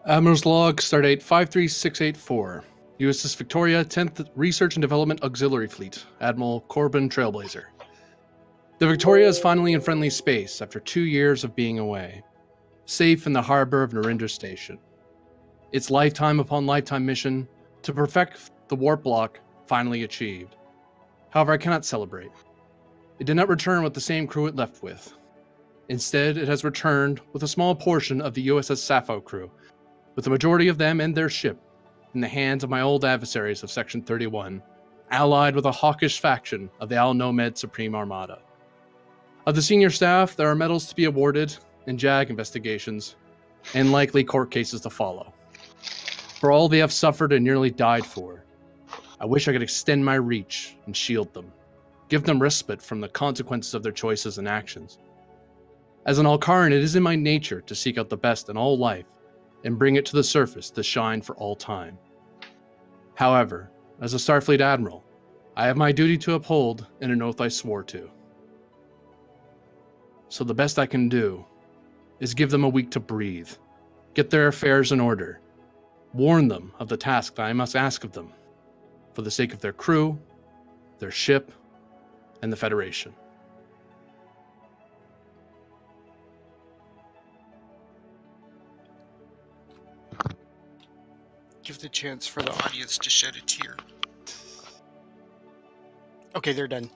Admiral's Log, Stardate 53684. USS Victoria, 10th Research and Development Auxiliary Fleet, Admiral Corbin Trailblazer. The Victoria is finally in friendly space after 2 years of being away, safe in the harbor of Narendra Station. Its lifetime upon lifetime mission to perfect the warp block finally achieved. However, I cannot celebrate. It did not return with the same crew it left with. Instead, it has returned with a small portion of the USS Sappho crew, with the majority of them and their ship in the hands of my old adversaries of Section 31, allied with a hawkish faction of the Al-Nomed Supreme Armada. Of the senior staff, there are medals to be awarded and JAG investigations, and likely court cases to follow. For all they have suffered and nearly died for, I wish I could extend my reach and shield them, give them respite from the consequences of their choices and actions. As an Alcaran, it is in my nature to seek out the best in all life and bring it to the surface to shine for all time. However, as a Starfleet Admiral, I have my duty to uphold and an oath I swore to. So the best I can do is give them a week to breathe, get their affairs in order, warn them of the task that I must ask of them, for the sake of their crew, their ship, and the Federation. Give the chance for the audience to shed a tear. Okay, they're done.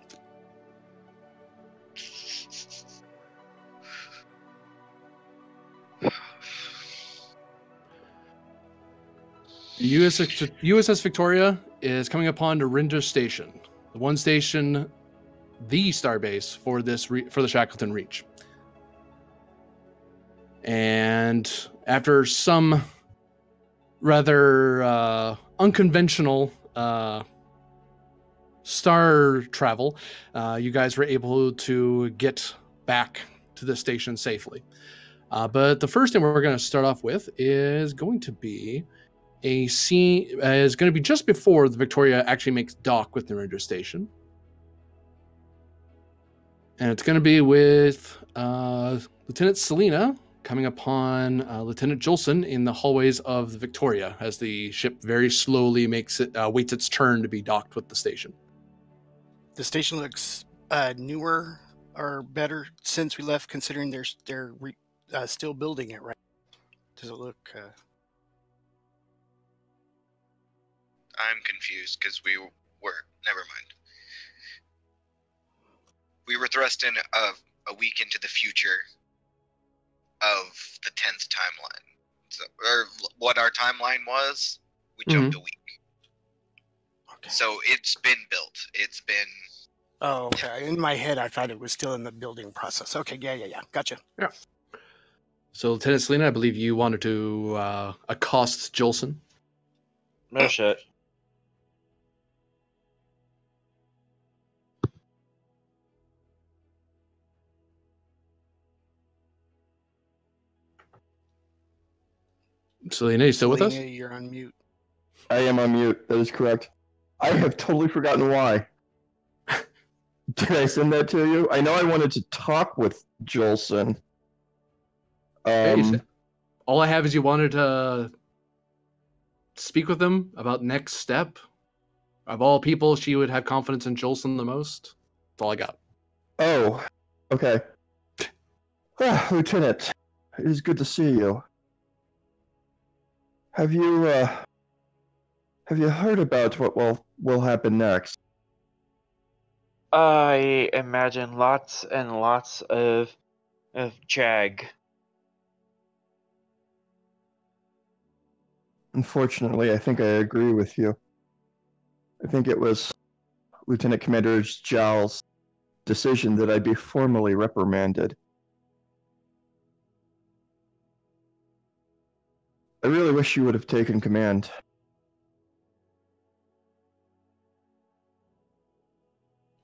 The USS Victoria is coming upon Narendra Station, the one station, the starbase for for the Shackleton Reach. And after some rather unconventional star travel, you guys were able to get back to the station safely. But the first thing we're going to start off with is going to be a scene. Is going to be just before the Victoria actually makes dock with Narendra Station, and it's going to be with Lieutenant Selena coming upon Lieutenant Jolson in the hallways of the Victoria as the ship very slowly waits its turn to be docked with the station. The station looks newer or better since we left, considering they're still building it, right? Does it look... I'm confused because we were... Never mind. We were thrust in a week into the future of the 10th timeline. So, or what our timeline was, we jumped a week. Okay. So it's been built. It's been... Oh, okay. In my head, I thought it was still in the building process. Okay, yeah. Gotcha. Yeah. So, Lieutenant Selena, I believe you wanted to accost Jolson. No shit. Selena, you still with us? Selena, you're on mute. I am on mute. That is correct. I have totally forgotten why. Did I send that to you? I know I wanted to talk with Jolson. All I have is you wanted to speak with him about next step. Of all people, she would have confidence in Jolson the most. That's all I got. Oh, okay. Lieutenant, it is good to see you. Have you heard about what will happen next? I imagine lots and lots of JAG. Unfortunately, I think I agree with you. I think it was Lieutenant Commander Zhao's decision that I be formally reprimanded. I really wish you would have taken command.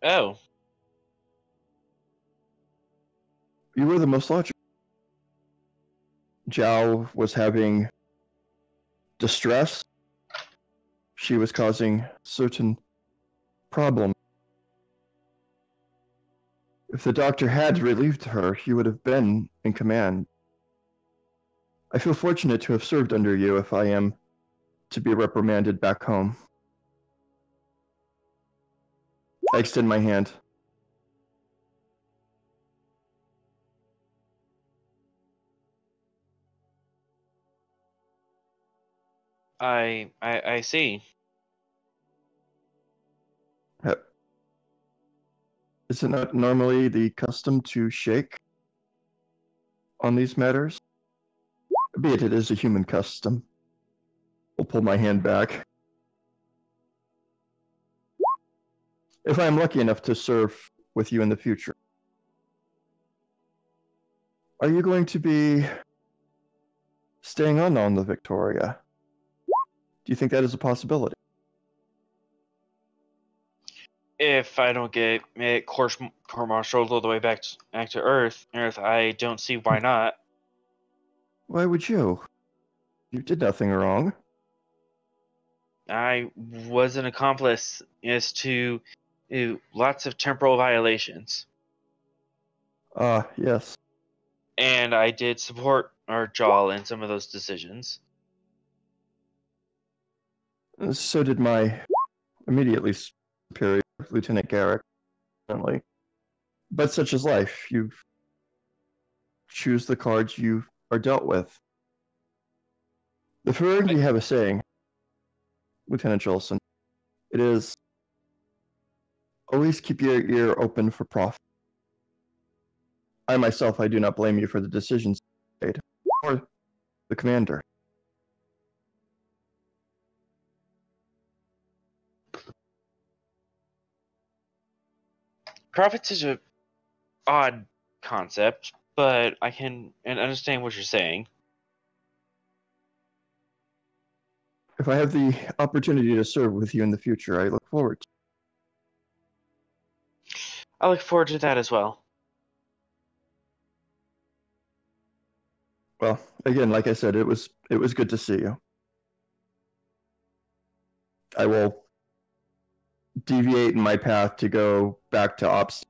Oh. You were the most logical. Zhao was having distress. She was causing certain problems. If the doctor had relieved her, he would have been in command. I feel fortunate to have served under you if I am to be reprimanded back home. I extend my hand. I see. Is it not normally the custom to shake on these matters? Be it is a human custom. I'll pull my hand back. If I am lucky enough to serve with you in the future, are you going to be staying on the Victoria? Do you think that is a possibility? If I don't get court-martialed all the way back to Earth, I don't see why not. Why would you? You did nothing wrong. I was an accomplice as to lots of temporal violations. Yes. And I did support our Jarl in some of those decisions. So did my immediately superior, Lieutenant Garrick, apparently. But such is life. You choose the cards you are dealt with. The Ferengi have a saying, Lieutenant Jolson. It is, always keep your ear open for profit. I myself, I do not blame you for the decisions made, or the commander. Profits is a odd concept, but I can understand what you're saying. If I have the opportunity to serve with you in the future, I look forward to it. I look forward to that as well. Well, again, like I said, it was good to see you. I will deviate in my path to go back to ops.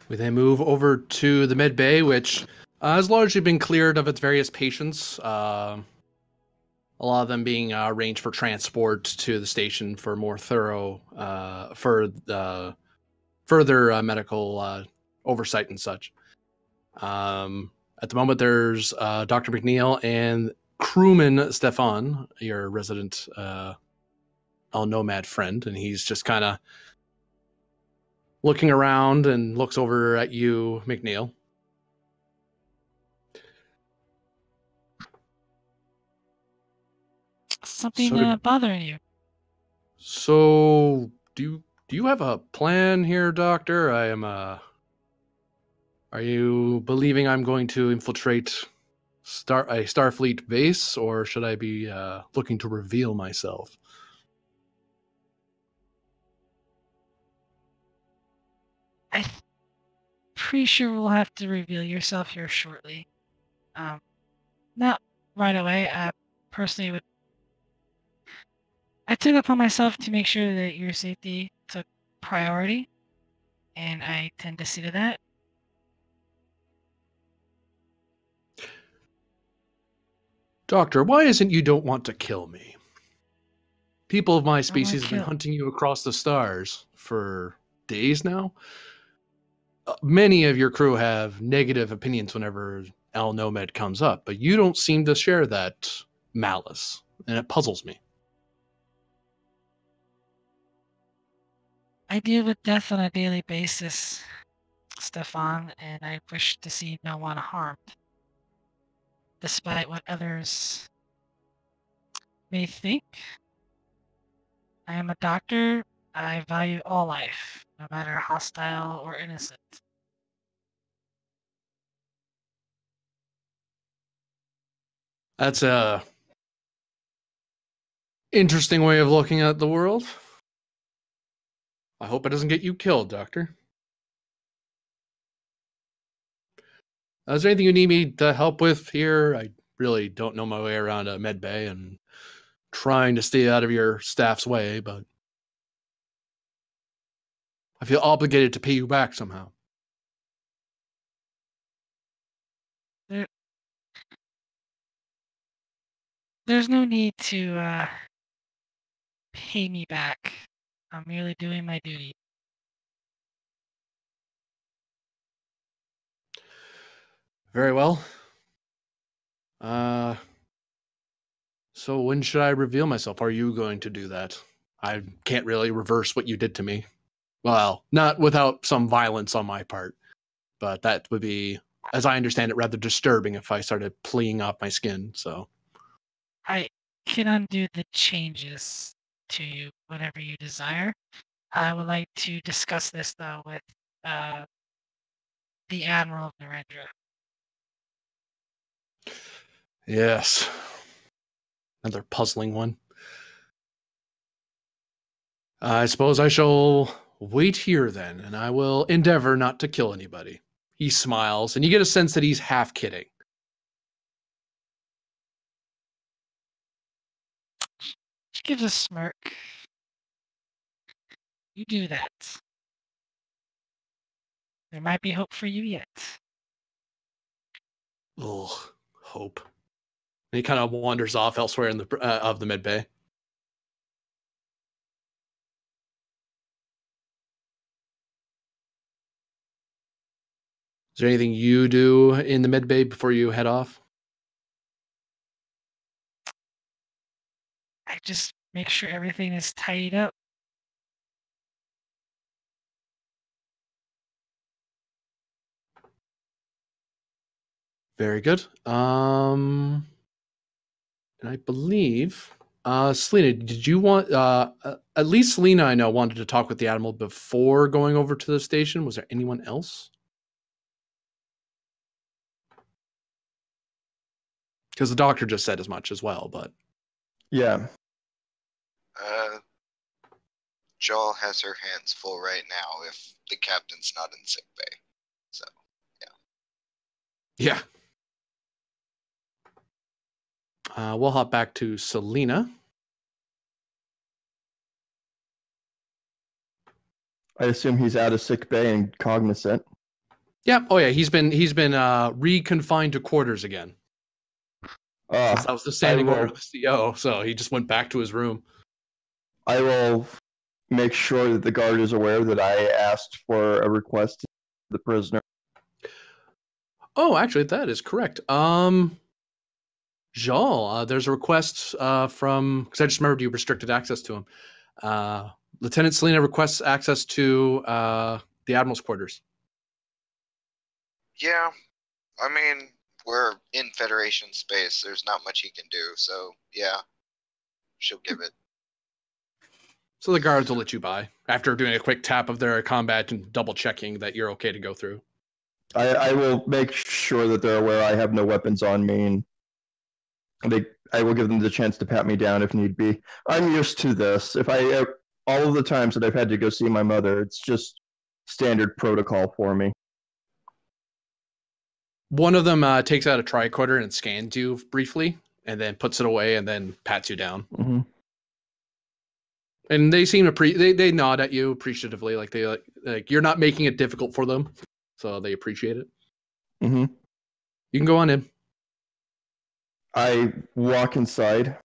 We then move over to the med bay, which has largely been cleared of its various patients. A lot of them being arranged for transport to the station for more thorough, further medical oversight and such. At the moment, there's Dr. McNeil and crewman Stefan, your resident Nomad friend, and he's just kind of looking around and looks over at you, McNeil. Something bothering you? So, do you have a plan here, Doctor? I am. Are you believing I'm going to infiltrate a Starfleet base, or should I be looking to reveal myself? I'm pretty sure we'll have to reveal yourself here shortly. Not right away. I personally I took it upon myself to make sure that your safety took priority, and I tend to see to that. Doctor, why isn't you don't want to kill me? People of my species have been hunting you across the stars for days now. Many of your crew have negative opinions whenever Al Nomad comes up, but you don't seem to share that malice, and it puzzles me. I deal with death on a daily basis, Stefan, and I wish to see no one harmed. Despite what others may think, I am a doctor. I value all life, no matter hostile or innocent. That's a interesting way of looking at the world. I hope it doesn't get you killed, Doctor. Is there anything you need me to help with here? I really don't know my way around a med bay and trying to stay out of your staff's way, but I feel obligated to pay you back somehow. There's no need to pay me back. I'm merely doing my duty. Very well. So when should I reveal myself? Are you going to do that? I can't really reverse what you did to me. Well, not without some violence on my part, but that would be, as I understand it, rather disturbing if I started pleating off my skin. So I can undo the changes to you whenever you desire. I would like to discuss this, though, with the Admiral of Narendra. yes, another puzzling one. I suppose I shall wait here then, and I will endeavor not to kill anybody. He smiles, and you get a sense that he's half kidding. She gives a smirk. You do that. There might be hope for you yet. Ugh, hope. And he kind of wanders off elsewhere in the of the mid bay. Is there anything you do in the mid bay before you head off? I just make sure everything is tidied up. Very good. And I believe, Selena, did you want? At least Selena, I know, wanted to talk with the Admiral before going over to the station. Was there anyone else? Because the doctor just said as much as well, but Yeah. Jaw has her hands full right now if the captain's not in sick bay. So, yeah. We'll hop back to Selena. I assume he's out of sick bay and cognizant. Yeah. Oh yeah. He's been reconfined to quarters again. Since that was the standing order of the CO, so he just went back to his room. I will make sure that the guard is aware that I asked for a request to the prisoner. Oh, actually, that is correct. Jal, there's a request from, because I just remembered you restricted access to him. Lieutenant Selena requests access to the Admiral's quarters. yeah, I mean, we're in Federation space. There's not much he can do. So, yeah, she'll give it. So the guards will let you by after doing a quick tap of their combat and double checking that you're okay to go through. I will make sure that they're aware I have no weapons on me, and I will give them the chance to pat me down if need be. I'm used to this. All of the times that I've had to go see my mother, it's just standard protocol for me. One of them takes out a tricorder and scans you briefly, and then puts it away, and then pats you down. Mm-hmm. And they seem to they nod at you appreciatively, like they like you're not making it difficult for them, so they appreciate it. Mm-hmm. You can go on in. I walk inside.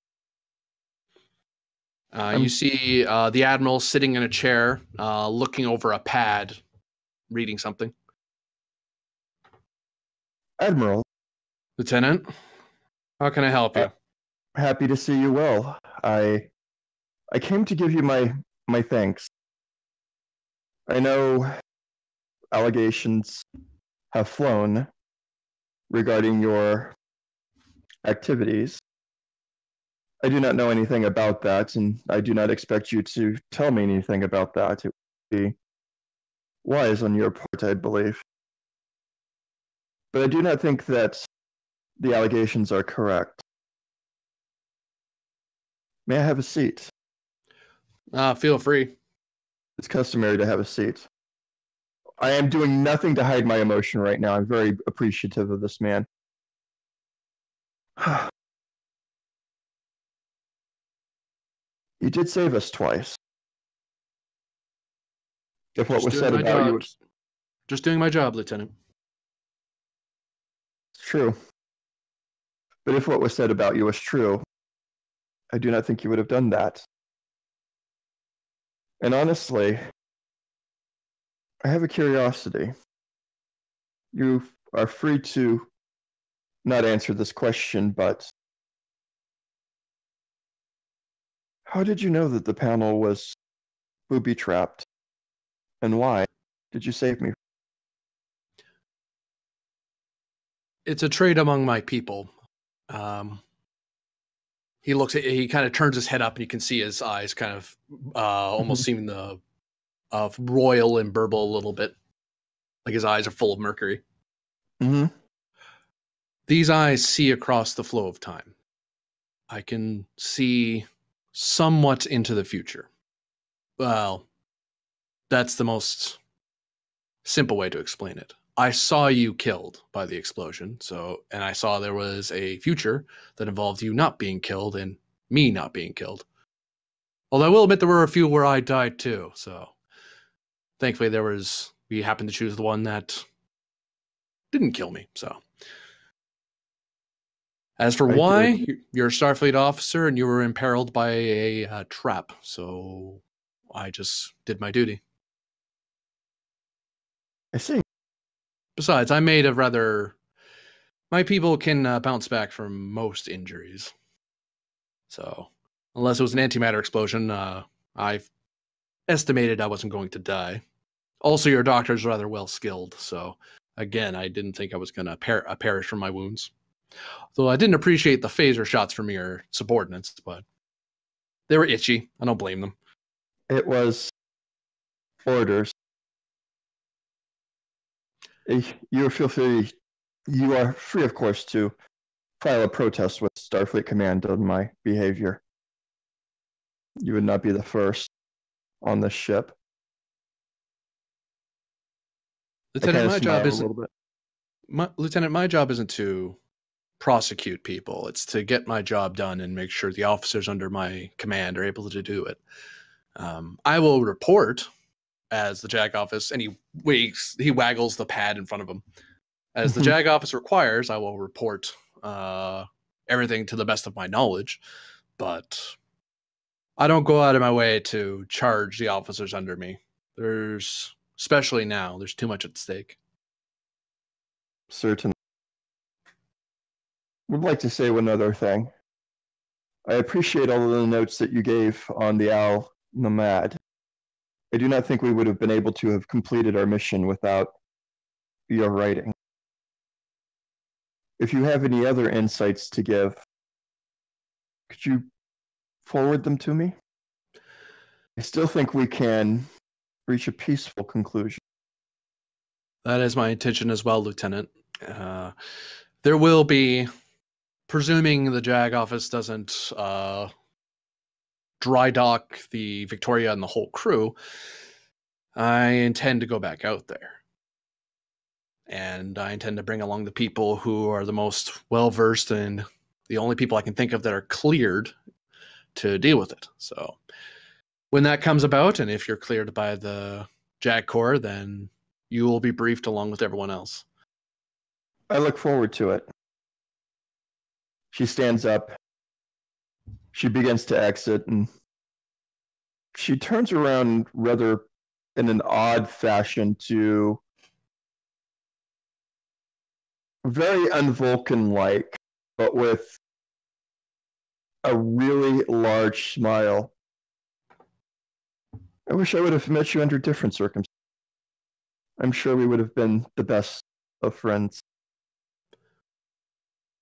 You see the Admiral sitting in a chair, looking over a pad, reading something. Admiral. Lieutenant, how can I help you? Happy to see you well. I came to give you my thanks. I know allegations have flown regarding your activities. I do not know anything about that, and I do not expect you to tell me anything about that. It would be wise on your part, I believe. But I do not think that the allegations are correct. May I have a seat? Feel free. It's customary to have a seat. I am doing nothing to hide my emotion right now. I'm very appreciative of this man. You did save us twice. If what was said about you was... Just doing my job, Lieutenant. true. But if what was said about you was true, I do not think you would have done that. And honestly, I have a curiosity. You are free to not answer this question, but how did you know that the panel was booby-trapped? And why did you save me? It's a trade among my people. He kind of turns his head up and you can see his eyes kind of almost seeming the royal and burble a little bit. Like his eyes are full of mercury. Mm-hmm. These eyes see across the flow of time. I can see somewhat into the future. Well, that's the most simple way to explain it. I saw you killed by the explosion, and I saw there was a future that involved you not being killed and me not being killed. Although I will admit there were a few where I died too, so thankfully we happened to choose the one that didn't kill me, so. As for why, you're a Starfleet officer and you were imperiled by a trap, so I just did my duty. I see. Besides, my people can bounce back from most injuries. So, unless it was an antimatter explosion, I've estimated I wasn't going to die. Also, your doctor's rather well skilled, so again, I didn't think I was going to perish from my wounds. Though I didn't appreciate the phaser shots from your subordinates, but they were itchy. I don't blame them. It was orders. You feel free. You are free, of course, to file a protest with Starfleet Command on my behavior. You would not be the first on this ship. Lieutenant, my job isn't isn't to prosecute people. It's to get my job done and make sure the officers under my command are able to do it. I will report as the JAG office, and he waggles the pad in front of him. As the JAG office requires, I will report everything to the best of my knowledge, but I don't go out of my way to charge the officers under me. Especially now, there's too much at stake. Certainly. Would like to say one other thing. I appreciate all of the notes that you gave on the Al Nomad. I do not think we would have been able to have completed our mission without your writing. If you have any other insights to give, could you forward them to me? I still think we can reach a peaceful conclusion. That is my intention as well, Lieutenant. There will be, presuming the JAG office doesn't dry dock the Victoria and the whole crew, I intend to go back out there. And I intend to bring along the people who are the most well-versed and the only people I can think of that are cleared to deal with it. So when that comes about, and if you're cleared by the JAG Corps, then you will be briefed along with everyone else. I look forward to it. She stands up. She begins to exit, and she turns around rather in an odd fashion to very un-Vulcan-like, but with a really large smile. I wish I would have met you under different circumstances. I'm sure we would have been the best of friends.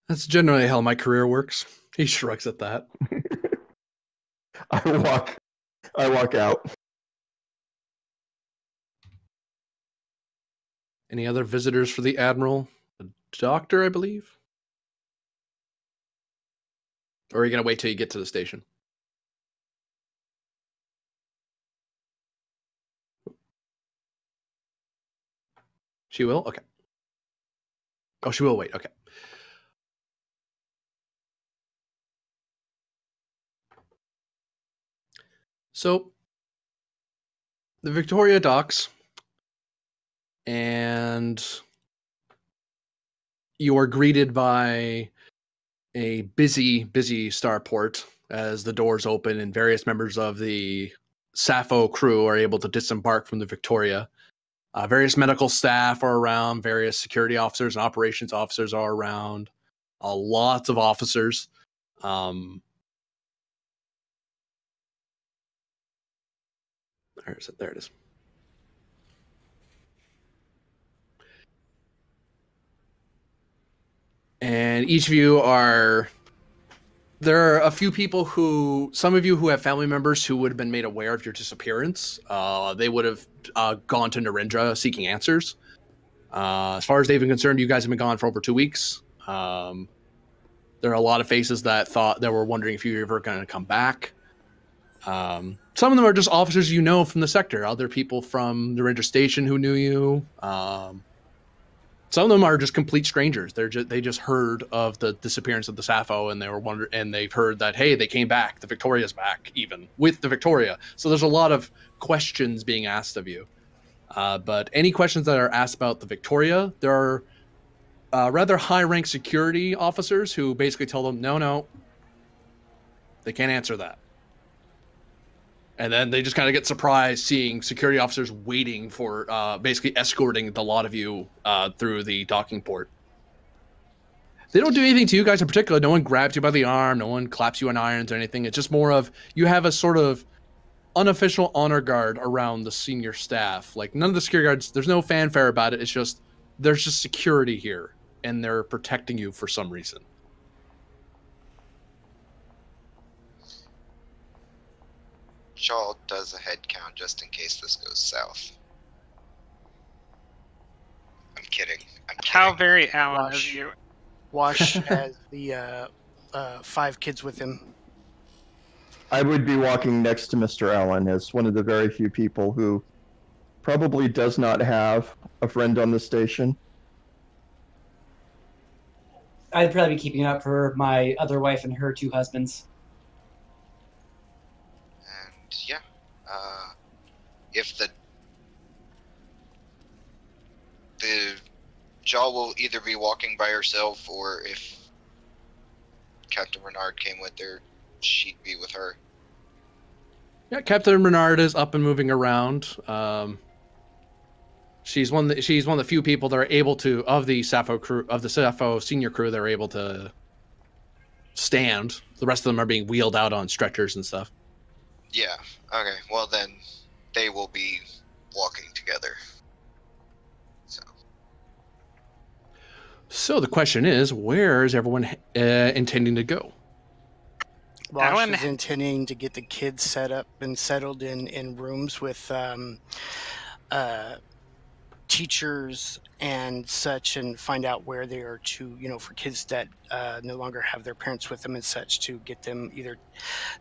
That's generally how my career works. He shrugs at that. I walk out. Any other visitors for the Admiral? The doctor, I believe? Or are you going to wait till you get to the station? She will? Okay. Oh, she will wait. Okay. So, the Victoria docks, and you are greeted by a busy starport as the doors open and various members of the Sappho crew are able to disembark from the Victoria. Various medical staff are around, various security officers and operations officers are around, lots of officers. Where is it? There it is. And each of you are... There are a few people who... Some of you who have family members who would have been made aware of your disappearance. They would have gone to Narendra seeking answers. As far as they've been concerned, you guys have been gone for over 2 weeks. There are a lot of faces that were wondering if you were ever going to come back. Some of them are just officers you know from the sector. Other people from the Ranger Station who knew you. Some of them are just complete strangers. They just heard of the disappearance of the Sappho, and they've heard that, hey, they came back. The Victoria's back, even with the Victoria. So there's a lot of questions being asked of you. But any questions that are asked about the Victoria, there are rather high-ranked security officers who basically tell them, no, they can't answer that. And then they just kind of get surprised seeing security officers waiting for, basically escorting the lot of you through the docking port. They don't do anything to you guys in particular. No one grabs you by the arm. No one claps you on irons or anything. It's just more of, you have a sort of unofficial honor guard around the senior staff. Like, none of the security guards, there's no fanfare about it. It's just, there's just security here, and they're protecting you for some reason. Shaw does a head count just in case this goes south. I'm kidding. How very Alan of you. Wash has the 5 kids with him. I would be walking next to Mr. Allen as one of the very few people who probably does not have a friend on the station. I'd probably be keeping up for my other wife and her 2 husbands. And yeah, if the Jaw will either be walking by herself, or if Captain Renard came with her, she'd be with her. Yeah, Captain Renard is up and moving around. She's one of the few people that are able to, of the Sappho senior crew, that are able to stand. The rest of them are being wheeled out on stretchers and stuff. Yeah. Okay. Well, then they will be walking together. So the question is, where is everyone intending to go? Wash is intending to get the kids set up and settled in rooms with teachers and such, and find out where they are to, for kids that no longer have their parents with them and such, to get them either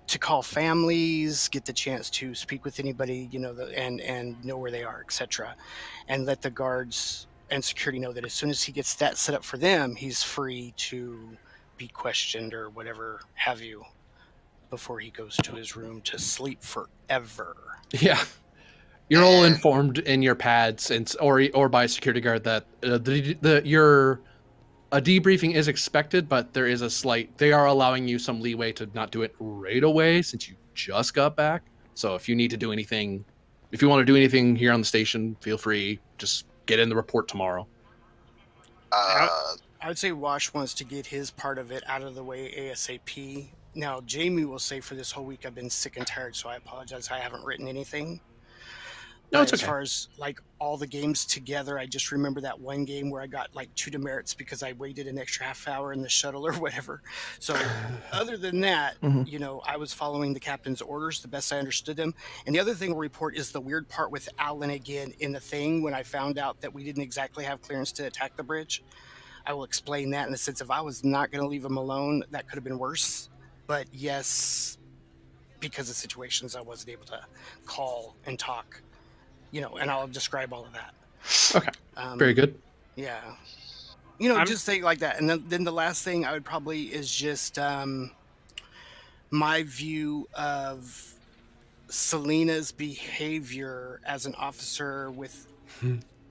to call families, get the chance to speak with anybody, and know where they are, etc. And let the guards and security know that as soon as he gets that set up for them, he's free to be questioned or whatever have you before he goes to his room to sleep forever. Yeah. You're all informed in your pads or by a security guard that a debriefing is expected, but there is they are allowing you some leeway to not do it right away since you just got back. So if you need to do anything, if you want to do anything here on the station, feel free. Just get in the report tomorrow. I would say Wash wants to get his part of it out of the way ASAP. Now, Jamie will say for this whole week I've been sick and tired, so I apologize. I haven't written anything. No, it's as okay. far as all the games together, I just remember that one game where I got 2 demerits because I waited an extra half hour in the shuttle or whatever. So other than that, I was following the captain's orders the best I understood them. And the other thing we'll report is the weird part with Alan again in the thing when I found out that we didn't exactly have clearance to attack the bridge. I will explain that in the sense of I was not going to leave him alone. That could have been worse. But yes, because of situations, I wasn't able to call and talk. And I'll describe all of that. Okay. Very good. Yeah. Just think like that. And then the last thing I would probably is just my view of Selena's behavior as an officer with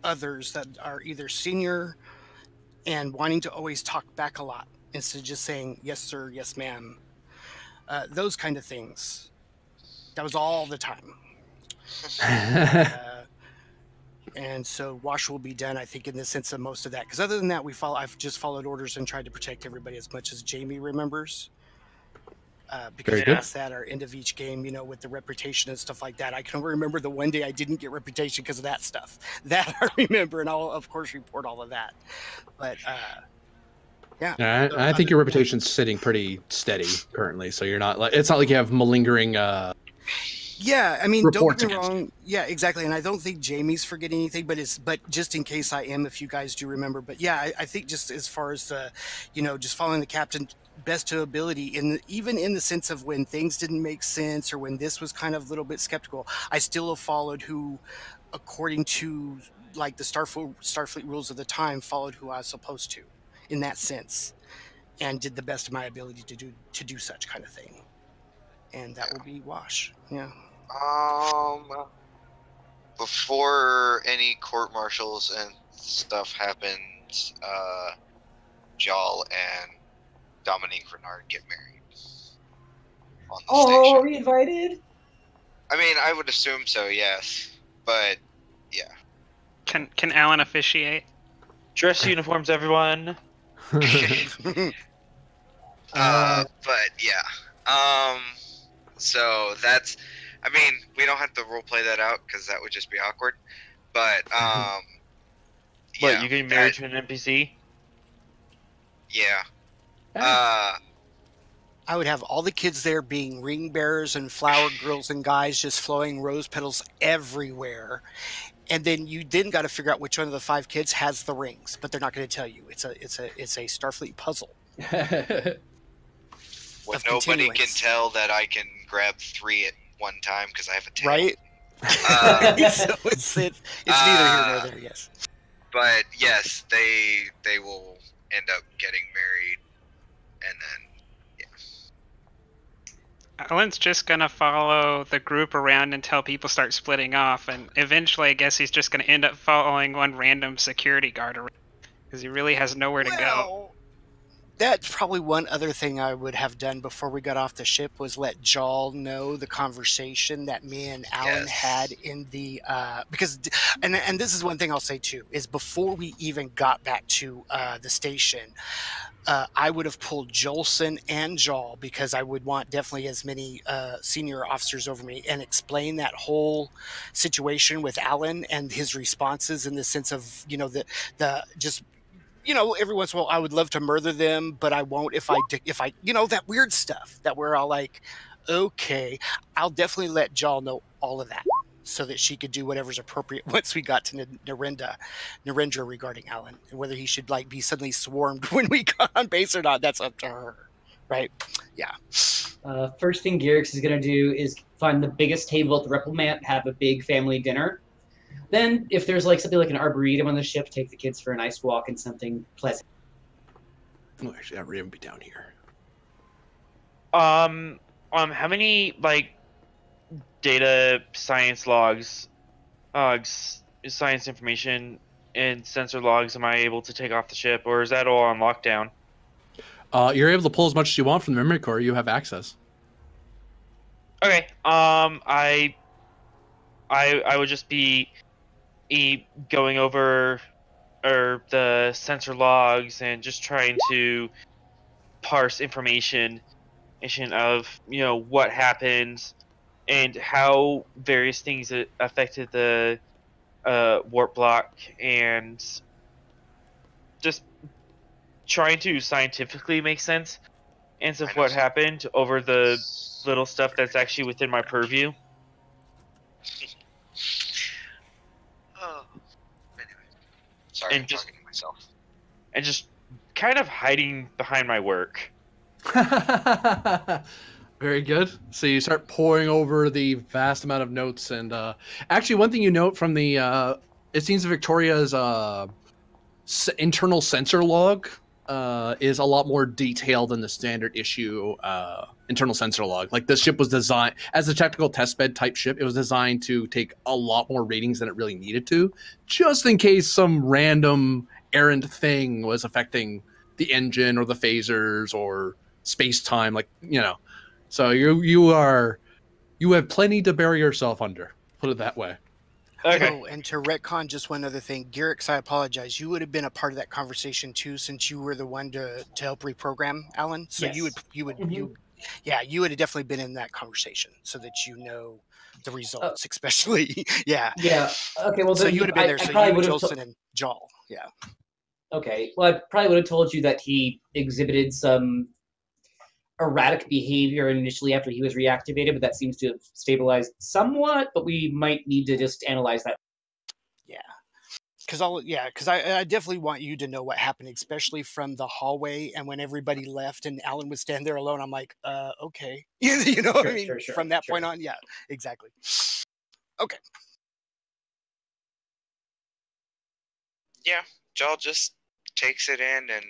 others that are either senior and wanting to always talk back a lot instead of just saying yes sir, yes ma'am, those kind of things. That was all the time. And so wash will be done, I think, in the sense of most of that. Because other than that, I've just followed orders and tried to protect everybody as much as Jamie remembers. Because Very good. past that, our end of each game, with the reputation and stuff like that, I can remember the one day I didn't get reputation because of that stuff. That I remember, and I'll of course report all of that. But yeah, I think your reputation's sitting pretty steady currently, so you're not it's not like you have malingering. Yeah, I mean, don't Reports get me against wrong. Yeah, exactly. And I don't think Jamie's forgetting anything, but just in case I am, if you guys do remember. But yeah, I think just as far as the, just following the captain best to ability, even in the sense of when things didn't make sense or when this was kind of a little bit skeptical, I still have followed who, according to like the Starfleet rules of the time, followed who I was supposed to, in that sense, and did the best of my ability to do such kind of thing. And that will be Wash. Yeah. Before any court martials and stuff happened, Jal and Dominique Renard get married on the station. Are we invited? I mean, I would assume so, yes. But yeah. Can Alan officiate? Dress uniforms, everyone. But yeah. So that's, I mean, we don't have to role play that out because that would just be awkward. But What, yeah, you getting married to an NPC? Yeah. I would have all the kids there being ring bearers and flower girls and guys just flowing rose petals everywhere. And then you got to figure out which one of the 5 kids has the rings, but they're not going to tell you. It's a Starfleet puzzle. Well, nobody can tell that I can grab 3 at one time because I have a tail. Right? So it's neither here nor there, yes. But yes, they will end up getting married, and then Alan's just gonna follow the group around until people start splitting off, and eventually I guess he's just gonna end up following one random security guard around because he really has nowhere to go. That's probably one other thing I would have done before we got off the ship was let Jal know the conversation that me and Alan had in the because and this is one thing I'll say too is before we even got back to the station, I would have pulled Jolson and Jal because I would want definitely as many senior officers over me and explain that whole situation with Alan and his responses in the sense of the just. Every once in a while, I would love to murder them, but I won't if I, that weird stuff that we're all like, okay, I'll definitely let Jal know all of that so that she could do whatever's appropriate once we got to Narendra regarding Alan and whether he should be suddenly swarmed when we got on base or not. That's up to her, right? Yeah. First thing Garrix is going to do is find the biggest table at the Replimant, have a big family dinner. Then, if there's something like an arboretum on the ship, take the kids for a nice walk and something pleasant. Oh, actually, that would be down here. How many data science logs, science information, and sensor logs am I able to take off the ship, or is that all on lockdown? You're able to pull as much as you want from the memory core. You have access. Okay. I would just be going over the sensor logs and just trying to parse information of what happened and how various things affected the warp block, and just trying to scientifically make sense of what happened over the little stuff that's actually within my purview. Sorry, I'm talking to myself. And just kind of hiding behind my work. Very good. So you start pouring over the vast amount of notes, and actually, one thing you note from the it seems Victoria's internal sensor log is a lot more detailed than the standard issue internal sensor log. Like, the ship was designed as a technical testbed type ship. It was designed to take a lot more readings than it really needed to, just in case some random errant thing was affecting the engine or the phasers or space time, like, you know. So you have plenty to bury yourself under. Put it that way. Okay. Oh, and to retcon just one other thing, Garrix, I apologize. You would have been a part of that conversation too, since you were the one to help reprogram Alan. So Yes. you would have definitely been in that conversation, so that you know the results, especially. Yeah. Yeah. Okay. Well, So then you would have been there. I So probably you, would have. Jolson, and Jal. Yeah. Okay. Well, I probably would have told you that he exhibited some erratic behavior initially after he was reactivated, but that seems to have stabilized somewhat. But we might need to just analyze that. Yeah. Because I definitely want you to know what happened, especially from the hallway and when everybody left and Alan was standing there alone. I'm like, okay. You know what I mean? Sure, From that point on, yeah, exactly. Okay. Yeah, Jal just takes it in, and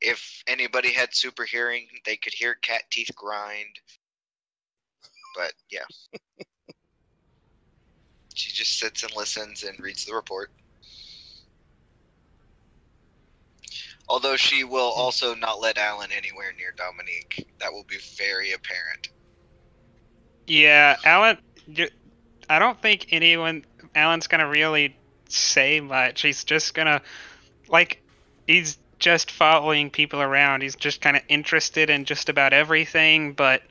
if anybody had super hearing, they could hear cat teeth grind. But yeah. She just sits and listens and reads the report. Although she will also not let Alan anywhere near Dominique. That will be very apparent. Yeah, Alan. I don't think Alan's gonna really say much. He's just gonna, like, he's just following people around. He's just kind of interested in just about everything, but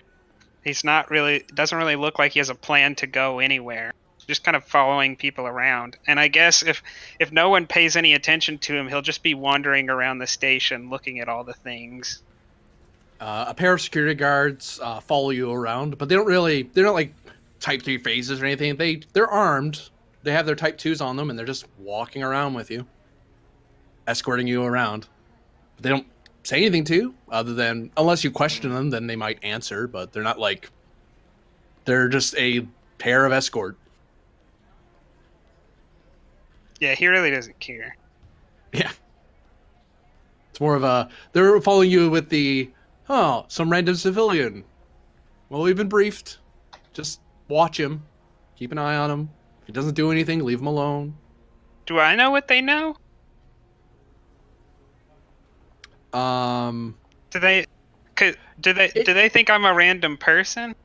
he's not really. Doesn't really look like he has a plan to go anywhere. Just kind of following people around. And I guess if no one pays any attention to him, he'll just be wandering around the station looking at all the things. A pair of security guards follow you around, but they're not like type 3 phases or anything. They're armed. They have their type 2s on them, and they're just walking around with you, escorting you around. But they don't say anything to you, other than, unless you question them, then they might answer, but they're not like, they're just a pair of escort. Yeah, he really doesn't care. Yeah. It's more of a, they're following you with the, some random civilian. Well, we've been briefed. Just watch him. Keep an eye on him. If he doesn't do anything, leave him alone. Do I know what they know? Do they think I'm a random person?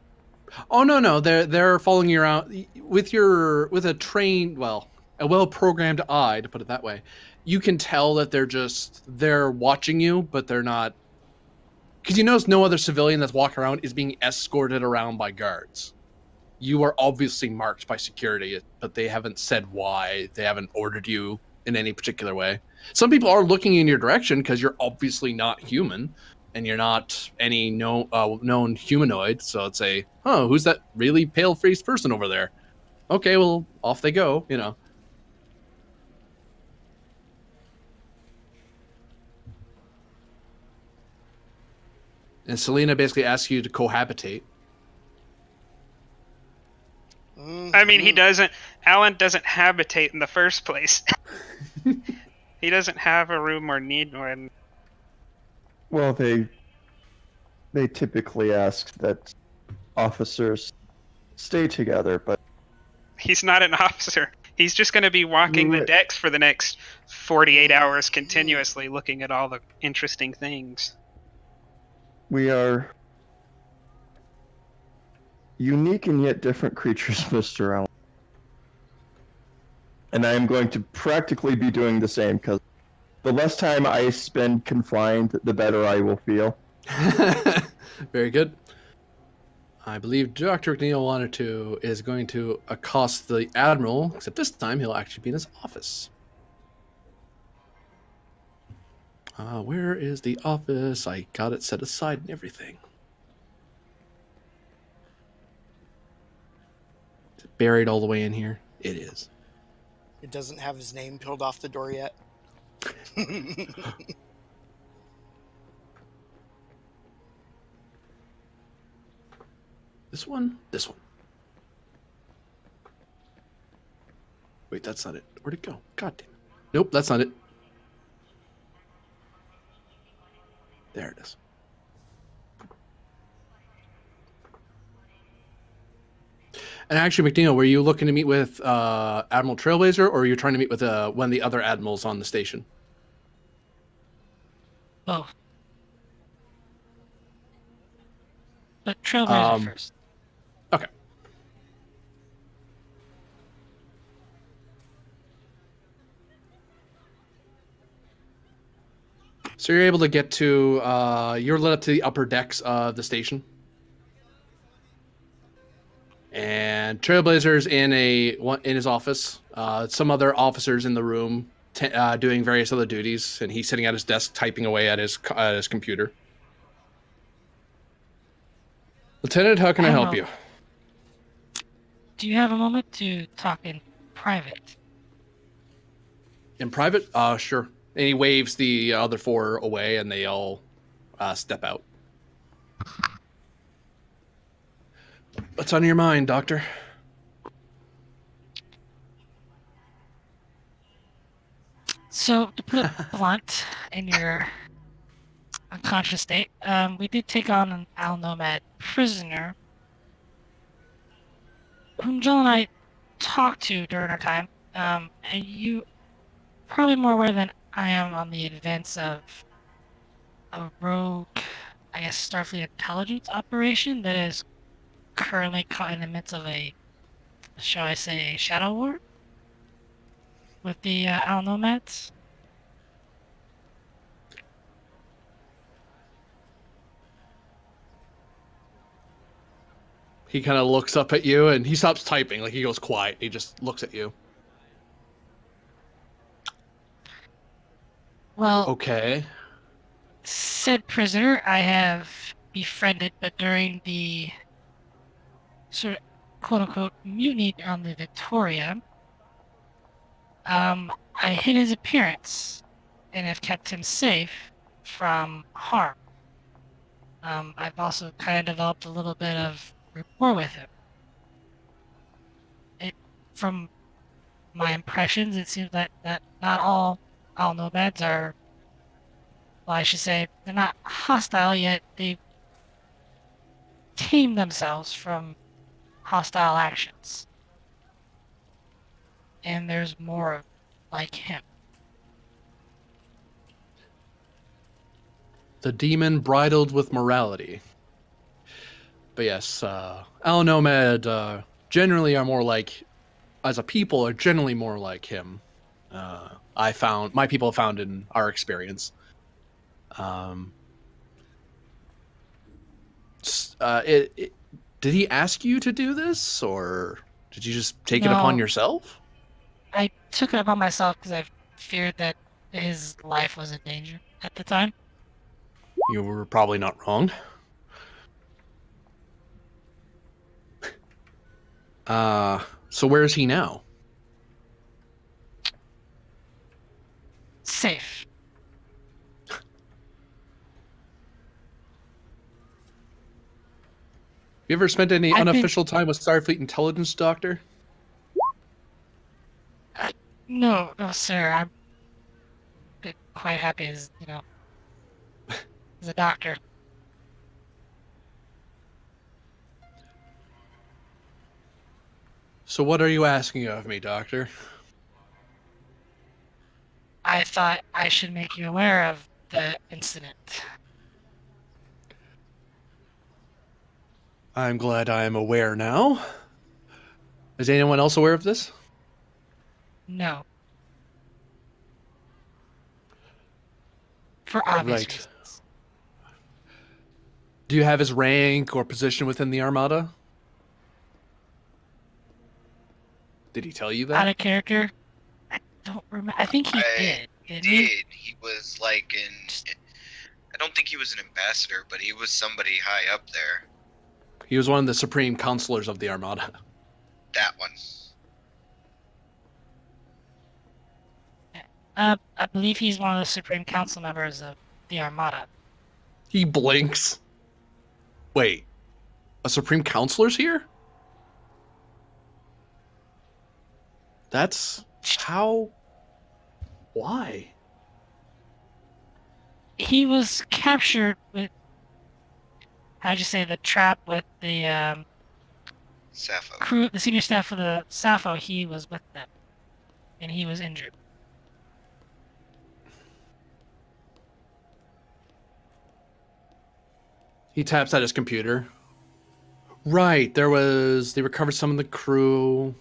Oh no, they're following you around with a well-programmed eye, to put it that way. You can tell that they're watching you, but they're not, because you notice no other civilian that's walking around is being escorted around by guards. You are obviously marked by security, but they haven't said why. They haven't ordered you in any particular way. Some people are looking in your direction because you're obviously not human, and you're not any known humanoid. So it's who's that really pale-faced person over there? Okay, well, off they go, you know. And Selena basically asks you to cohabitate. I mean, Alan doesn't habitate in the first place. He doesn't have a room or need one. Well, they typically ask that officers stay together, but He's not an officer. He's just going to be walking the decks for the next 48 hours continuously looking at all the interesting things. we are unique and yet different creatures, Mr. Allen. And I am going to practically be doing the same, because the less time I spend confined, the better I will feel. Very good. I believe Dr. McNeil is going to accost the Admiral, except this time he'll actually be in his office. Where is the office? I got it set aside and everything. Is it buried all the way in here? It is. It doesn't have his name peeled off the door yet. This one? This one. Wait, that's not it. Where'd it go? God damn it. Nope, that's not it. There it is. And actually, McNeil, were you looking to meet with Admiral Trailblazer, or are you trying to meet with one of the other admirals on the station? Both. But Trailblazer first. Okay. So you're able to get to, you're lit up to the upper decks of the station. And Trailblazer's in his office. Some other officers in the room doing various other duties, and he's sitting at his desk typing away at his computer. Lieutenant, how can I help you? Do you have a moment to talk in private? In private? Sure. And he waves the other four away, and they all step out. What's on your mind, Doctor? So, to put it blunt, in your unconscious state, we did take on an Al Nomad prisoner, whom Jill and I talked to during our time, and you probably more aware than I am on the events of a rogue, I guess, Starfleet intelligence operation that is currently caught in the midst of a, shall I say, a shadow war with the Al Nomads. He kind of looks up at you, and he stops typing. Like, he goes quiet. He just looks at you. Well, okay. Said prisoner I have befriended, but during the sort of quote-unquote mutiny on the Victoria, I hid his appearance and have kept him safe from harm. I've also kind of developed a little bit of rapport with him. From my impressions, it seems that not all nomads are, well, I should say, they're not hostile, yet they tame themselves from hostile actions. And there's more like him. The demon bridled with morality. But yes, Al Nomad generally are more like, as a people, are generally more like him. My people found in our experience. Did he ask you to do this, or did you just take it upon yourself? I took it upon myself because I feared that his life was in danger at the time. You were probably not wrong. So where is he now? Safe. You ever spent any unofficial time with Starfleet intelligence, Doctor? No, sir. I'm quite happy as, as a doctor. So what are you asking of me, Doctor? I thought I should make you aware of the incident. I'm glad I am aware now. Is anyone else aware of this? No. For obvious reasons. Do you have his rank or position within the Armada? Did he tell you that? Out of character? I don't remember. I think he did. He was like I don't think he was an ambassador, but he was somebody high up there. He was one of the supreme counselors of the Armada. That one. I believe he's one of the Supreme Council members of the Armada. He blinks. Wait, a Supreme Counselor's here? That's how... Why? He was captured with, how'd you say, the trap with the Sappho. the senior staff of the Sappho, he was with them, and he was injured. He taps at his computer. Right, they recovered some of the crew.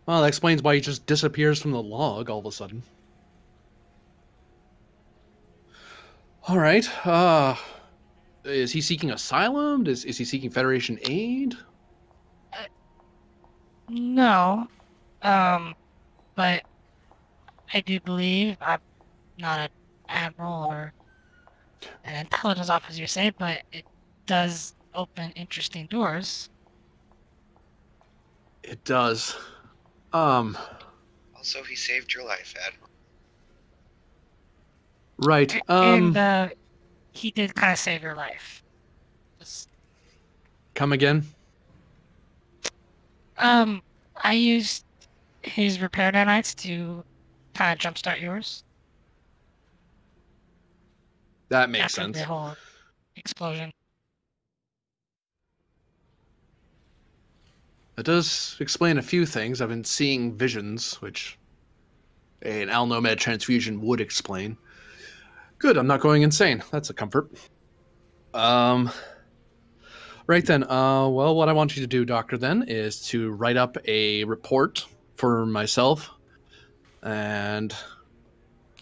Well, that explains why he just disappears from the log all of a sudden. All right. Is he seeking asylum? Is he seeking Federation aid? No, but I do believe I'm not an admiral or an intelligence officer, you say, but it does open interesting doors. It does. Also, he saved your life, Admiral. Right. And he did kind of save your life. Just, come again? I used his repair nanites to kind of jumpstart yours. That makes after sense. the whole explosion. It does explain a few things. I've been seeing visions, which an Alnomad transfusion would explain. Good, I'm not going insane. That's a comfort. Right then. Well, what I want you to do, Doctor, then, is to write up a report for myself and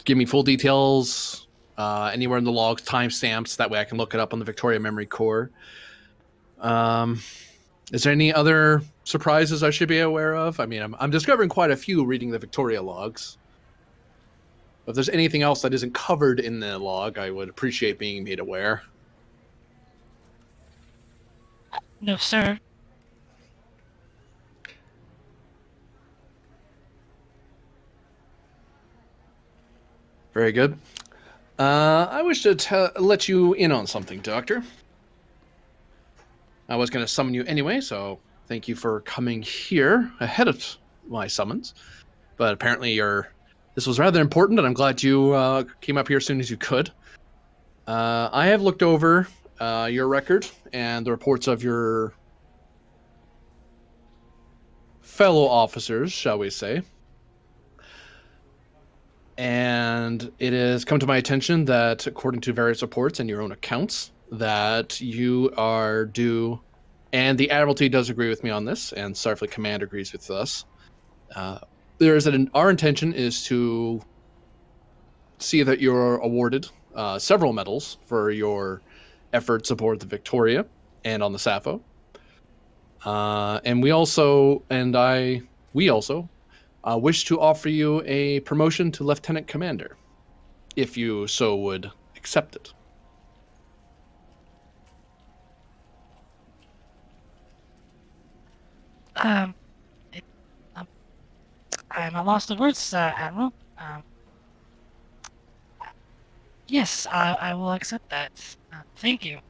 give me full details, anywhere in the logs, timestamps. That way I can look it up on the Victoria Memory Core. Is there any other surprises I should be aware of? I mean, I'm discovering quite a few reading the Victoria logs. If there's anything else that isn't covered in the log, I would appreciate being made aware. No, sir. Very good. I wish to let you in on something, Doctor. I was going to summon you anyway, so thank you for coming here ahead of my summons. But apparently this was rather important, and I'm glad you came up here as soon as you could. I have looked over your record and the reports of your fellow officers, shall we say. And it has come to my attention that, according to various reports and your own accounts, that you are due, and the Admiralty does agree with me on this, and Starfleet Command agrees with us. Our intention is to see that you're awarded several medals for your efforts aboard the Victoria and on the Sappho. And we also wish to offer you a promotion to Lieutenant Commander, if you so would accept it. I'm at a loss of words, Admiral. Yes, I will accept that. Thank you.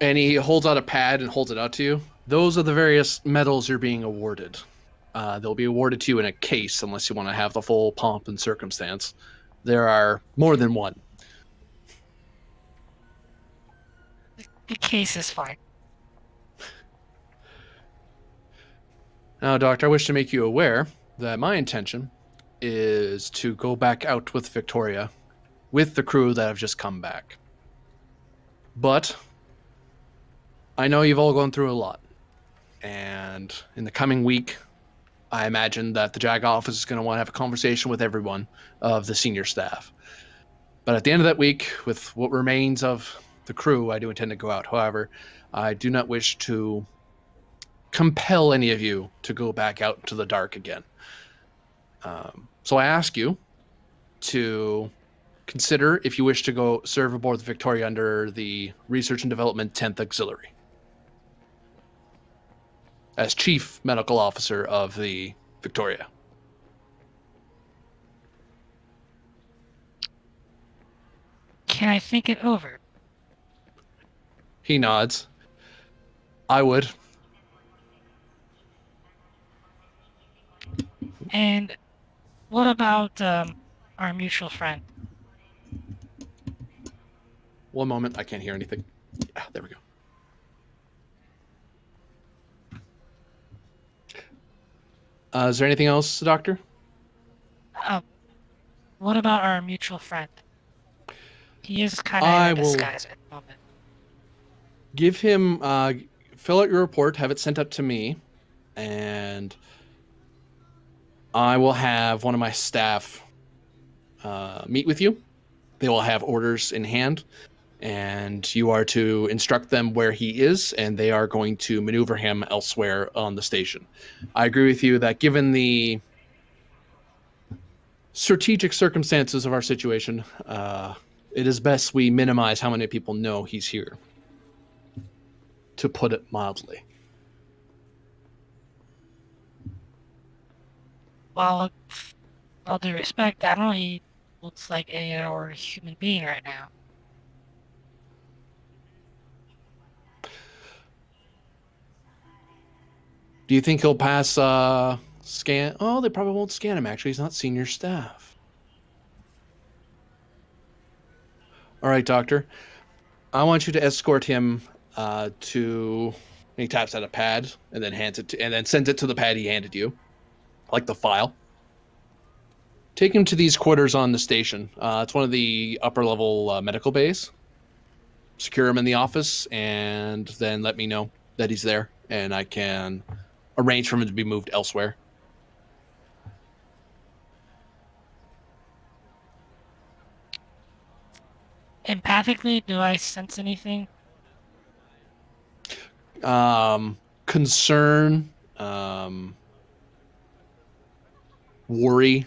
And he holds out a pad and holds it out to you. Those are the various medals you're being awarded. They'll be awarded to you in a case, unless you want to have the full pomp and circumstance. There are more than one. The case is fine. Now, Doctor, I wish to make you aware that my intention is to go back out with Victoria with the crew that have just come back. But I know you've all gone through a lot. And in the coming week, I imagine that the JAG office is going to want to have a conversation with everyone of the senior staff. But at the end of that week, with what remains of the crew, I do intend to go out. However, I do not wish to compel any of you to go back out into the dark again. So I ask you to consider if you wish to go serve aboard the Victoria under the Research and Development 10th Auxiliary as Chief Medical Officer of the Victoria. Can I think it over? He nods. I would. And what about our mutual friend? One moment. I can't hear anything. Yeah, there we go. Is there anything else, Doctor? What about our mutual friend? He is kind of in a disguise at the moment. Give him, fill out your report, have it sent up to me, and I will have one of my staff meet with you. They will have orders in hand, and you are to instruct them where he is, and they are going to maneuver him elsewhere on the station. I agree with you that given the strategic circumstances of our situation, it is best we minimize how many people know he's here, to put it mildly. Well, all due respect, Admiral, he looks like a ordinary human being right now. Do you think he'll pass scan? Oh, they probably won't scan him, actually. He's not senior staff. All right, Doctor. I want you to escort him to... He taps at a pad and then hands it to, and then sends it to the pad he handed you, like the file. Take him to these quarters on the station. It's one of the upper level medical bays. Secure him in the office, and then let me know that he's there, and I can arrange for him to be moved elsewhere. Empathically, do I sense anything? Concern, worry,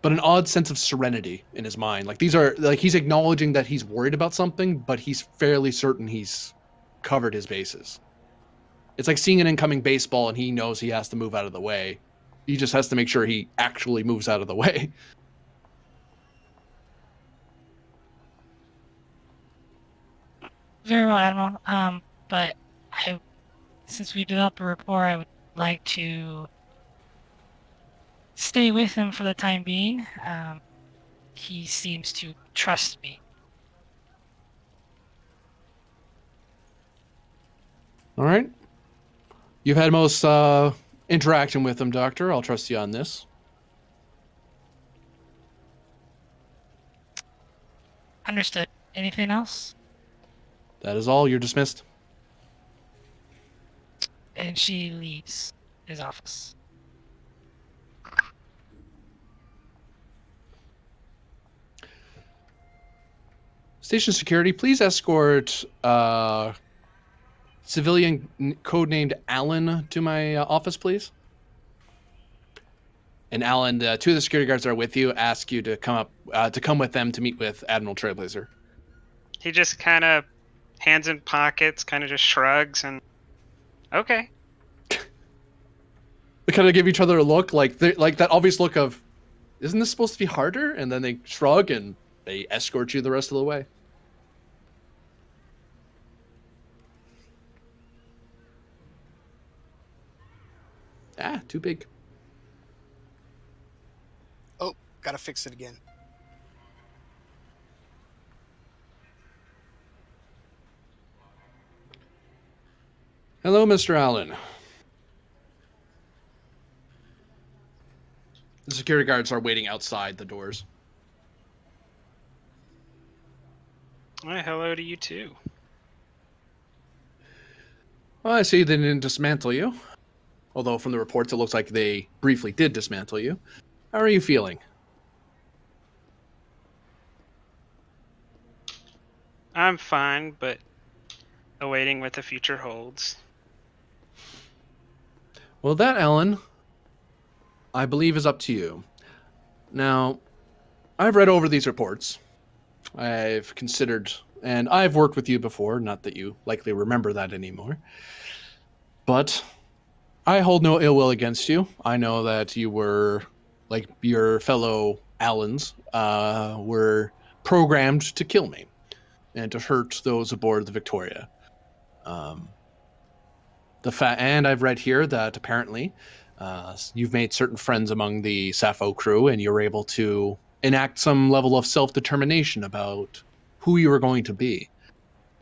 but an odd sense of serenity in his mind. Like, these are, like, he's acknowledging that he's worried about something, but he's fairly certain he's covered his bases. It's like seeing an incoming baseball and he knows he has to move out of the way. He just has to make sure he actually moves out of the way. Very well, Admiral. But since we developed a rapport, I would like to stay with him for the time being. He seems to trust me. All right. You've had most interaction with him, Doctor. I'll trust you on this. Understood. Anything else? That is all. You're dismissed. And she leaves his office. Station security, please escort civilian codenamed Alan to my office, please. And Alan, two of the security guards that are with you ask you to come with them to meet with Admiral Trailblazer. He just kind of hands in pockets, kind of just shrugs, and okay. They kind of give each other a look, like that obvious look of, isn't this supposed to be harder? And then they shrug and they escort you the rest of the way. Ah, too big. Oh, gotta fix it again. Hello, Mr. Allen. The security guards are waiting outside the doors. Well, hello to you too. Well, I see they didn't dismantle you. Although from the reports it looks like they briefly did dismantle you. How are you feeling? I'm fine, but awaiting what the future holds. Well, that, Alan, I believe is up to you. Now, I've read over these reports. I've considered, and I've worked with you before, not that you likely remember that anymore. But I hold no ill will against you. I know that you were, like your fellow Allens, were programmed to kill me and to hurt those aboard the Victoria. And I've read here that apparently you've made certain friends among the Sappho crew, and you're able to enact some level of self-determination about who you are going to be.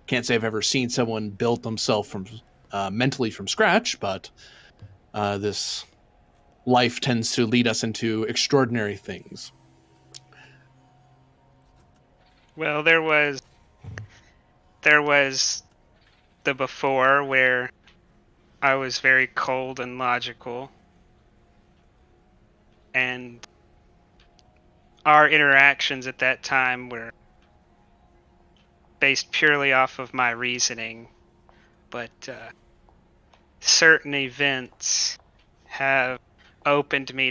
Can't say I've ever seen someone build themselves from mentally from scratch, but this life tends to lead us into extraordinary things. Well, there was the before where I was very cold and logical, and our interactions at that time were based purely off of my reasoning, but certain events have opened me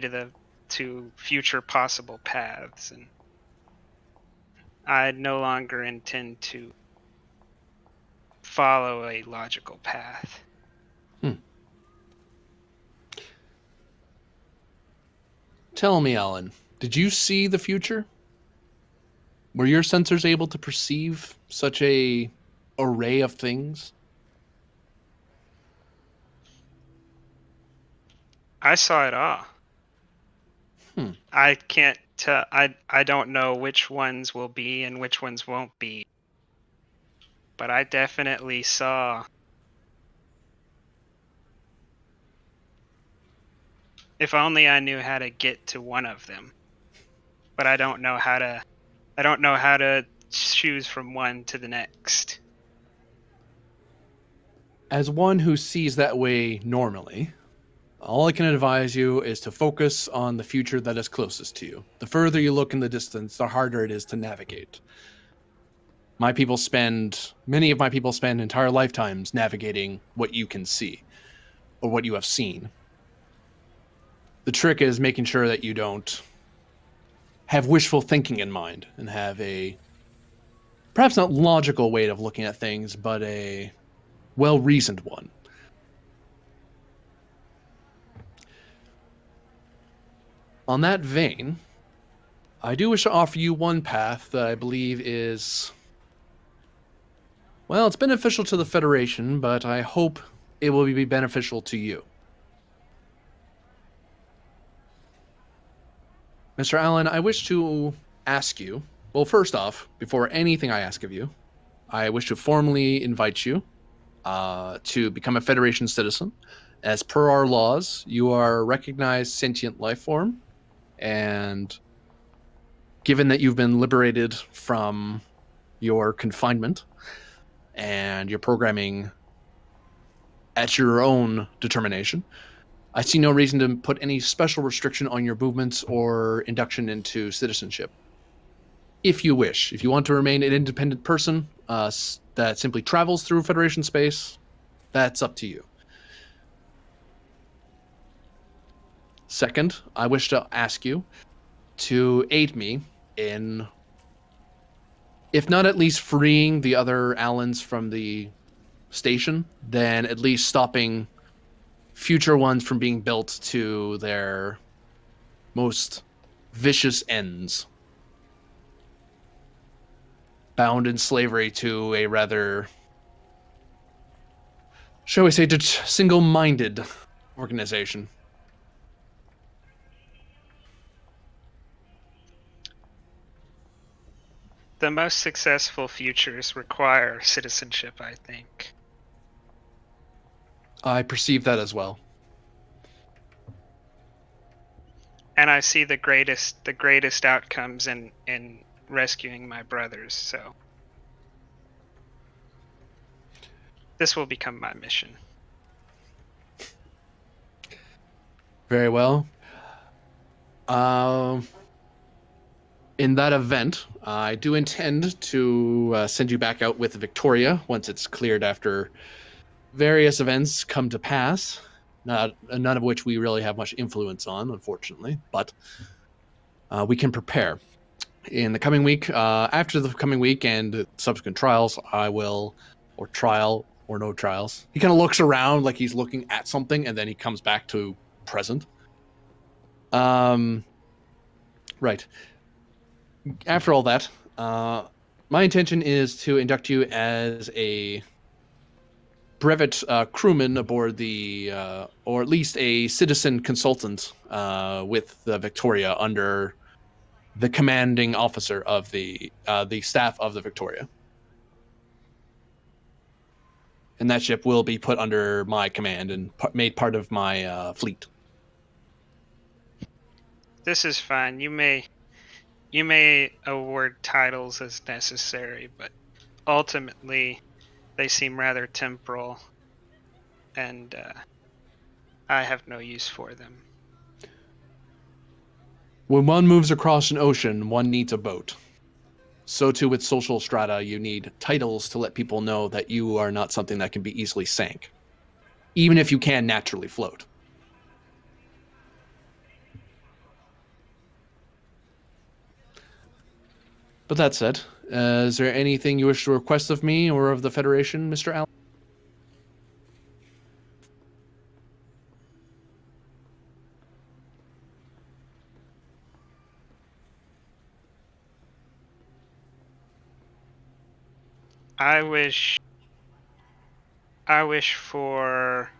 to future possible paths, and I no longer intend to follow a logical path. Tell me, Alan, did you see the future? Were your sensors able to perceive such a array of things? I saw it all. I can't tell. I don't know which ones will be and which ones won't be. But I definitely saw. If only I knew how to get to one of them. But I don't know how to choose from one to the next. As one who sees that way normally, all I can advise you is to focus on the future that is closest to you. The further you look in the distance, the harder it is to navigate. Many of my people spend entire lifetimes navigating what you can see, or what you have seen. The trick is making sure that you don't have wishful thinking in mind and have a perhaps not logical way of looking at things, but a well-reasoned one. On that vein, I do wish to offer you one path that I believe is, well, it's beneficial to the Federation, but I hope it will be beneficial to you. Mr. Allen, I wish to ask you, well, first off, before anything I ask of you, I wish to formally invite you to become a Federation citizen. As per our laws, you are a recognized sentient life form, and given that you've been liberated from your confinement and your programming at your own determination, I see no reason to put any special restriction on your movements or induction into citizenship. If you wish, if you want to remain an independent person that simply travels through Federation space, that's up to you. Second, I wish to ask you to aid me in, if not at least freeing the other Allens from the station, then at least stopping future ones from being built to their most vicious ends. Bound in slavery to a rather, shall we say, single-minded organization. The most successful futures require citizenship, I think. I perceive that as well. And I see the greatest outcomes in rescuing my brothers, so this will become my mission. Very well. In that event, I do intend to send you back out with Victoria once it's cleared after various events come to pass, none of which we really have much influence on, unfortunately, but we can prepare. In the coming week, after the coming week and subsequent trials, I will, or trial or no trials. He kind of looks around like he's looking at something, and then he comes back to present. Right. After all that, my intention is to induct you as a brevet crewman aboard the, or at least a citizen consultant with the Victoria under the commanding officer of the staff of the Victoria. And that ship will be put under my command and made part of my fleet. This is fine. You may award titles as necessary, but ultimately they seem rather temporal, and I have no use for them. When one moves across an ocean, one needs a boat. So too with social strata, you need titles to let people know that you are not something that can be easily sank, even if you can naturally float. But that said, is there anything you wish to request of me or of the Federation, Mr. Allen? I wish for,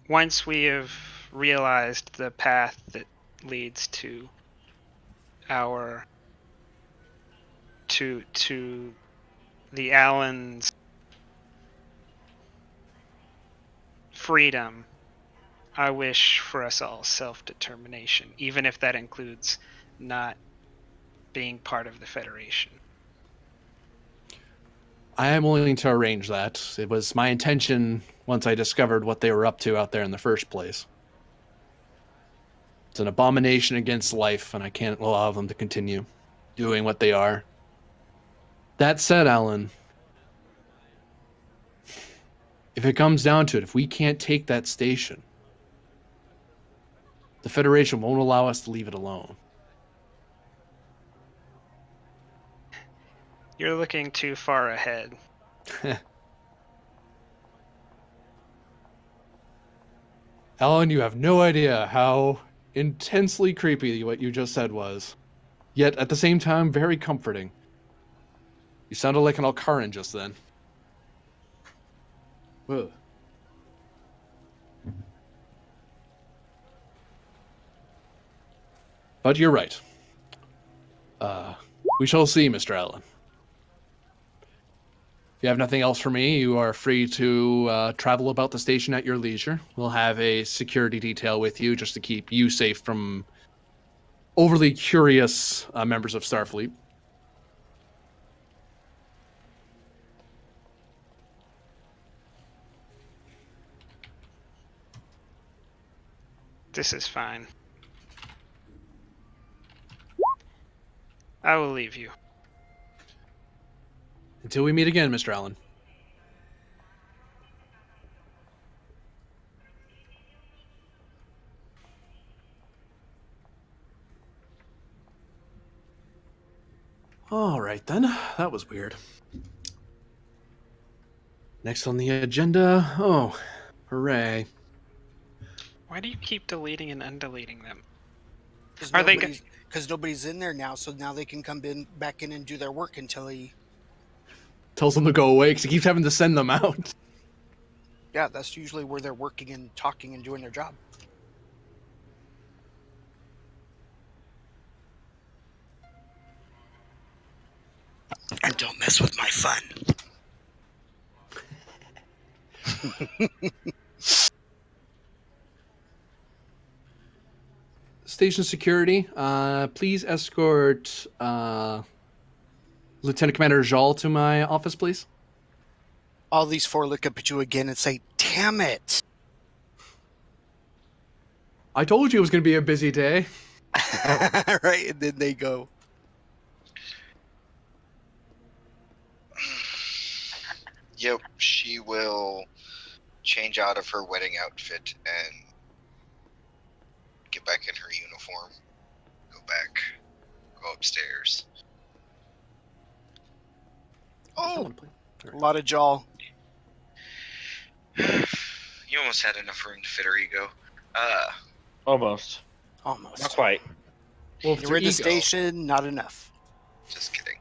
once we have realized the path that leads to our to the Allens' freedom, I wish for us all self-determination, even if that includes not being part of the Federation. I am willing to arrange that. It was my intention once I discovered what they were up to out there in the first place. It's an abomination against life, and I can't allow them to continue doing what they are. That said, Alan, if it comes down to it, if we can't take that station, the Federation won't allow us to leave it alone. You're looking too far ahead. Alan, you have no idea how intensely creepy what you just said was. Yet, at the same time, very comforting. You sounded like an Alcaran just then. Whoa. But you're right. We shall see, Mr. Allen. If you have nothing else for me, you are free to travel about the station at your leisure. We'll have a security detail with you just to keep you safe from overly curious members of Starfleet. This is fine. I will leave you. Until we meet again, Mr. Allen. All right, then. That was weird. Next on the agenda... Oh, hooray. Why do you keep deleting and undeleting them? Are they? Because nobody's in there now, so now they can come back in and do their work until he tells them to go away because he keeps having to send them out. Yeah, that's usually where they're working and talking and doing their job. And don't mess with my fun. Station security, please escort Lieutenant Commander Jal to my office, please. All these four look up at you again and say, "Damn it." I told you it was going to be a busy day. Right, and then they go. Yep, she will change out of her wedding outfit and get back in her uniform. Go upstairs. Oh, a lot of jaw. You almost had enough room to fit her ego. Almost. Almost. Not quite. Well, if you're in the station, not enough. Just kidding.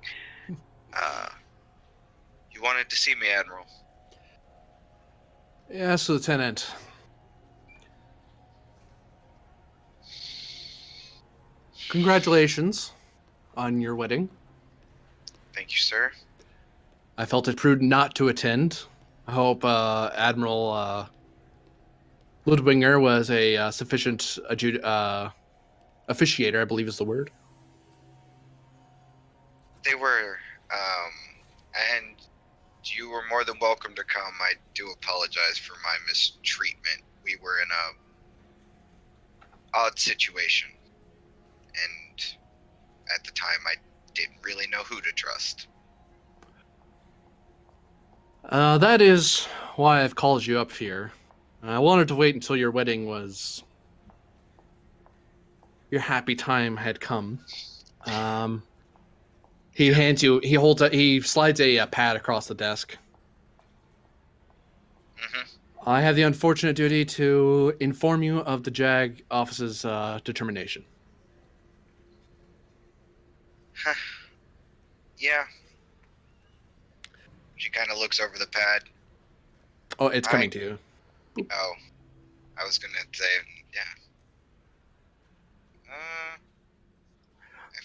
You wanted to see me, Admiral? Yes, Lieutenant. congratulations on your wedding. Thank you, sir. I felt it prudent not to attend. I hope Admiral Ludwinger was a sufficient officiator, I believe is the word. They were, and you were more than welcome to come. I do apologize for my mistreatment. We were in a odd situation, and at the time I didn't really know who to trust. That is why I've called you up here. I wanted to wait until your wedding was... your happy time had come. He slides a pad across the desk. Mm-hmm. I have the unfortunate duty to inform you of the JAG office's determination. Yeah. She kind of looks over the pad. Oh, it's coming to you. Oh, I was gonna say, yeah.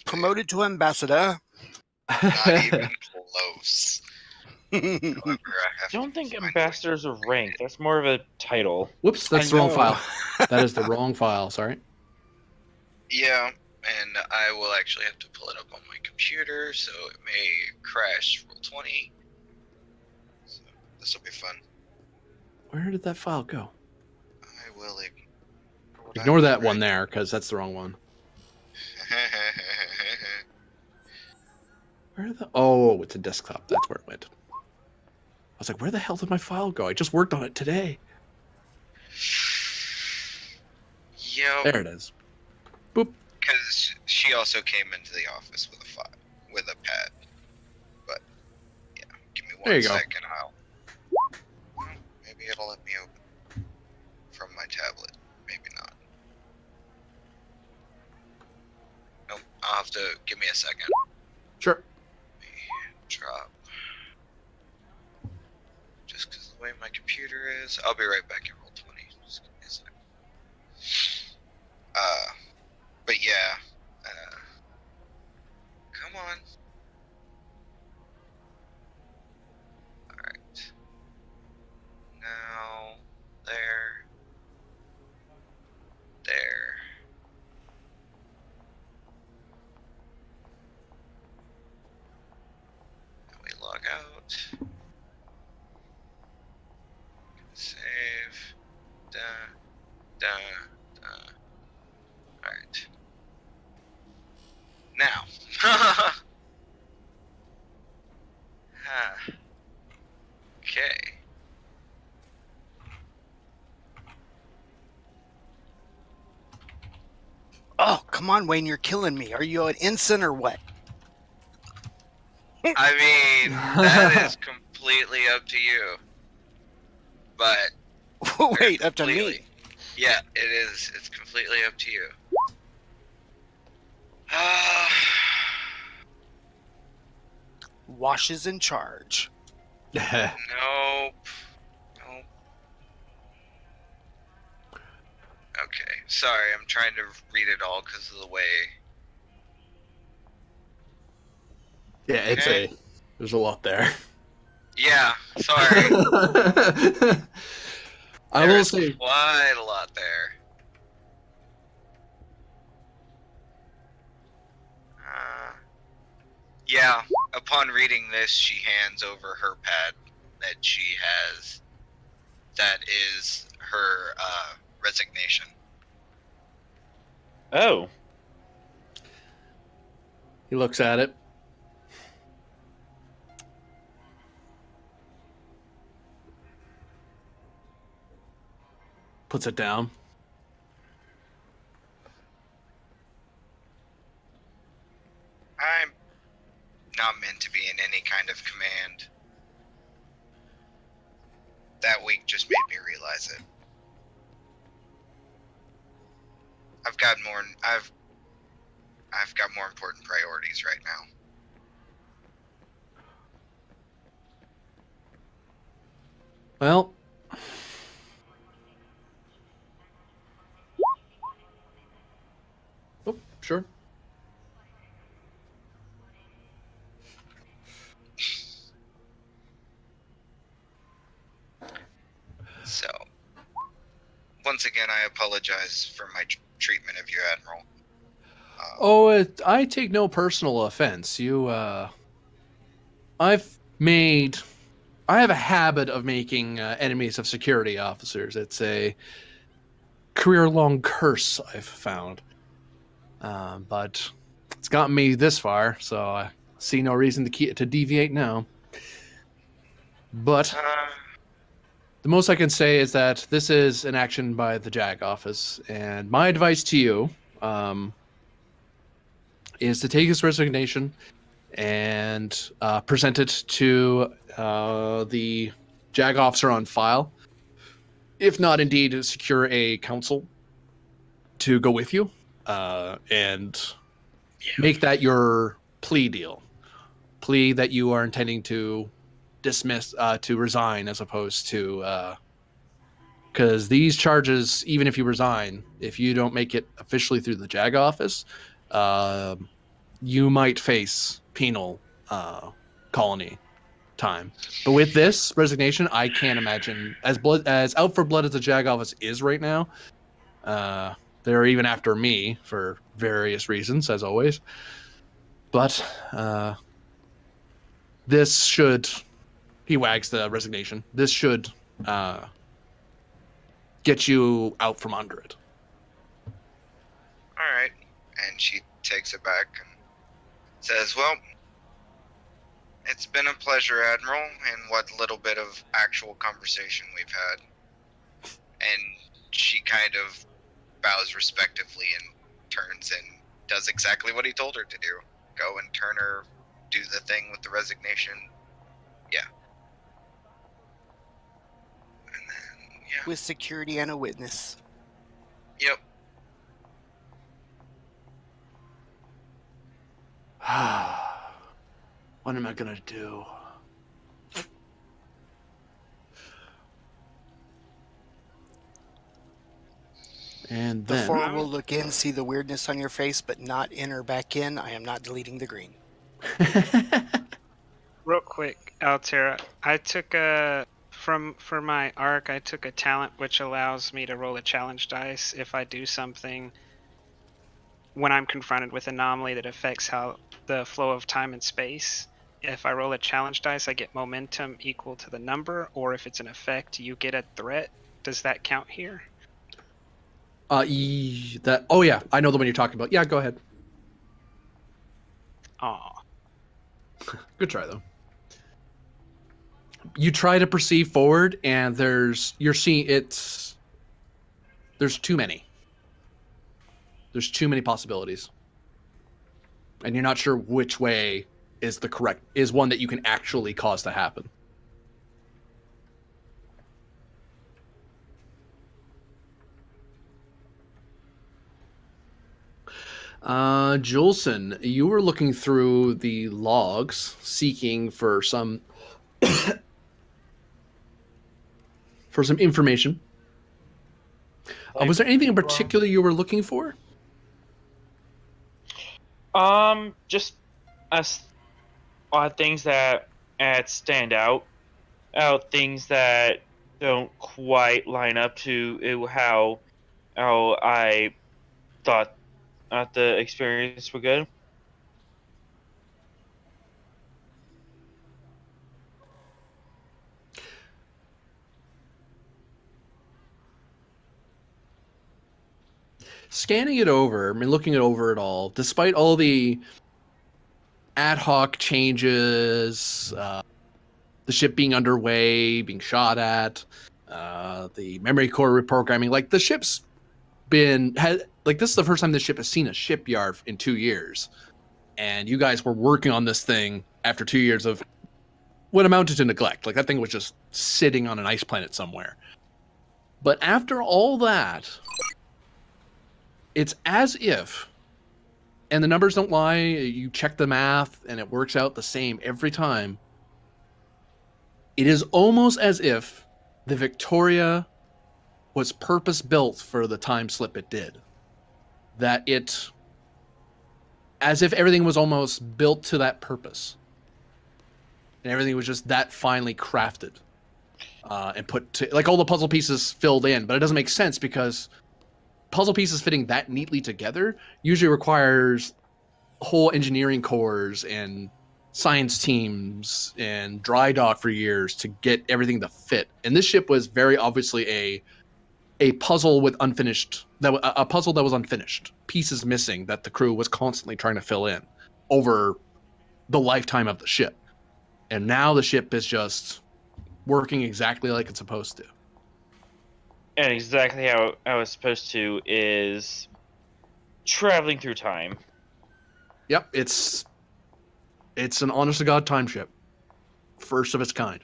Promoted to ambassador. Not even close. However, I don't think ambassadors are rank. That's more of a title. Whoops, that's the wrong file. That is the wrong file, sorry. Yeah, and I will actually have to pull it up on my computer, so it may crash Roll20. So this will be fun. Where did that file go? I will ignore that one there, because that's the wrong one. Where the... oh, it's a desktop. That's where it went. I was like, where the hell did my file go? I just worked on it today. Yep. There it is. Boop. Because she also came into the office with a file, with a pad. But, yeah, give me one second. Well, maybe it'll let me open from my tablet. Maybe not. Nope, I'll have to... give me a second. Sure. Drop. Just because of the way my computer is. I'll be right back in Roll20. Just give me a second. But yeah. Come on. Alright. Now, there. There. Now we log out. Save. Alright. Now. Okay. Oh, come on, Wayne, you're killing me. Are you an ensign or what? I mean, that is completely up to you. But wait, up to me? Yeah, it is. It's completely up to you. Wash is in charge. Nope. Nope. Okay, sorry, I'm trying to read it all because of the way. Yeah, it's Okay. there's a lot there. Yeah, sorry. I will say quite a lot there. Yeah, upon reading this, she hands over her pad that she has. That is her resignation. Oh. he looks at it. Puts it down. I'm not meant to be in any kind of command. That week just made me realize it. I've got more important priorities right now. Well, oh, sure. once again, I apologize for my treatment of you, Admiral. I take no personal offense. I have a habit of making enemies of security officers. It's a career-long curse I've found. But it's gotten me this far, so I see no reason to deviate now. But the most I can say is that this is an action by the JAG office, and my advice to you is to take his resignation and present it to the JAG officer on file. If not, indeed, secure a counsel to go with you and make that your plea deal. Plea that you are intending to dismiss, to resign, as opposed to... Because these charges, even if you resign, if you don't make it officially through the JAG office, you might face penal colony time. But with this resignation, I can't imagine, as out for blood as the JAG office is right now. They're even after me for various reasons, as always. But this should... He wags the resignation. This should get you out from under it. All right. And she takes it back and says, well, it's been a pleasure, Admiral, and what little bit of actual conversation we've had. And she kind of bows respectively and turns and does exactly what he told her to do. Go and do the thing with the resignation. Yeah. And then, yeah. With security and a witness. Yep. What am I gonna do? And then... Before we'll look in, see the weirdness on your face, but not enter back in, I am not deleting the green. Real quick, Altera, I took for my arc, I took a talent which allows me to roll a challenge dice if I do something when I'm confronted with an anomaly that affects how the flow of time and space. If I roll a challenge dice, I get momentum equal to the number, or if it's an effect, you get a threat. Does that count here? Oh yeah, I know the one you're talking about. Yeah, go ahead. Aw. Good try though. You try to proceed forward, and there's too many. There's too many possibilities, and you're not sure which way is one that you can actually cause to happen. Julson, you were looking through the logs, seeking for some information. Was there anything in particular you were looking for? Just odd things that stand out, things that don't quite line up to how I thought the experience were good. Scanning it over, looking it over at all, despite all the ad hoc changes, the ship being underway, being shot at, the memory core reprogramming, like the ship's this is the first time the ship has seen a shipyard in 2 years, and you guys were working on this thing after 2 years of what amounted to neglect. Like that thing was just sitting on an ice planet somewhere. But after all that, it's as if, and the numbers don't lie, you check the math and it works out the same every time. It is almost as if the Victoria was purpose-built for the time slip it did. As if everything was almost built to that purpose. And everything was just that finely crafted. and like all the puzzle pieces filled in, but it doesn't make sense because puzzle pieces fitting that neatly together usually requires whole engineering cores and science teams and dry dock for years to get everything to fit. And this ship was very obviously a puzzle with a puzzle that was unfinished, pieces missing that the crew was constantly trying to fill in over the lifetime of the ship. And now the ship is just working exactly like it's supposed to. And exactly how I was supposed to is traveling through time. Yep, it's an honest to God time ship. First of its kind.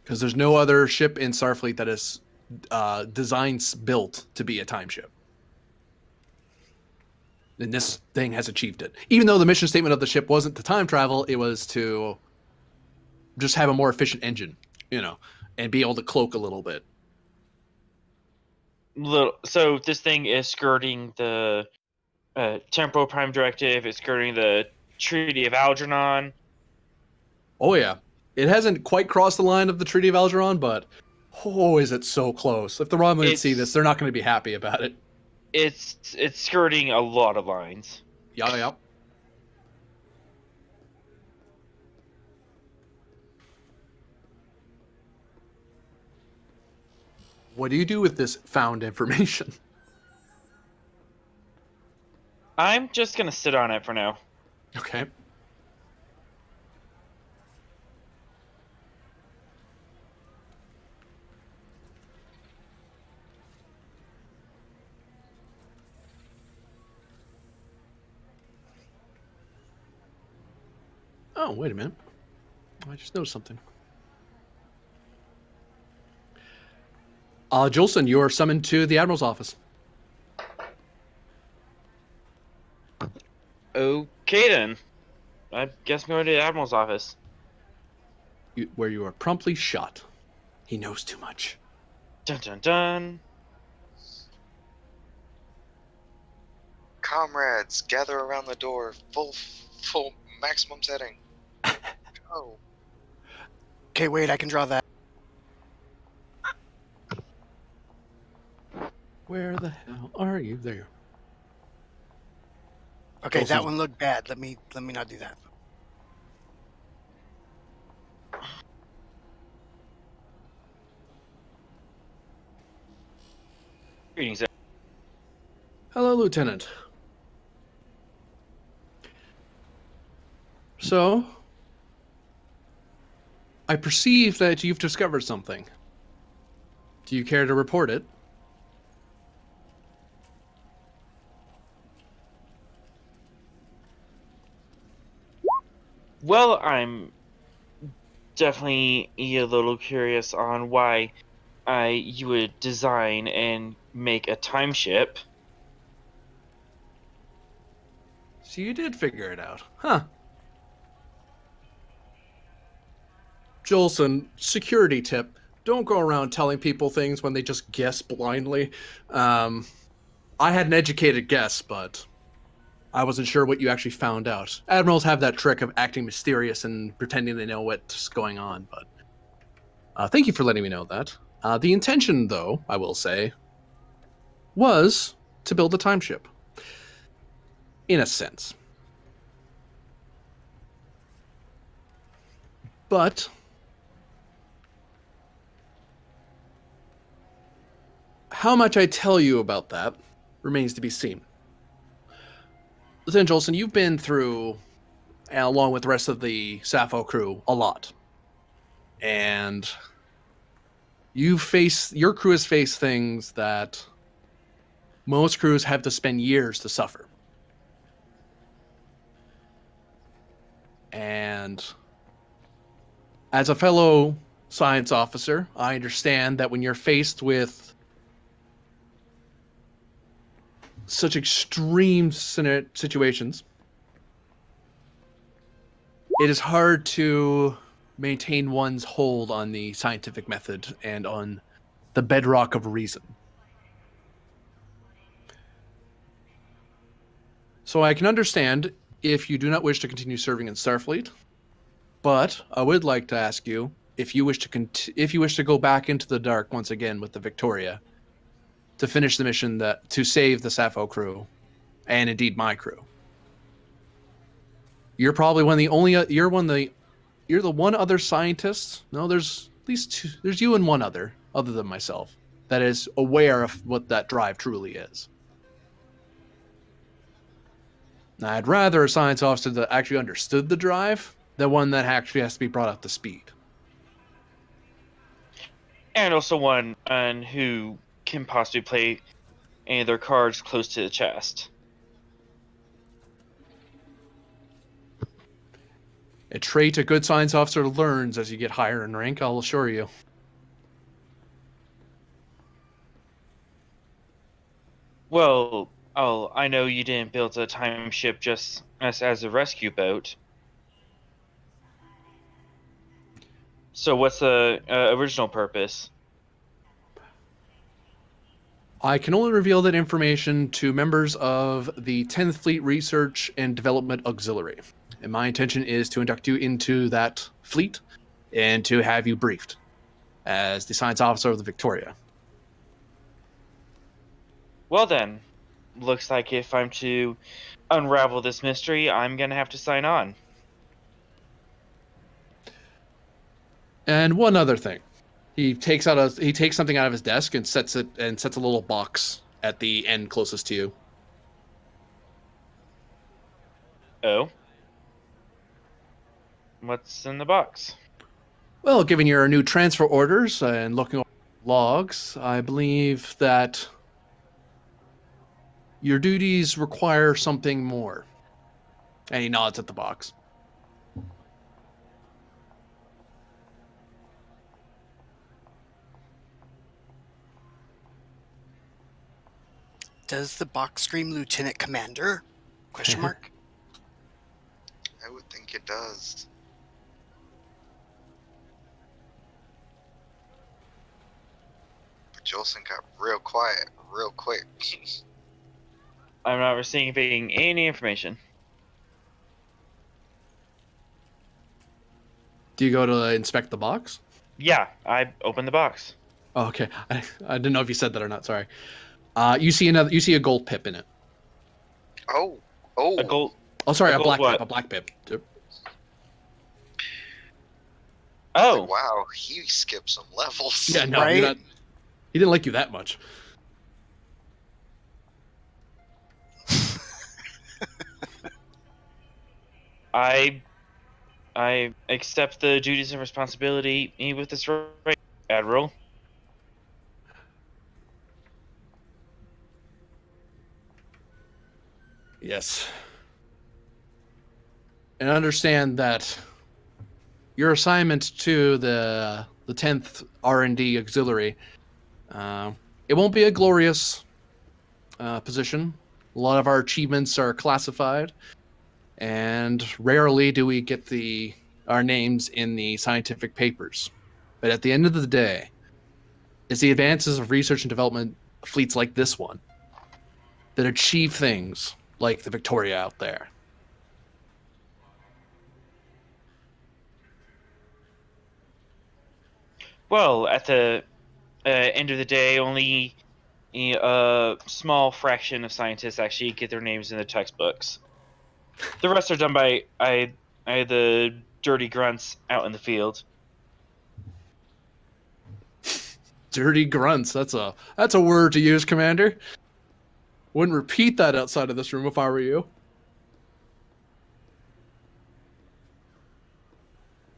Because there's no other ship in Starfleet that is built to be a time ship. And this thing has achieved it. Even though the mission statement of the ship wasn't to time travel, it was to just have a more efficient engine, and be able to cloak a little bit. So this thing is skirting the Temporal Prime Directive. It's skirting the Treaty of Algernon. Oh yeah, it hasn't quite crossed the line of the Treaty of Algernon, but is it so close? If the Romulans see this, they're not going to be happy about it. It's skirting a lot of lines. Yeah. What do you do with this found information? I'm just going to sit on it for now. Okay. Oh, wait a minute. I just noticed something. Jolson, you are summoned to the Admiral's office. Okay, then. I guess I'm going to the Admiral's office. Where you are promptly shot. He knows too much. Dun dun dun. Comrades, gather around the door. Full maximum setting. Oh. Okay, wait, I can draw that. Where the hell are you? There. Okay, that one looked bad. Let me not do that. Greetings. Hello, Lieutenant. So, I perceive that you've discovered something. Do you care to report it? Well, I'm definitely a little curious on why you would design and make a time ship. So you did figure it out, huh? Jolson, security tip. Don't go around telling people things when they just guess blindly. I had an educated guess, but I wasn't sure what you actually found out. Admirals have that trick of acting mysterious and pretending they know what's going on, but thank you for letting me know that. The intention, though, I will say, was to build a time ship. In a sense. But how much I tell you about that remains to be seen. Lieutenant Jolson, you've been through, along with the rest of the Sappho crew, a lot. And your crew has faced things that most crews have to spend years to suffer. And as a fellow science officer, I understand that when you're faced with such extreme situations, it is hard to maintain one's hold on the scientific method and on the bedrock of reason. So I can understand if you do not wish to continue serving in Starfleet. But I would like to ask you if you wish to go back into the dark once again with the Victoria to finish the mission to save the Sappho crew, and indeed my crew. You're probably you're the one other scientist. No, there's at least two. There's you and one other than myself, that is aware of what that drive truly is. Now, I'd rather a science officer that actually understood the drive than one that actually has to be brought up to speed. And also one who can possibly play any of their cards close to the chest. A trait a good science officer learns as you get higher in rank, I'll assure you. Well, I know you didn't build a time ship just as a rescue boat. So what's the original purpose? I can only reveal that information to members of the 10th Fleet Research and Development Auxiliary. And my intention is to induct you into that fleet and to have you briefed as the science officer of the Victoria. Well then, looks like if I'm to unravel this mystery, I'm going to have to sign on. And one other thing. He takes something out of his desk and sets a little box at the end closest to you. Oh? What's in the box? Well, given your new transfer orders and looking over logs, I believe that your duties require something more. And he nods at the box. Does the box scream Lieutenant Commander? Question mark. I would think it does. But Jolson got real quiet real quick. I'm not receiving any information. Do you go to inspect the box? Yeah, I opened the box. Oh, okay. I didn't know if you said that or not. Sorry. You see a gold pip in it. Oh. A gold. Oh, sorry, a black what? pip. A black pip. Yep. Oh. Like, wow, he skipped some levels. Yeah, no, Right? he didn't like you that much. I accept the duties and responsibility with this right, Admiral. Yes. And understand that your assignment to the 10th R&D Auxiliary, it won't be a glorious position. A lot of our achievements are classified, and rarely do we get our names in the scientific papers. But at the end of the day, it's the advances of research and development fleets like this one that achieve things like the Victoria out there. Well, at the end of the day, only a small fraction of scientists actually get their names in the textbooks. The rest are done by the dirty grunts out in the field. Dirty grunts. That's a word to use, Commander. Wouldn't repeat that outside of this room if I were you.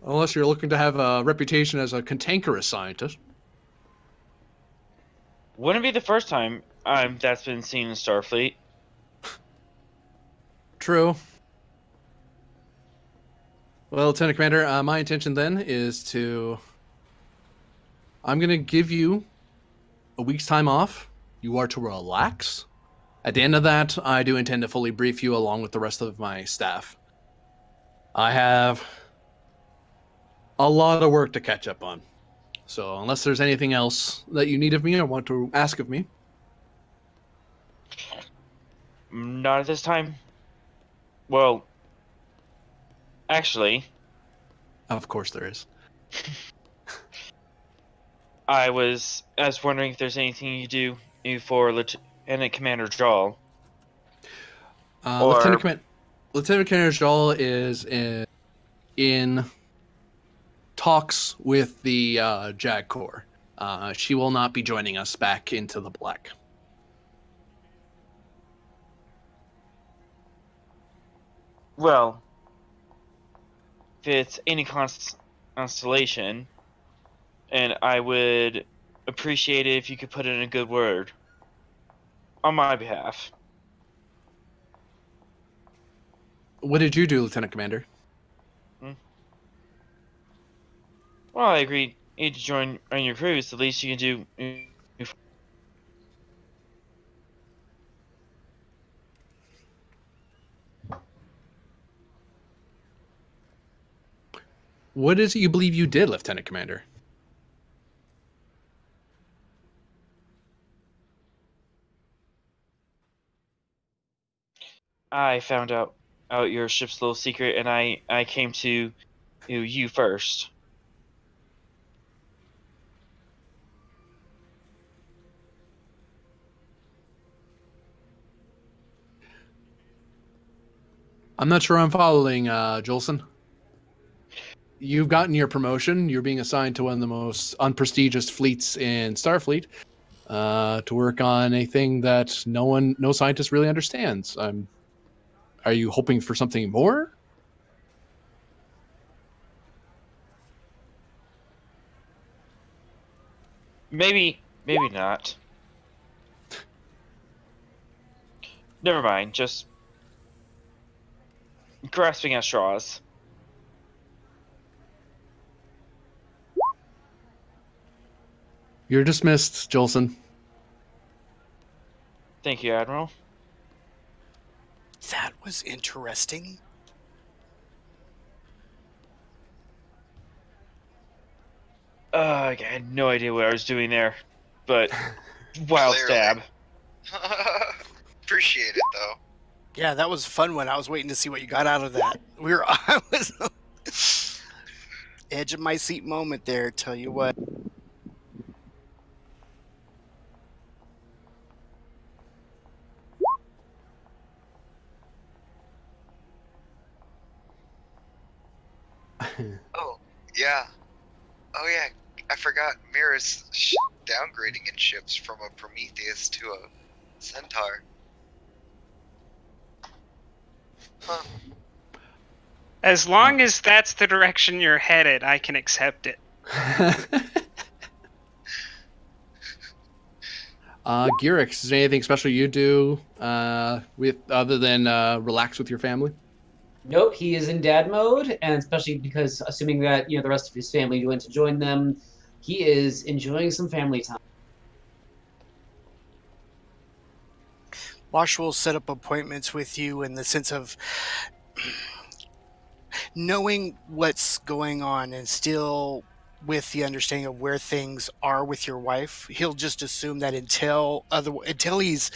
Unless you're looking to have a reputation as a cantankerous scientist. Wouldn't be the first time that's been seen in Starfleet. True. Well, Lieutenant Commander, my intention then is I'm going to give you a week's time off. You are to relax. At the end of that, I do intend to fully brief you along with the rest of my staff. I have a lot of work to catch up on. So unless there's anything else that you need of me or want to ask of me. Not at this time. Well, Actually, Of course there is. I was wondering if there's anything you do for Lieutenant Commander Jawl. Or- Lieutenant Commander Jawl is in talks with the JAG Corps. She will not be joining us back into the black. Well, if it's any constellation, and I would appreciate it if you could put in a good word on my behalf. What did you do, Lieutenant Commander? Well, I agreed to join on your crew. It's the least you can do. What is it you believe you did, Lieutenant Commander? I found out your ship's little secret, and I came to you first. I'm not sure I'm following, Jolson. You've gotten your promotion. You're being assigned to one of the most unprestigious fleets in Starfleet to work on a thing that no scientist really understands. Are you hoping for something more? Maybe not. Never mind. Just grasping at straws. You're dismissed, Jolson. Thank you, Admiral. That was interesting. I had no idea what I was doing there, but wild stab. Appreciate it though. Yeah, that was a fun one. I was waiting to see what you got out of that. I was edge of my seat moment there. Tell you what. Oh yeah. I forgot Mira's downgrading in ships from a Prometheus to a Centaur. Huh. As long as that's the direction you're headed, I can accept it. Girix, is there anything special you do with other than relax with your family? Nope, he is in dad mode, and especially because assuming that the rest of his family went to join them, he is enjoying some family time. Wash will set up appointments with you in the sense of knowing what's going on and still with the understanding of where things are with your wife. He'll just assume that until he's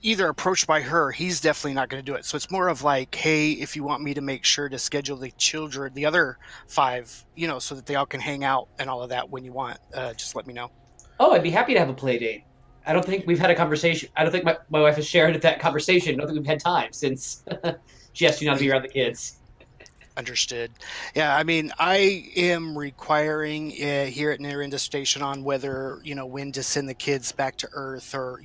either approached by her, he's definitely not going to do it. So it's more of like, hey, if you want me to make sure to schedule the children, the other 5, so that they all can hang out and all of that when you want, just let me know. Oh, I'd be happy to have a play date. I don't think we've had a conversation. I don't think my wife has shared that conversation. I don't think we've had time since she asked you not to be around the kids. Understood. Yeah, I mean, I am requiring here at Narinda Station on whether, when to send the kids back to Earth or,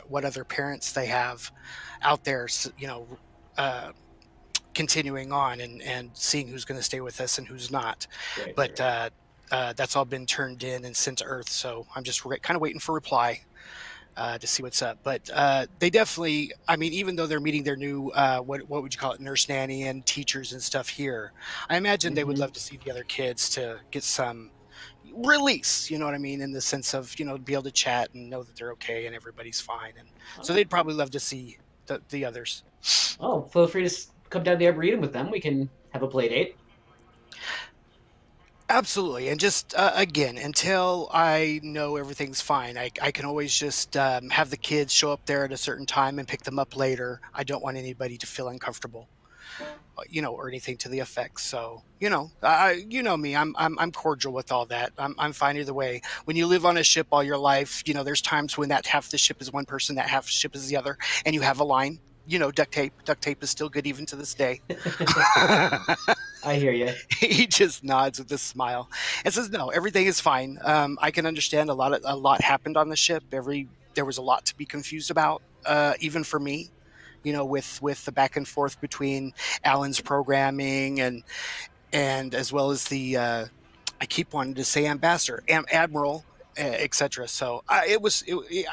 what other parents they have out there, continuing on and seeing who's going to stay with us and who's not. Right, but that's all been turned in and sent to Earth, so I'm just kind of waiting for reply. To see what's up, but they definitely. I mean, even though they're meeting their new what would you call it, nurse nanny and teachers and stuff here, I imagine they would love to see the other kids to get some release. You know what I mean, in the sense of be able to chat and know that they're okay and everybody's fine, and so they'd probably love to see the others. Oh, feel free to come down to Arboretum with them. We can have a play date. Absolutely, and just again, until I know everything's fine, I can always just have the kids show up there at a certain time and pick them up later. I don't want anybody to feel uncomfortable. or anything to the effect. So, you know me, I'm cordial with all that. I'm fine either way. When you live on a ship all your life, there's times when that half the ship is one person, that half the ship is the other, and you have a line. Duct tape. Duct tape is still good even to this day. I hear you. He just nods with a smile and says, "No, everything is fine. I can understand a lot happened on the ship. There was a lot to be confused about, even for me. With the back and forth between Alan's programming and as well as the I keep wanting to say ambassador, admiral, etc. So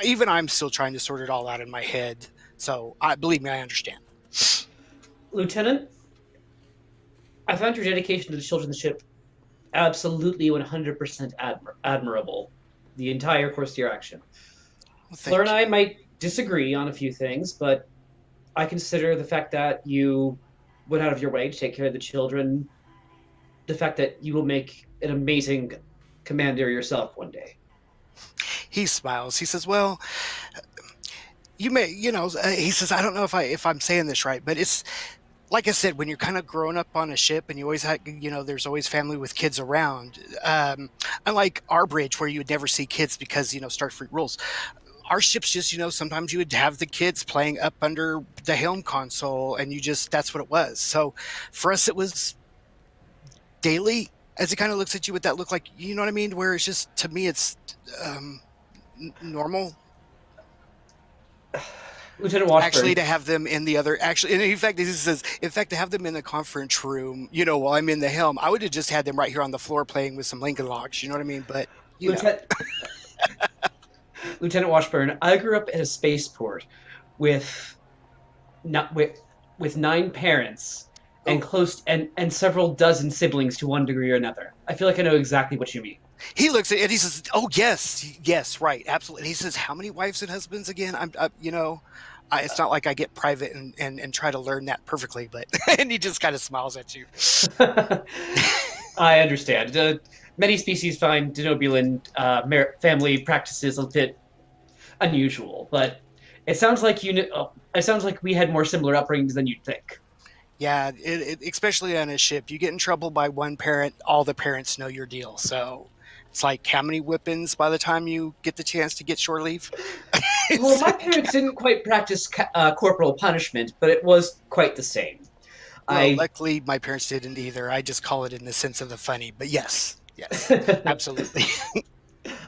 even I'm still trying to sort it all out in my head. So believe me, I understand." Lieutenant, I found your dedication to the children of the ship absolutely 100% admirable. The entire course of your action. Well, Fleur and I you. might disagree on a few things, but I consider the fact that you went out of your way to take care of the children, the fact that you will make an amazing commander yourself one day. He smiles. He says, "Well, you may, he says, I don't know if I'm saying this right, but it's like I said, when you're kind of growing up on a ship and you always have, there's always family with kids around. Unlike our bridge where you would never see kids because, Starfleet rules. Our ships just, sometimes you would have the kids playing up under the helm console and that's what it was. So for us, it was daily as he kind of looks at you with that look like, you know what I mean? Where it's just, to me, it's normal. Lieutenant Washburn. Actually, to have them in in fact, he says, to have them in the conference room, while I'm in the helm, I would have just had them right here on the floor playing with some Lincoln Logs. You know what I mean? But, Lieutenant Washburn, I grew up at a spaceport with 9 parents and several dozen siblings to one degree or another. I feel like I know exactly what you mean. He looks at it and he says, "Oh, yes, right, absolutely." And he says, "How many wives and husbands again?" It's not like I get private and try to learn that perfectly, but and he just kind of smiles at you. I understand. Many species find denobulan family practices a bit unusual, but it sounds like we had more similar upbringings than you'd think. Yeah, especially on a ship, you get in trouble by one parent, all the parents know your deal. So it's like, how many whippings by the time you get the chance to get shore leave? Well, my parents didn't quite practice corporal punishment, but it was quite the same. Well, luckily, my parents didn't either. I just call it in the sense of the funny. But yes, absolutely.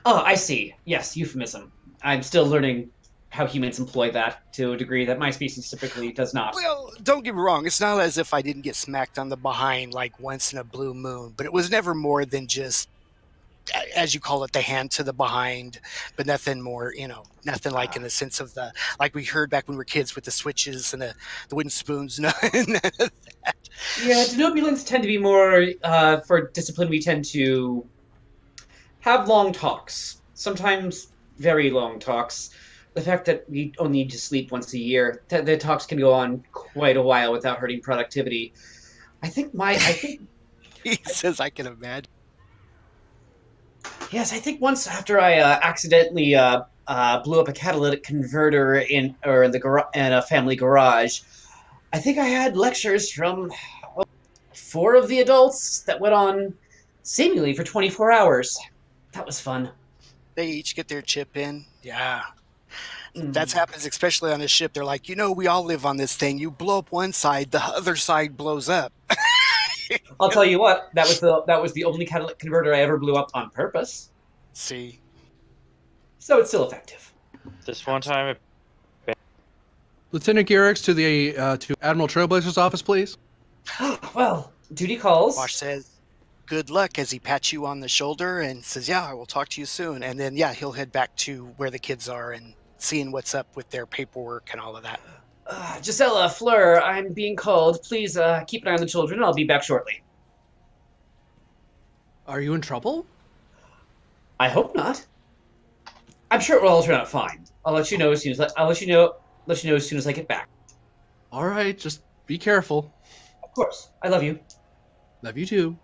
Oh, I see. Yes, euphemism. I'm still learning how humans employ that to a degree that my species typically does not. Well, don't get me wrong. It's not as if I didn't get smacked on the behind like once in a blue moon, but it was never more than just, as you call it, the hand to the behind, but nothing more, nothing like in the sense of like we heard back when we were kids with the switches and the wooden spoons. None of that. Yeah, denobulans tend to be more, for discipline, we tend to have long talks, sometimes very long talks. The fact that we only need to sleep once a year, the talks can go on quite a while without hurting productivity. I think he says, "I can imagine." Yes, I think once after I accidentally blew up a catalytic converter in a family garage, I think I had lectures from 4 of the adults that went on seemingly for 24 hours. That was fun. They each get their chip in. Yeah. That happens especially on a ship. They're like, we all live on this thing. You blow up one side, the other side blows up. I'll tell you what, that was the only catalytic converter I ever blew up on purpose. See? So it's still effective. This one time, Lieutenant Garrix to Admiral Trailblazer's office, please. Well, duty calls. Wash says, "Good luck," as he pats you on the shoulder and says, "Yeah, I will talk to you soon." And then, he'll head back to where the kids are and seeing what's up with their paperwork and all of that. Gisela, Fleur, I'm being called. Please keep an eye on the children. I'll be back shortly. Are you in trouble? I hope not. I'm sure it will all turn out fine. I'll let you know as soon as I get back. All right, just be careful. Of course. I love you. Love you too.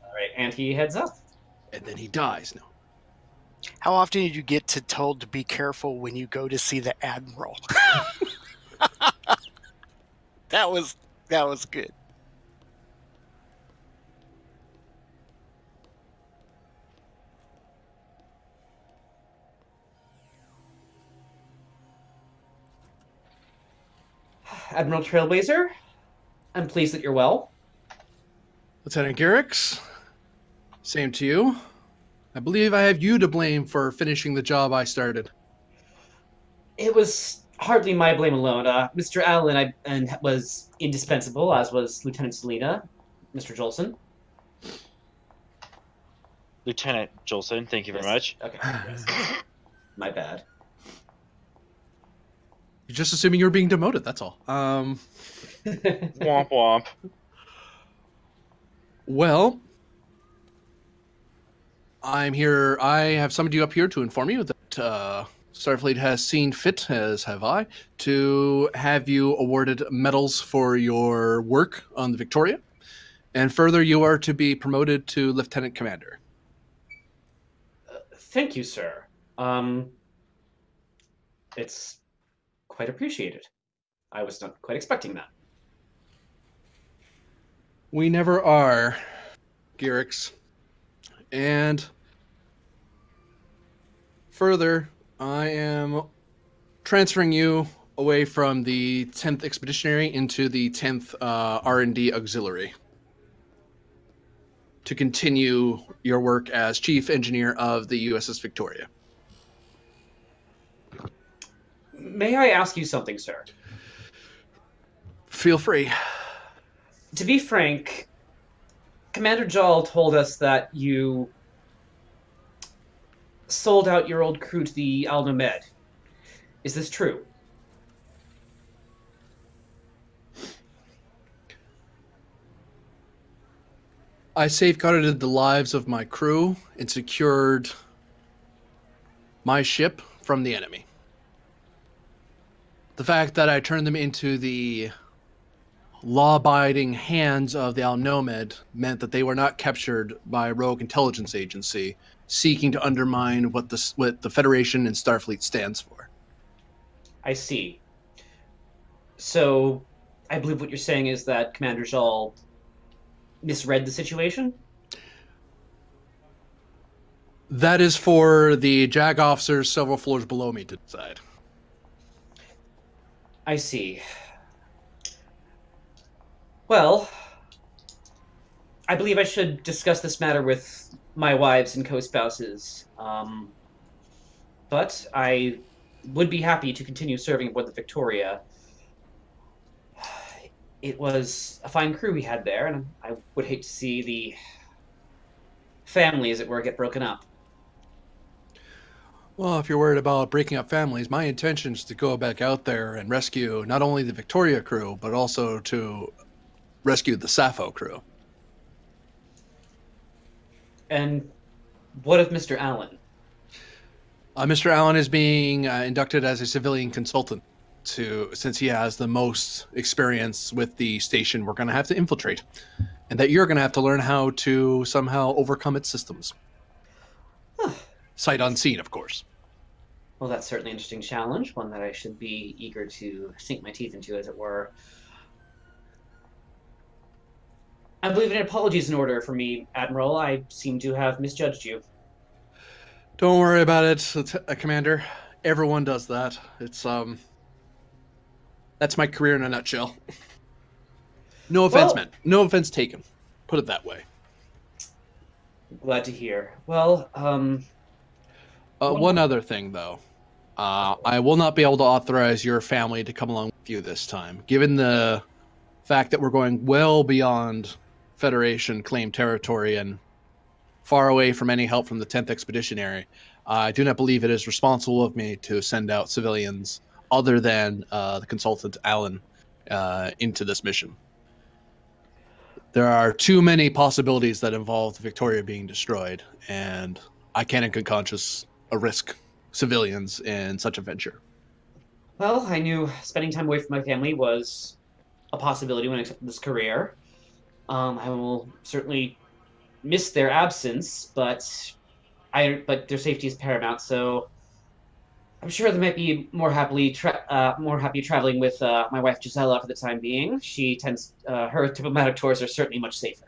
All right, and he heads up. And then he dies. No. How often did you get told to be careful when you go to see the Admiral? That was That was good. Admiral Trailblazer, I'm pleased that you're well. Lieutenant Garrix, same to you. I believe I have you to blame for finishing the job I started. It was hardly my blame alone. Mr. Allen was indispensable, as was Lieutenant Selena, Mr. Jolson. Lieutenant Jolson, thank you very much. Okay, yes. My bad. You're just assuming you're being demoted, that's all. Womp womp. Well, I'm here. I have summoned you up here to inform you that Starfleet has seen fit, as have I, to have you awarded medals for your work on the Victoria. And further, you are to be promoted to Lieutenant Commander. Thank you, sir. It's quite appreciated. I was not quite expecting that. We never are, Garrix. And further, I am transferring you away from the 10th Expeditionary into the 10th R&D Auxiliary to continue your work as Chief Engineer of the USS Victoria. May I ask you something, sir? Feel free. To be frank, Commander Jal told us that you sold out your old crew to the Al-Nomed. Is this true? I safeguarded the lives of my crew and secured my ship from the enemy. The fact that I turned them into the law-abiding hands of the Al-Nomed meant that they were not captured by a rogue intelligence agency seeking to undermine what the Federation and Starfleet stands for. I see. So, I believe what you're saying is that Commander Jal misread the situation? That is for the JAG officers several floors below me to decide. I see. Well, I believe I should discuss this matter with my wives and co-spouses. But I would be happy to continue serving aboard the Victoria. It was a fine crew we had there, and I would hate to see the family, as it were, get broken up. Well, if you're worried about breaking up families, my intention is to go back out there and rescue not only the Victoria crew, but also to rescue the Sappho crew. And what of Mr. Allen? Mr. Allen is being inducted as a civilian consultant since he has the most experience with the station we're going to have to infiltrate, and that you're going to have to learn how to somehow overcome its systems. Sight unseen, of course. Well, that's certainly an interesting challenge, one that I should be eager to sink my teeth into, as it were. I believe an apology is in order for me, Admiral. I seem to have misjudged you. Don't worry about it, Commander. Everyone does that. It's that's my career in a nutshell. No offense meant. No offense taken. Put it that way. Glad to hear. Well, one other thing, though. I will not be able to authorize your family to come along with you this time. Given the fact that we're going well beyond Federation claimed territory and far away from any help from the 10th Expeditionary, I do not believe it is responsible of me to send out civilians other than the consultant, Allen, into this mission. There are too many possibilities that involve the Victoria being destroyed, and I can't in good conscience risk civilians in such a venture. well, I knew spending time away from my family was a possibility when I accepted this career. I will certainly miss their absence, but their safety is paramount, so I'm sure they might be more happy traveling with my wife Gisela for the time being. She tends her diplomatic tours are certainly much safer.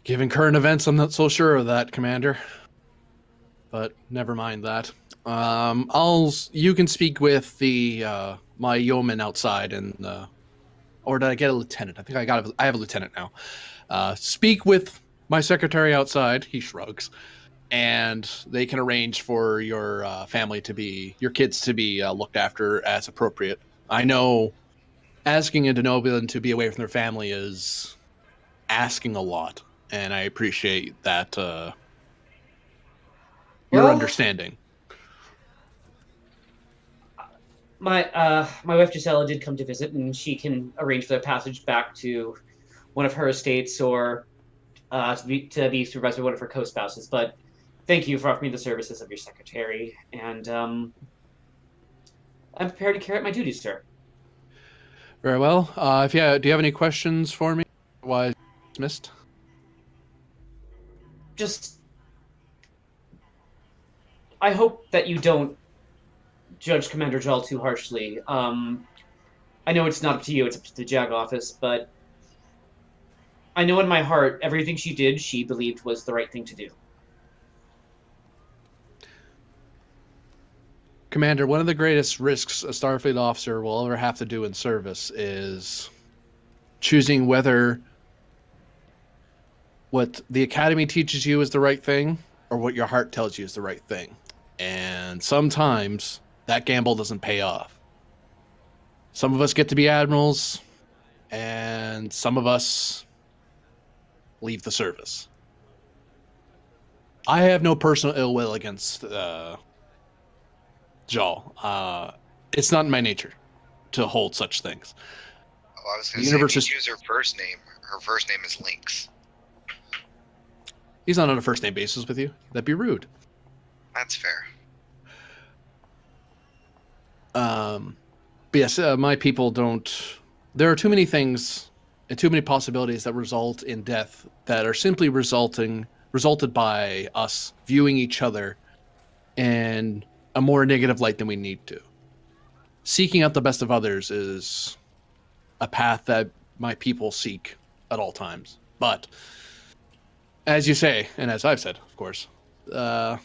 Given current events, I'm not so sure of that, Commander. But never mind that. You can speak with the my yeoman outside, and or did I get a lieutenant? I think I have a lieutenant now. Speak with my secretary outside. He shrugs, and they can arrange for your your kids to be looked after as appropriate. I know asking a Denobulan to be away from their family is asking a lot, and I appreciate that your Well, understanding. my wife Gisela did come to visit, and she can arrange for their passage back to one of her estates or to be supervised by one of her co-spouses. But thank you for offering me the services of your secretary, and I'm prepared to carry out my duties, sir. Very well. Do you have any questions for me? Otherwise, dismissed. Just, I hope that you don't judge Commander Jal too harshly. I know it's not up to you; it's up to the JAG office, but I know in my heart everything she did, she believed was the right thing to do. Commander, one of the greatest risks a Starfleet officer will ever have to do in service is choosing whether what the Academy teaches you is the right thing or what your heart tells you is the right thing. And sometimes that gamble doesn't pay off. Some of us get to be admirals, and some of us leave the service. I have no personal ill will against Jal. It's not in my nature to hold such things. Oh, I was going to say, if you use her first name is Lynx. He's not on a first name basis with you. That'd be rude. That's fair. But yes, my people don't. There are too many things and too many possibilities that result in death that are simply resulted by us viewing each other in a more negative light than we need to. Seeking out the best of others is a path that my people seek at all times. But as you say, and as I've said, of course, the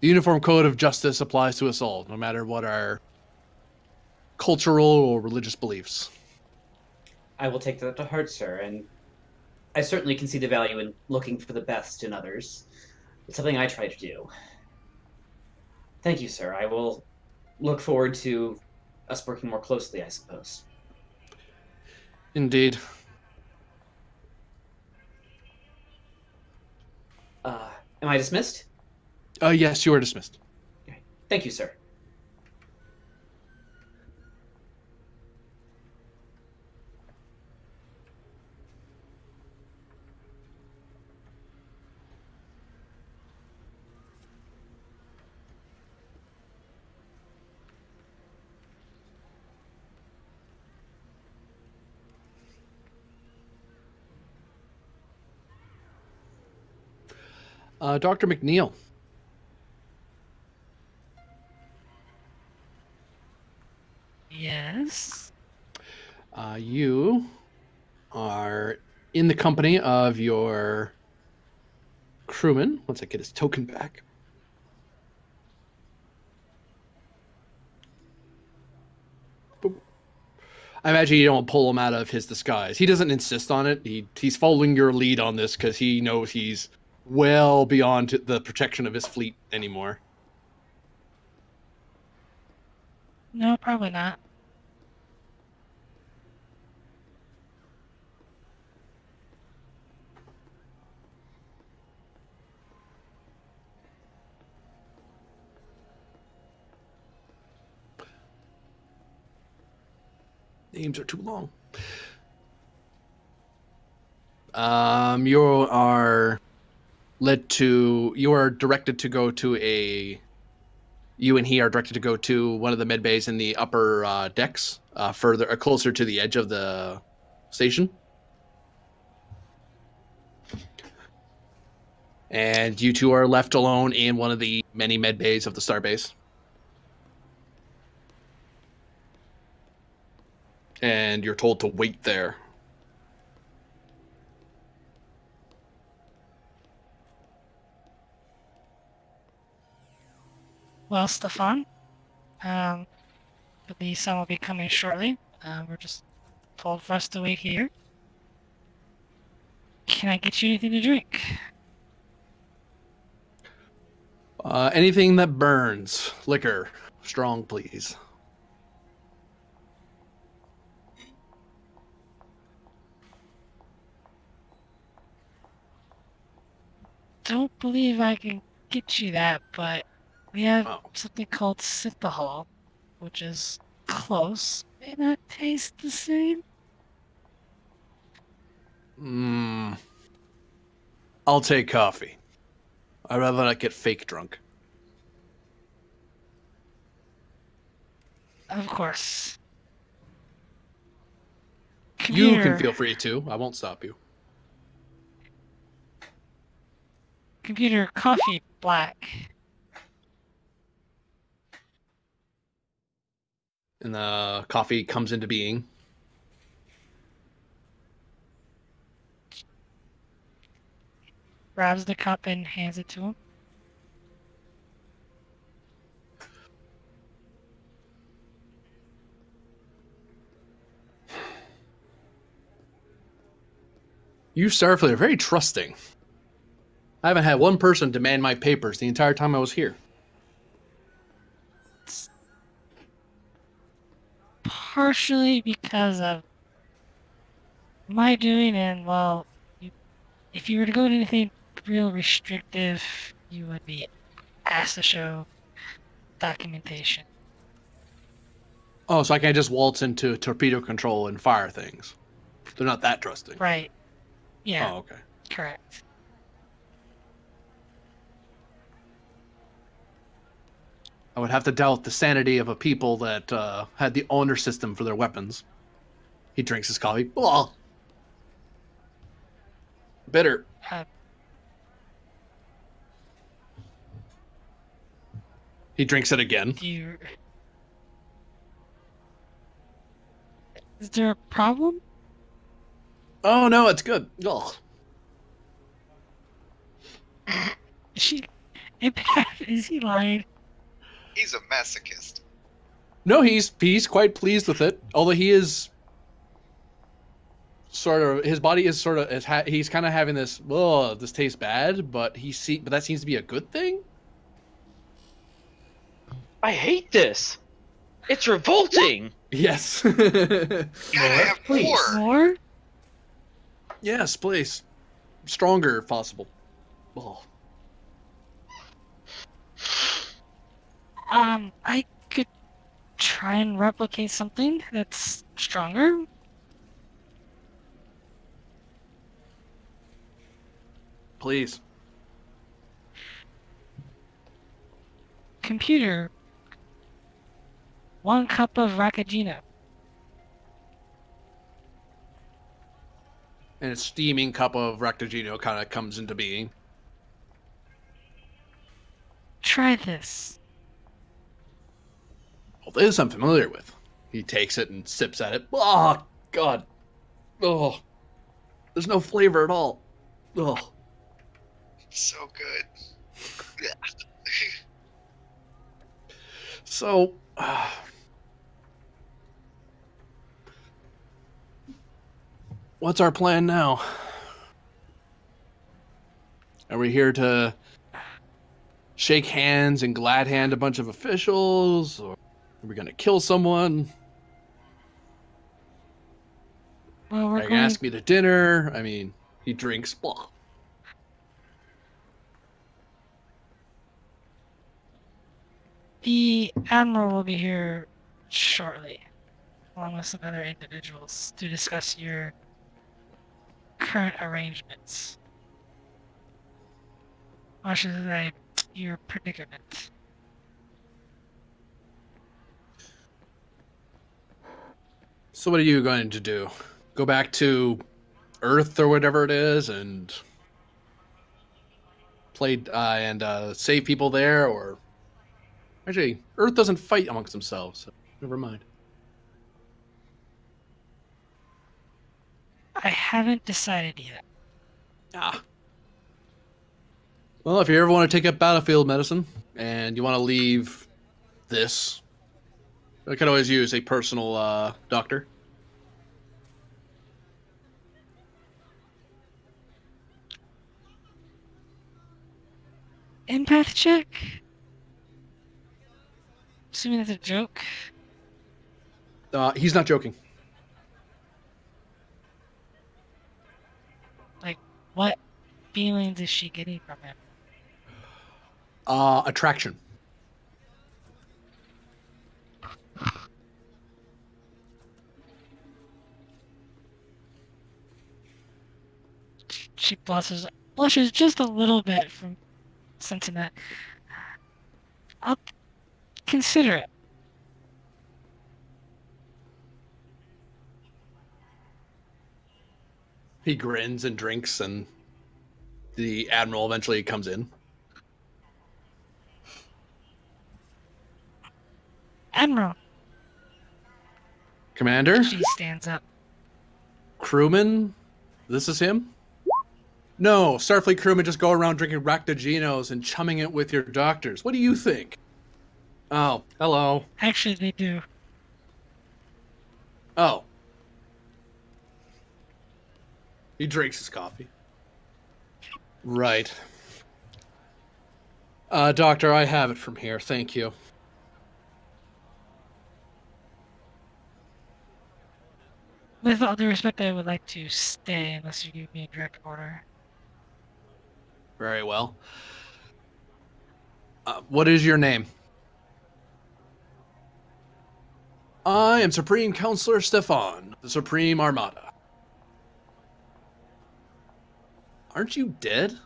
Uniform Code of Justice applies to us all, no matter what our cultural or religious beliefs. I will take that to heart, sir, and I certainly can see the value in looking for the best in others. It's something I try to do. Thank you, sir. I will look forward to us working more closely, I suppose. Indeed. Am I dismissed? Yes, you are dismissed. Okay. Thank you, sir. Dr. McNeil. Yes? You are in the company of your crewman. Once I get his token back. I imagine you don't pull him out of his disguise. He doesn't insist on it. He's following your lead on this because he knows he's well beyond the protection of his fleet anymore. No, probably not. Names are too long. You are directed to go to you and he are directed to go to one of the med bays in the upper decks, closer to the edge of the station. And you two are left alone in one of the many med bays of the starbase. And you're told to wait there. Well, Stefan, the sun will be coming shortly. We're just told for us to wait here. Can I get you anything to drink? Anything that burns. Liquor. Strong, please. Don't believe I can get you that, but we have Oh. something called synthahol, which is close. May not taste the same. I'll take coffee. I'd rather not get fake drunk. Of course. You can Computer, feel free to. I won't stop you. Computer, coffee, black. And the coffee comes into being. Grabs the cup and hands it to him. You, Starfleet, are very trusting. I haven't had one person demand my papers the entire time I was here. Partially because of my doing, and well, if you were to go to anything real restrictive, you would be asked to show documentation. Oh, so I can't just waltz into torpedo control and fire things. They're not that trusting. Right. Yeah, Oh, okay. correct. I would have to doubt the sanity of a people that had the honor system for their weapons. He drinks his coffee. Oh. Bitter. He drinks it again. Is there a problem? Oh, no, it's good. Ugh. Is he lying? He's a masochist. No, he's quite pleased with it. Although he is sort of, his body is sort of, he's kind of having this, oh, this tastes bad, but but that seems to be a good thing. I hate this. It's revolting. Yes. Gotta have more. More? Yes, please. Stronger, if possible. Oh. I could try and replicate something that's stronger. Please. Computer, 1 cup of Rakajina. And a steaming cup of Rectogeno kind of comes into being. Try this. Well, this I'm familiar with. He takes it and sips at it. Oh, God. Oh. There's no flavor at all. Oh. So good. So, what's our plan now? Are we here to shake hands and glad hand a bunch of officials? Or are we going to kill someone? Well, Are you going to ask me to dinner? I mean, he drinks. Blah. The Admiral will be here shortly, along with some other individuals, to discuss your current arrangements. Or should I say, your predicament. So what are you going to do? Go back to Earth or whatever it is and save people there, or actually, Earth doesn't fight amongst themselves. So never mind. I haven't decided yet. Ah. Well, if you ever want to take up battlefield medicine and you want to leave this, I could always use a personal doctor. Empath check? Assuming that's a joke. He's not joking. Like, what feelings is she getting from him? Attraction. She blushes just a little bit from sensing that. I'll consider it. He grins and drinks, and the Admiral eventually comes in. Admiral. Commander? She stands up. Crewman? This is him? No, Starfleet crewmen just go around drinking Ractogenos and chumming it with your doctors. What do you think? Oh, hello. Actually, they do. Oh. He drinks his coffee. Right. Doctor, I have it from here. Thank you. With all due respect, I would like to stay unless you give me a direct order. Very well. What is your name? I am Supreme Counselor Stefan, the Supreme Armada. Aren't you dead?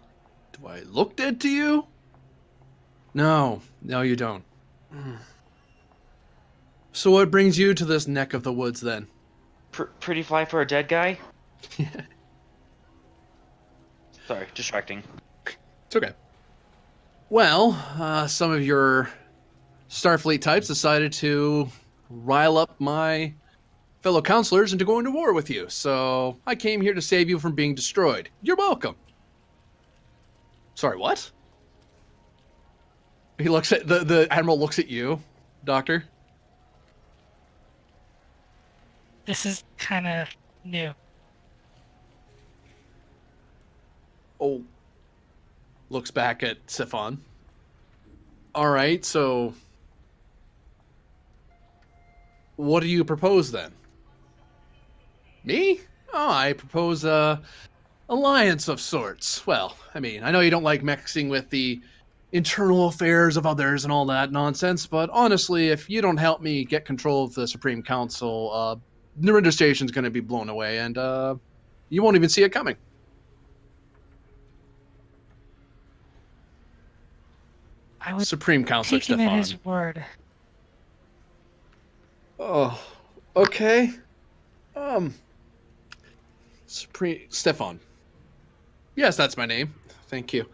Do I look dead to you? No, you don't. So what brings you to this neck of the woods then? Pretty fly for a dead guy? Sorry, distracting. It's okay. Well, some of your Starfleet types decided to rile up my fellow counselors into going to war with you, so I came here to save you from being destroyed. You're welcome. Sorry, what? He looks at the Admiral looks at you, Doctor. This is kind of new. Oh. Looks back at Sifon. All right, so what do you propose then? Me? Oh, I propose a alliance of sorts. Well, I mean, I know you don't like mixing with the internal affairs of others and all that nonsense, but honestly, if you don't help me get control of the Supreme Council, Narinder Station's going to be blown away, and you won't even see it coming. I would Supreme Counselor take him Stefan. at his word. Oh, okay. Supreme Stefan. Yes, that's my name. Thank you.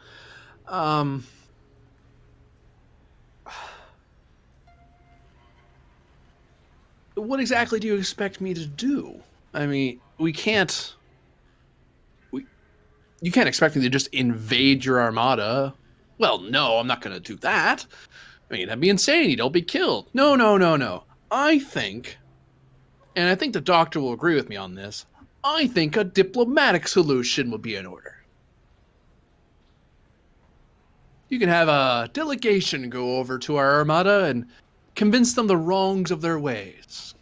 What exactly do you expect me to do? I mean, you can't expect me to just invade your armada. Well, no, I'm not going to do that. I mean, that'd be insane. You'd all be killed. No. I think, and I think the doctor will agree with me on this, I think a diplomatic solution would be in order. You can have a delegation go over to our armada and convince them the wrongs of their ways.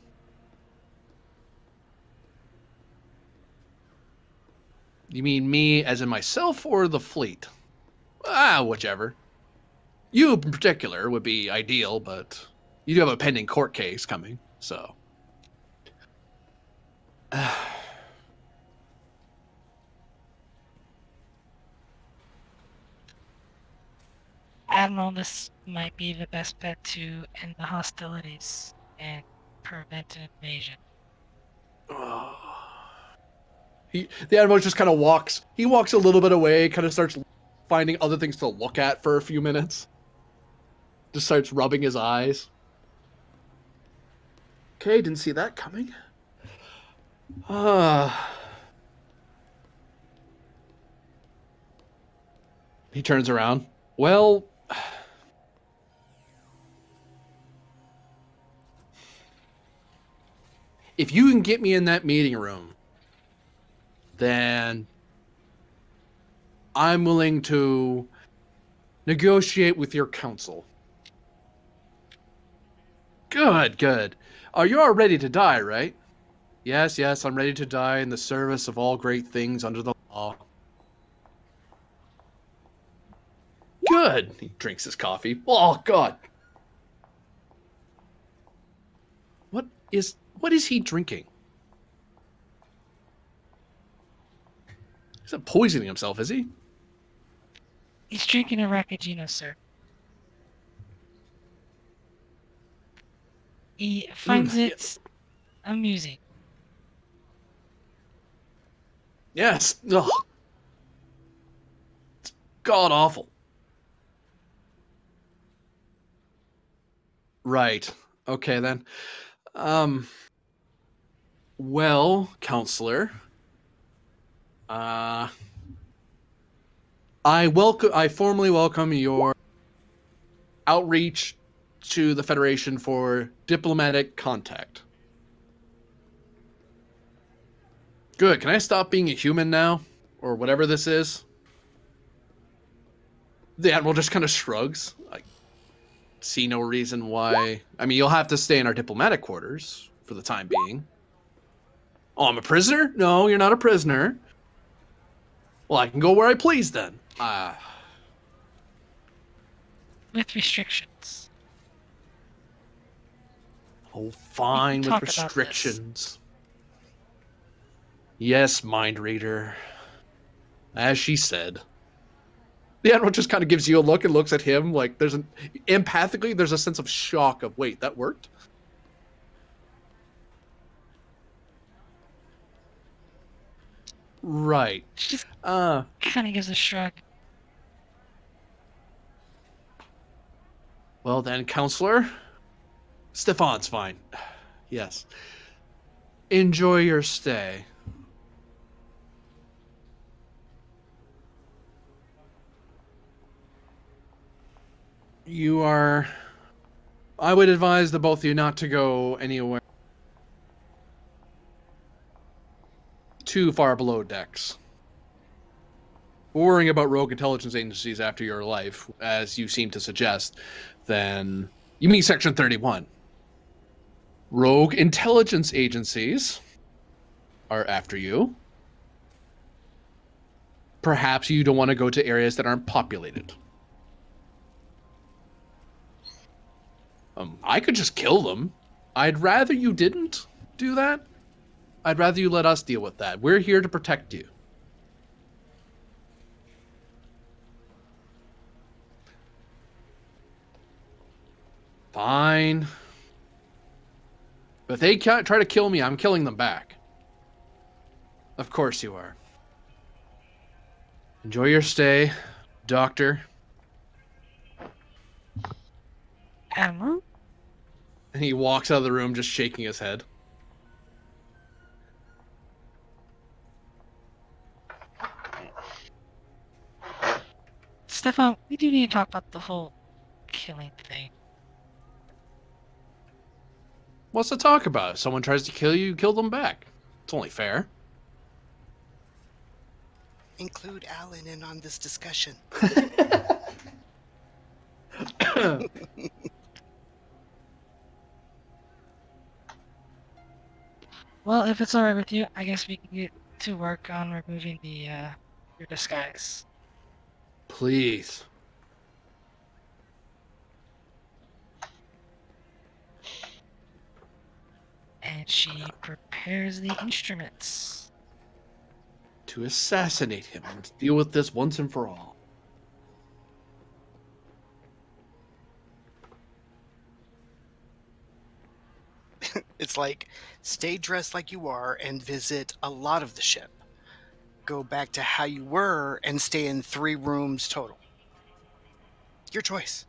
You mean me as in myself or the fleet? Whichever. You in particular would be ideal, but you do have a pending court case coming, so. Admiral, this might be the best bet to end the hostilities and prevent an invasion. The Admiral just kind of walks. He walks a little bit away, kind of starts finding other things to look at for a few minutes. Just starts rubbing his eyes. Okay, didn't see that coming. He turns around. Well, if you can get me in that meeting room, then I'm willing to negotiate with your council. Good, good. You are ready to die, right? Yes, yes, I'm ready to die in the service of all great things under the law. Good. He drinks his coffee. Oh, God. What is he drinking? He's not poisoning himself, is he? He's drinking a Rakajino, sir. He finds it amusing. Yes. Ugh. It's god awful. Right. Okay then. Well, counselor. I formally welcome your outreach to the Federation for diplomatic contact. Good. Can I stop being a human now? Or whatever this is? The Admiral just kind of shrugs. I see no reason why. I mean, you'll have to stay in our diplomatic quarters for the time being. Oh, I'm a prisoner? No, you're not a prisoner. Well, I can go where I please then. With restrictions. Oh, fine with restrictions. Yes, mind reader. As she said. The Admiral just kind of gives you a look and looks at him like empathically, there's a sense of shock of, wait, that worked? Right. Just kind of gives a shrug. Well then, counselor. Stefan's fine. Yes. Enjoy your stay. I would advise the both of you not to go anywhere too far below decks. Worrying about rogue intelligence agencies after your life, as you seem to suggest, then you mean Section 31. Rogue intelligence agencies are after you. Perhaps you don't want to go to areas that aren't populated. I could just kill them. I'd rather you didn't do that. I'd rather you let us deal with that. We're here to protect you. Fine. But if they try to kill me, I'm killing them back. Of course you are. Enjoy your stay, Doctor. Admiral? And he walks out of the room just shaking his head. Stefan, we do need to talk about the whole killing thing. What's to talk about? If someone tries to kill you, you kill them back. It's only fair. Include Alan in on this discussion. Well, if it's alright with you, I guess we can get to work on removing your disguise. Please. And she prepares the instruments. To assassinate him and deal with this once and for all. It's like, stay dressed like you are and visit a lot of the ship. go back to how you were and stay in 3 rooms total. Your choice.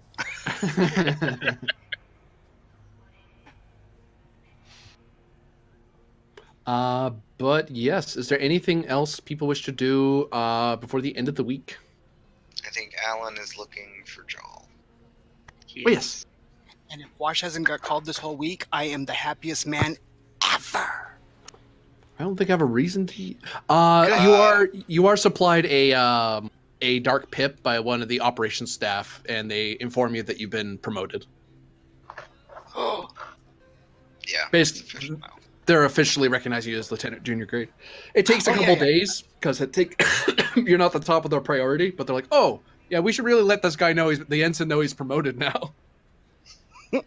But yes, is there anything else people wish to do before the end of the week? I think Alan is looking for Jal. Oh, yes. And if Wash hasn't got called this whole week, I am the happiest man ever. I don't think I have a reason to. You are supplied a dark pip by one of the operations staff, and they inform you that you've been promoted. Oh, Yeah. Basically, they're officially recognizing you as Lieutenant Junior grade. It takes a couple days because you're not the top of their priority, but they're like, oh yeah, we should really let this guy know the ensign know he's promoted now.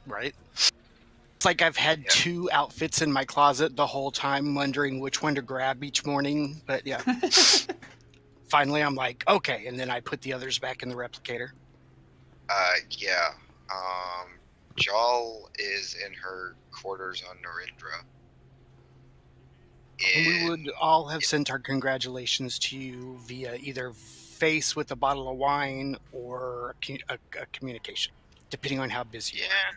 right. It's like I've had 2 outfits in my closet the whole time, wondering which one to grab each morning. But yeah, finally I'm like, okay, and then I put the others back in the replicator. Yeah. Jal is in her quarters on Narendra. And we would all have sent our congratulations to you via either face with a bottle of wine or a communication, depending on how busy you are. Yeah.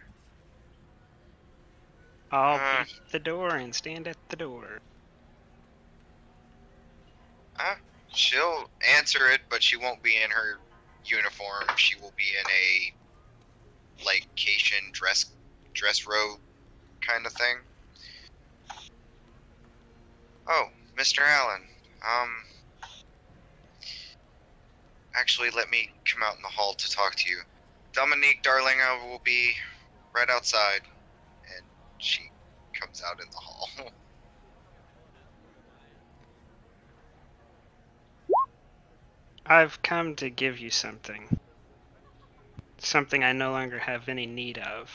I'll be at the door and stand at the door. She'll answer it, but she won't be in her uniform. She will be in a like Cation dress robe kind of thing. Oh, Mr. Allen. Actually, let me come out in the hall to talk to you. Dominique, darling, I will be right outside. And she comes out in the hall. I've come to give you something. Something I no longer have any need of.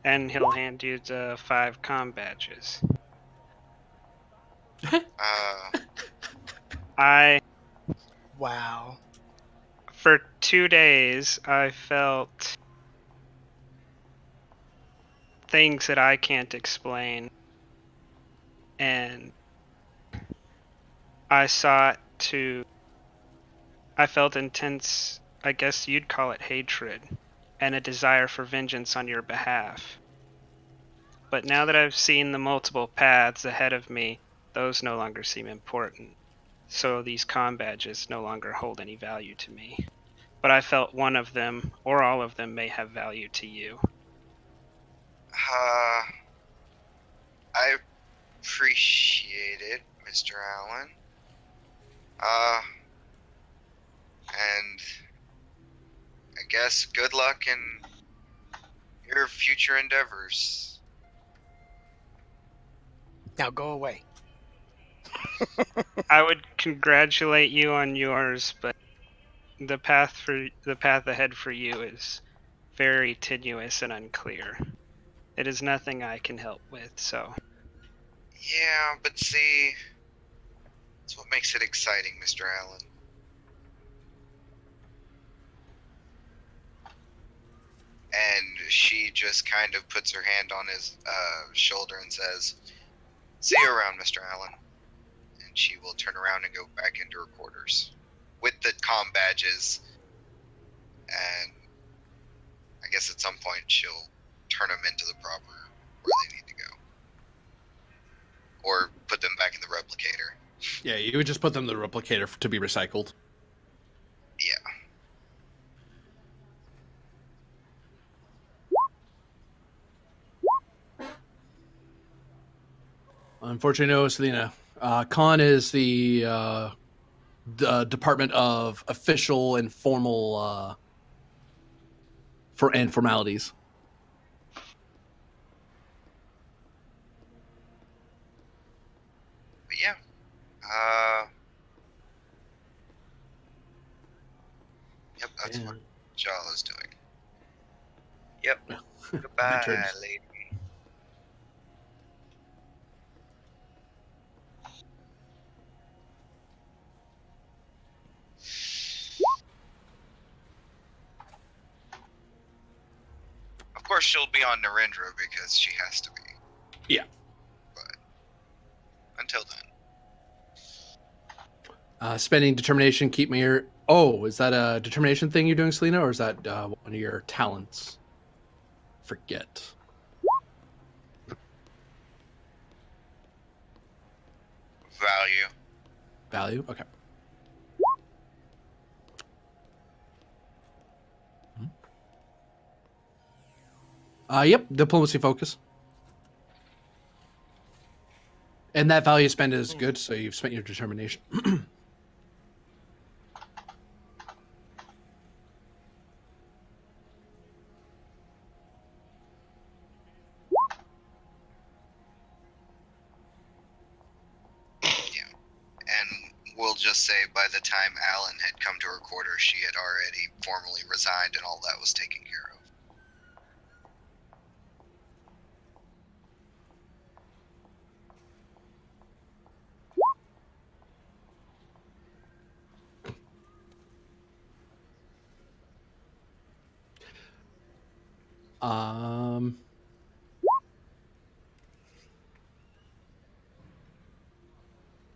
And he'll hand you the 5 comm badges. Wow. For 2 days, I felt things that I can't explain. And I felt intense, I guess you'd call it hatred, and a desire for vengeance on your behalf. But now that I've seen the multiple paths ahead of me, those no longer seem important. So these comm badges no longer hold any value to me. But I felt one of them, or all of them, may have value to you. I appreciate it, Mr. Allen. And I guess good luck in your future endeavors. Now go away. I would congratulate you on yours, but the path ahead for you is very tenuous and unclear. It is nothing I can help with, so. Yeah, but see, that's what makes it exciting, Mr. Allen. And she just kind of puts her hand on his shoulder and says, "See you around, Mr. Allen." And she will turn around and go back into her quarters with the comm badges. And I guess at some point she'll turn them into the proper where they need to go. Or put them back in the replicator. Yeah, you would just put them in the replicator to be recycled. Yeah. Unfortunately, no, Selena. Con is the Department of Official and Formal and Formalities. But yeah. Yep, that's what Jal is doing. Yep. Goodbye, lady. Of course, she'll be on Narendra because she has to be. Yeah. But until then. Spending determination, keep my ear. Oh, is that a determination thing you're doing, Selena, or is that one of your talents? Forget. Value. Value? Okay. Yep, diplomacy focus. And that value spent is good, so you've spent your determination. And we'll just say by the time Alan had come to her quarters, she had already formally resigned and all that was taken care of.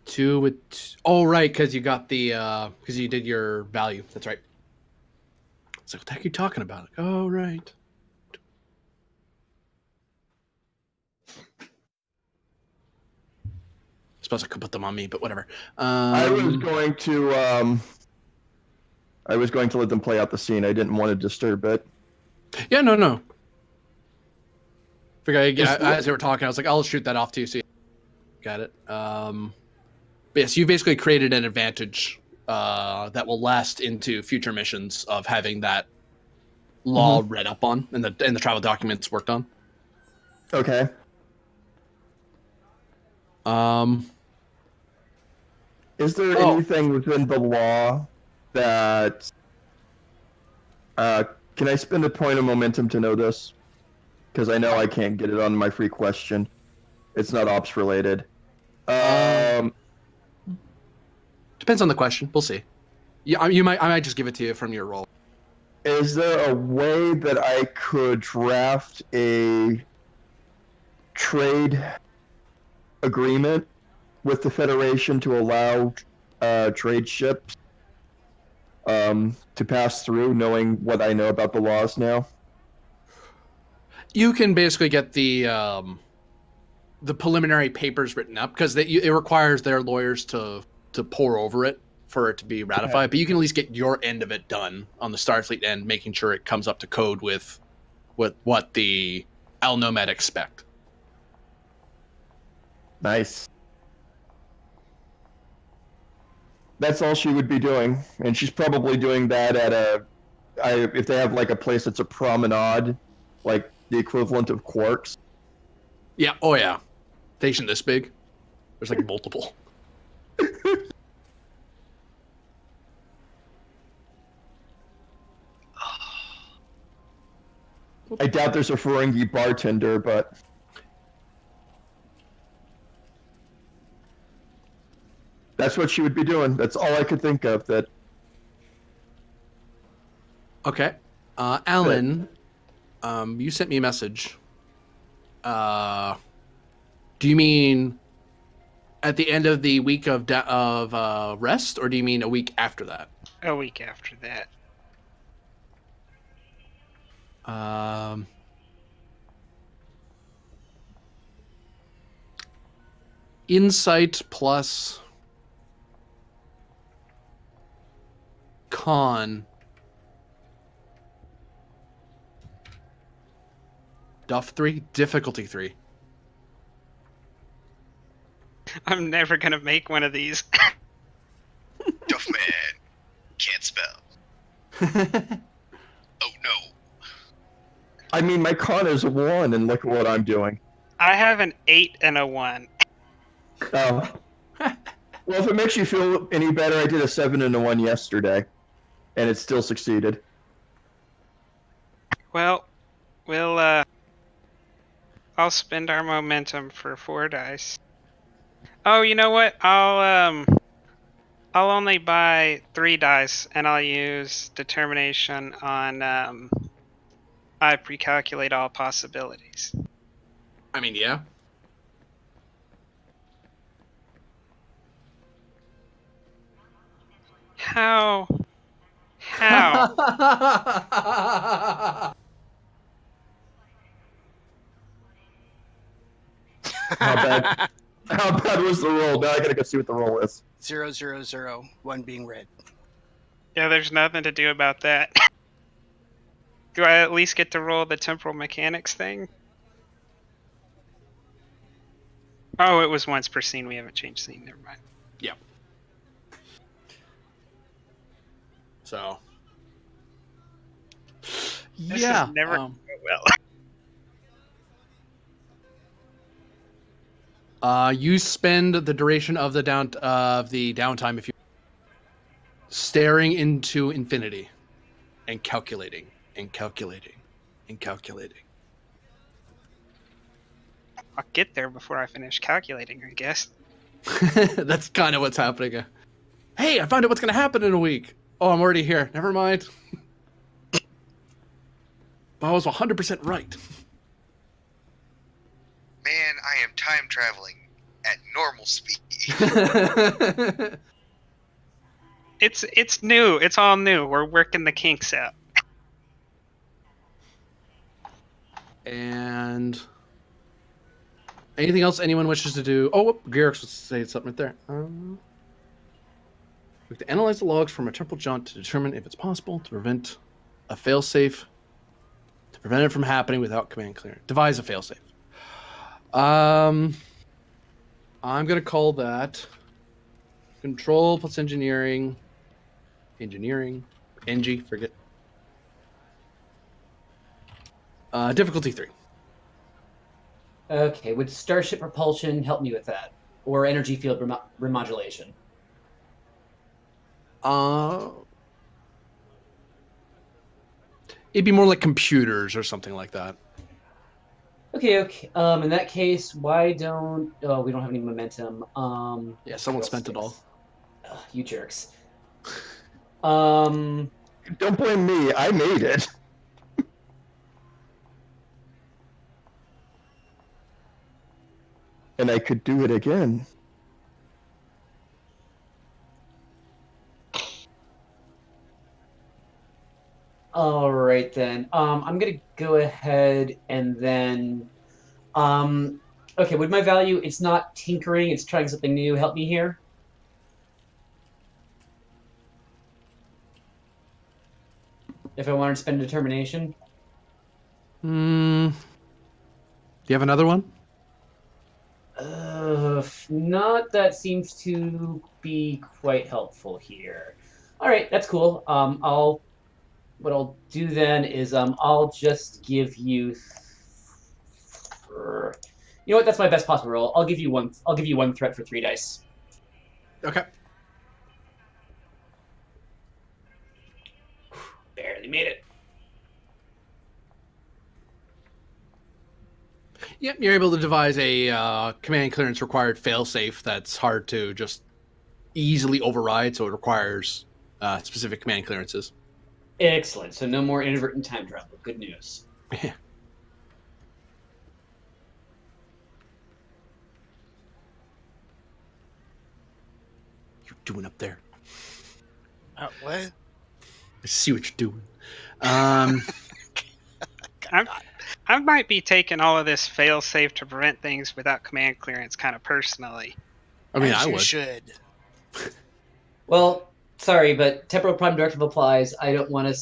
Two with... Oh, right, because you got the... Because you did your value. That's right. It's like, what the heck are you talking about? Oh, right. I suppose I could put them on me, but whatever. I was going to let them play out the scene. I didn't want to disturb it. Yeah, no. As they were talking, I was like, I'll shoot that off to you. So got it. But yes, you basically created an advantage that will last into future missions of having that law read up on and the travel documents worked on. Okay. Is there anything within the law that can I spend a point of momentum to know this? Because I know I can't get it on my free question. It's not ops related. Depends on the question. We'll see. Yeah, I might just give it to you from your role. Is there a way that I could draft a trade agreement with the Federation to allow trade ships to pass through, knowing what I know about the laws now? You can basically get the preliminary papers written up because it requires their lawyers to pore over it for it to be ratified. Okay. But you can at least get your end of it done on the Starfleet end, making sure it comes up to code with what the Al Nomad expect. Nice. That's all she would be doing, and she's probably doing that at if they have like a place that's a promenade, like the equivalent of Quarks. Yeah. Oh yeah. Station this big. There's like multiple. I doubt there's a Ferengi bartender, but that's what she would be doing. That's all I could think of. That. Okay. Alan, you sent me a message. Do you mean at the end of the week of rest, or do you mean a week after that? A week after that. Insight plus con. Duff 3, difficulty 3. I'm never gonna make one of these. Duff man can't spell. Oh no. I mean, my con is a 1, and look at what I'm doing. I have an 8 and a 1. Oh. Well, if it makes you feel any better, I did a 7 and a 1 yesterday, and it still succeeded. Well, I'll spend our momentum for 4 dice. Oh, you know what? I'll only buy 3 dice, and I'll use determination on I pre-calculate all possibilities. I mean, yeah. How? How? How bad? How bad was the roll? Now I gotta go see what the roll is. 0, 0, 0, 1 being red. Yeah, there's nothing to do about that. Do I at least get to roll the temporal mechanics thing? Oh, it was once per scene. We haven't changed scene. Never mind. Yeah. So. This Yeah. has never go well. You spend the duration of the downtime if you staring into infinity and calculating and calculating and calculating. I'll get there before I finish calculating, I guess. That's kind of what's happening. Hey, I found out what's going to happen in a week. Oh, I'm already here. Never mind. But I was 100% right. Man, I am time traveling at normal speed. It's new. It's all new. We're working the kinks out. And anything else anyone wishes to do? Oh, Garrick's was saying something right there. We have to analyze the logs from a temporal jaunt to determine if it's possible to prevent a failsafe, to prevent it from happening without command clearance. Devise a failsafe. I'm gonna call that control plus engineering, NG, forget. Difficulty 3. Okay, would starship propulsion help me with that? Or energy field remodulation? It'd be more like computers or something like that. Okay. In that case, why don't... Oh, we don't have any momentum. Yeah, someone spent it all. Ugh, you jerks. Don't blame me. I made it. And I could do it again. All right then. I'm gonna go ahead and then. Okay, with my value, it's not tinkering; it's trying something new. Help me here. If I wanted to spend determination. Do you have another one? Not that seems to be quite helpful here. All right, that's cool. What I'll do then is I'll just give you. You know what? That's my best possible roll. I'll give you one. I'll give you one threat for 3 dice. Okay. Barely made it. Yep, you're able to devise a command clearance required failsafe that's hard to just easily override, so it requires specific command clearances. Excellent. So no more inadvertent time travel. Good news. Yeah. You're doing up there? What? I see what you're doing. I might be taking all of this fail-safe to prevent things without command clearance kind of personally. I mean, As I you would. should. Well, sorry, but temporal prime directive applies. I don't want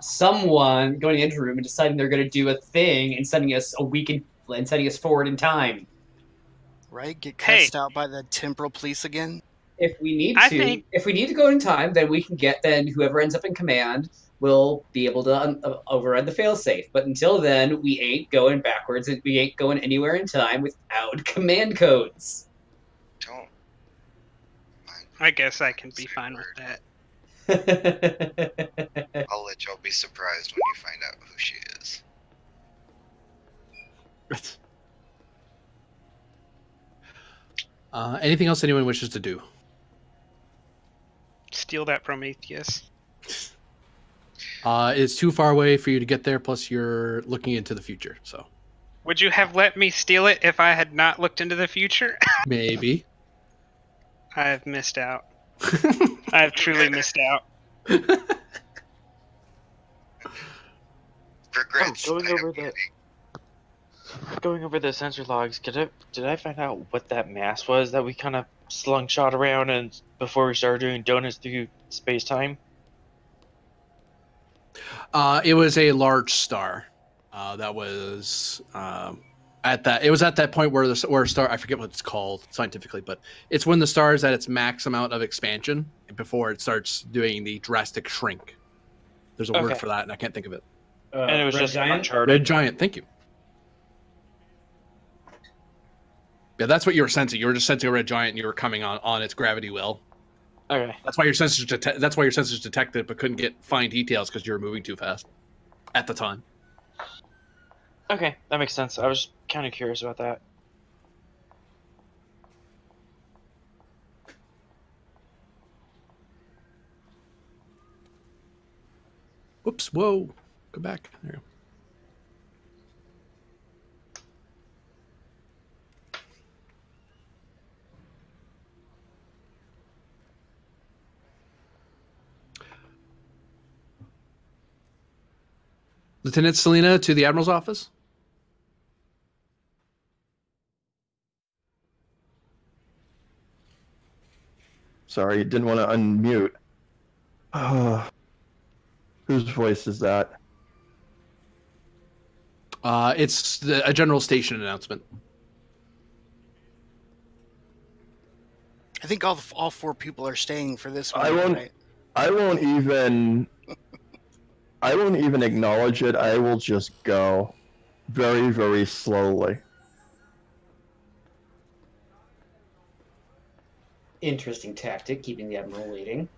someone going into the room and deciding they're going to do a thing and sending us a week and sending us forward in time. Right? Get cussed out by the temporal police again? If we need I to, think- if we need to go in time, then we can get. Then whoever ends up in command will be able to override the failsafe. But until then, we ain't going backwards, and we ain't going anywhere in time without command codes. Don't. I guess I can be fine with that. I'll let y'all be surprised when you find out who she is. Anything else anyone wishes to do? Steal that Prometheus. It's too far away for you to get there, plus you're looking into the future, so. Would you have let me steal it if I had not looked into the future? Maybe. I've missed out. I have truly missed out. Regrets. Going over the sensor logs, did I find out what that mass was that we kind of slung shot around and before we started doing donuts through space time? It was a large star. That was at that. It was at that point where a star. I forget what it's called scientifically, but it's when the star is at its max amount of expansion before it starts doing the drastic shrink. There's a word for that, and I can't think of it. And it was Red just Giant? uncharted. Red giant. Thank you. Yeah, that's what you were sensing. You were just sensing a red giant, and you were coming on its gravity well. Okay. That's why your sensors detected it, but couldn't find details because you were moving too fast at the time. Okay, that makes sense. I was kind of curious about that. Whoops! Whoa! Go back. There you go. Lieutenant Selena to the Admiral's office. Sorry, didn't want to unmute. Whose voice is that? It's a general station announcement. I think all 4 people are staying for this one. I won't. Right? I won't even. I won't even acknowledge it. I will just go, very, very slowly. Interesting tactic, keeping the Admiral waiting.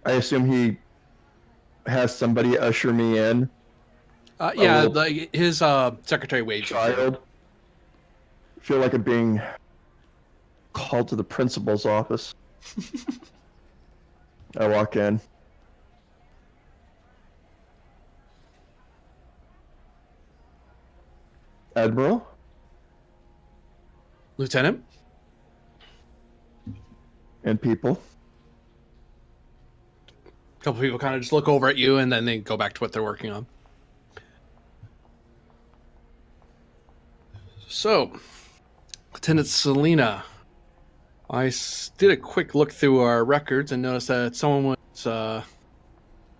I assume he has somebody usher me in. Yeah, his secretary waves. Child. Feel like I'm being called to the principal's office. I walk in. Admiral? Lieutenant? And people? A couple people kind of just look over at you, and then they go back to what they're working on. So, Lieutenant Selena, I did a quick look through our records and noticed that someone was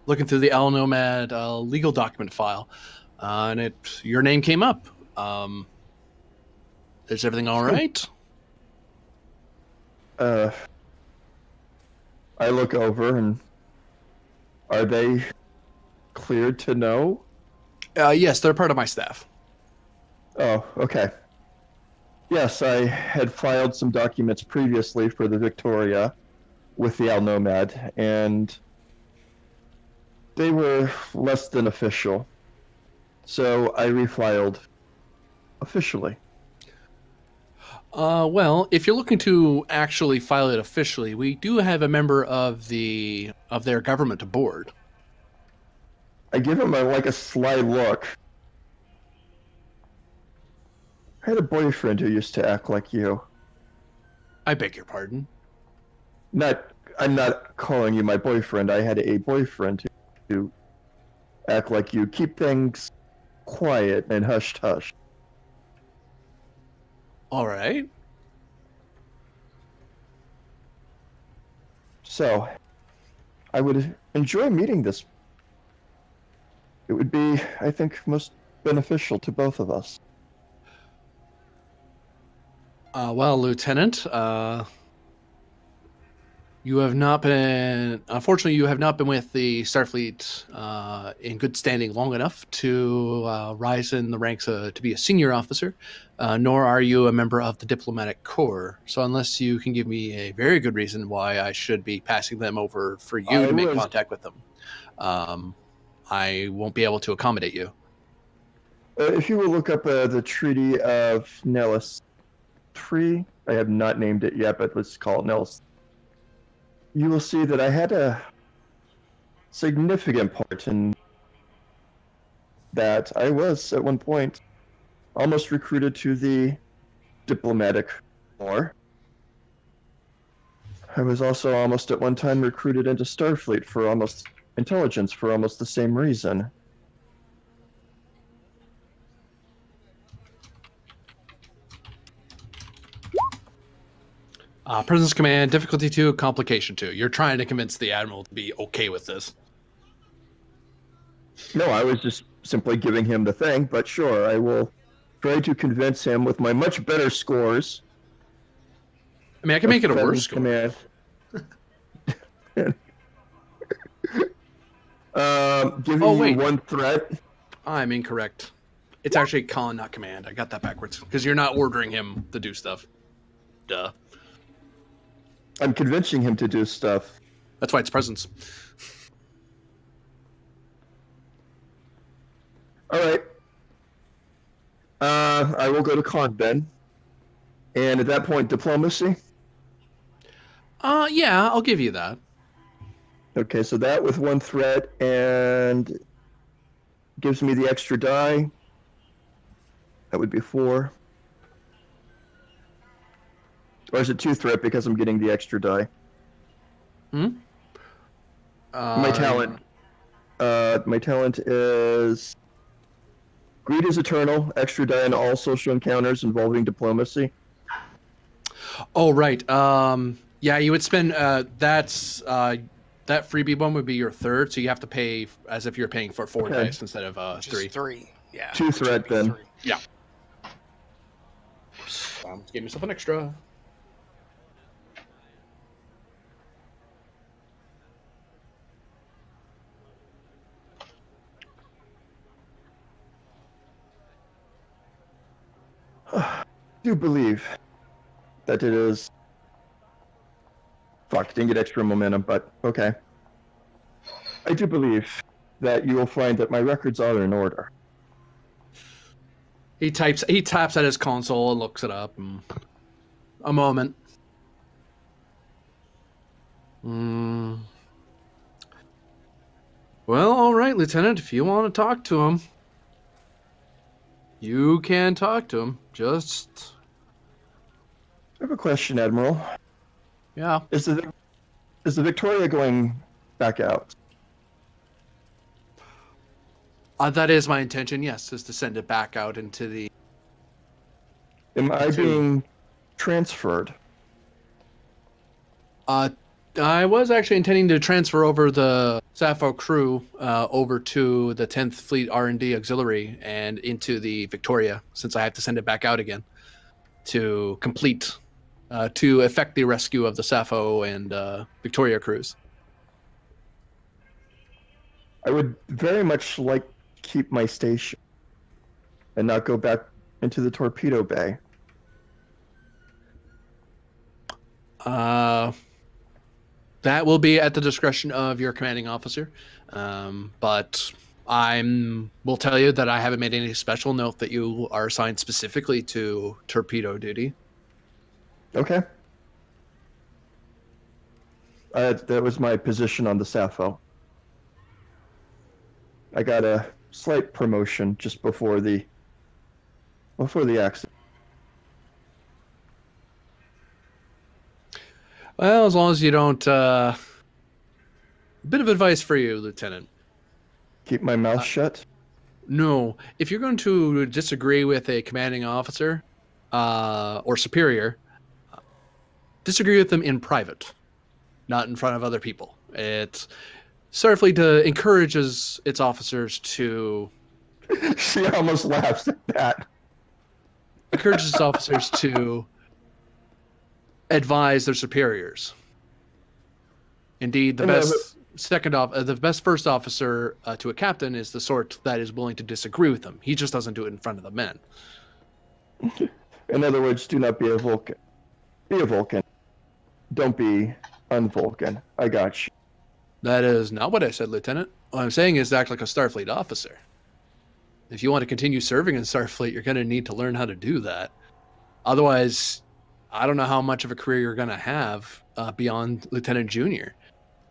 looking through the Al-Nomad legal document file, and your name came up. Is everything all right? I look over and are they cleared to know? Yes, they're part of my staff. Oh, okay. Yes, I had filed some documents previously for the Victoria with the Al-Nomad, and they were less than official. So I refiled officially. Well, if you're looking to actually file it officially, we do have a member of their government aboard. I give him a sly look. I had a boyfriend who used to act like you. I beg your pardon? I'm not calling you my boyfriend. I had a boyfriend who act like you. Keep things quiet and hush-hush. All right. So, I would enjoy meeting this. It would be, I think, most beneficial to both of us. Well, Lieutenant, unfortunately, you have not been with the Starfleet in good standing long enough to rise in the ranks to be a senior officer, nor are you a member of the diplomatic corps. So unless you can give me a very good reason why I should be passing them over for you to make contact with them, I won't be able to accommodate you. If you will look up the Treaty of Nellis 3, I have not named it yet, but let's call it Nellis. you will see that I had a significant part in that. I was, at one point, almost recruited to the diplomatic corps. I was also almost at one time recruited into Starfleet for almost intelligence for almost the same reason. Presence command, difficulty 2, complication 2. You're trying to convince the admiral to be okay with this. No, I was just simply giving him the thing, but sure, I will try to convince him with my much better scores. I mean, I can make it a worse Presence score. command. Giving you one threat. I'm incorrect. It's actually con, not command. I got that backwards. Because you're not ordering him to do stuff. Duh. I'm convincing him to do stuff. That's why it's presence. All right. I will go to con then. And at that point, diplomacy? Yeah, I'll give you that. Okay, so that with one threat and gives me the extra die. That would be 4. Or is it 2 threat because I'm getting the extra die? My talent. My talent is greed is eternal, extra die on all social encounters involving diplomacy. Oh, right. Yeah, you would spend that freebie one would be your third, so you have to pay as if you're paying for 4 dice instead of 3. 3, yeah. 2 threat then. 3. Yeah. Give myself an extra. I do believe that it is. Fuck, didn't get extra momentum, but okay. I do believe that you will find that my records are in order. He taps at his console and looks it up. A moment. Well, all right, Lieutenant. If you want to talk to him, you can talk to him. Just. I have a question, Admiral. Yeah. Is the Victoria going back out? That is my intention, yes, is to send it back out into the... Am I being transferred? I was actually intending to transfer over the Sappho crew over to the 10th Fleet R&D Auxiliary and into the Victoria, since I have to send it back out again to complete, to effect the rescue of the Sappho and Victoria crews. I would very much like keep my station and not go back into the torpedo bay. That will be at the discretion of your commanding officer, but will tell you that I haven't made any special note that you are assigned specifically to torpedo duty. Okay. That was my position on the Sappho. I got a slight promotion just before the accident. Well, as long as you don't... A bit of advice for you, Lieutenant. Keep my mouth shut? No. If you're going to disagree with a commanding officer or superior, disagree with them in private, not in front of other people. Starfleet encourages its officers to... She almost laughs at that. Encourages its officers to advise their superiors. Indeed, the best first officer to a captain is the sort that is willing to disagree with them. He just doesn't do it in front of the men. In other words, do not be a Vulcan. Be a Vulcan. Don't be un-Vulcan. I got you. That is not what I said, Lieutenant. What I'm saying is act like a Starfleet officer. If you want to continue serving in Starfleet, you're going to need to learn how to do that. Otherwise, I don't know how much of a career you're going to have beyond Lieutenant Junior.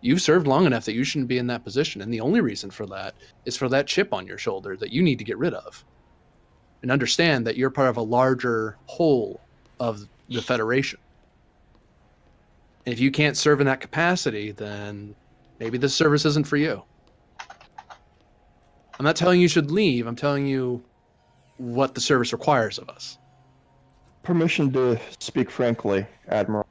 You've served long enough that you shouldn't be in that position, and the only reason for that is for that chip on your shoulder that you need to get rid of. And understand that you're part of a larger whole of the Federation. And if you can't serve in that capacity, then maybe this service isn't for you. I'm not telling you should leave. I'm telling you what the service requires of us. Permission to speak frankly, Admiral.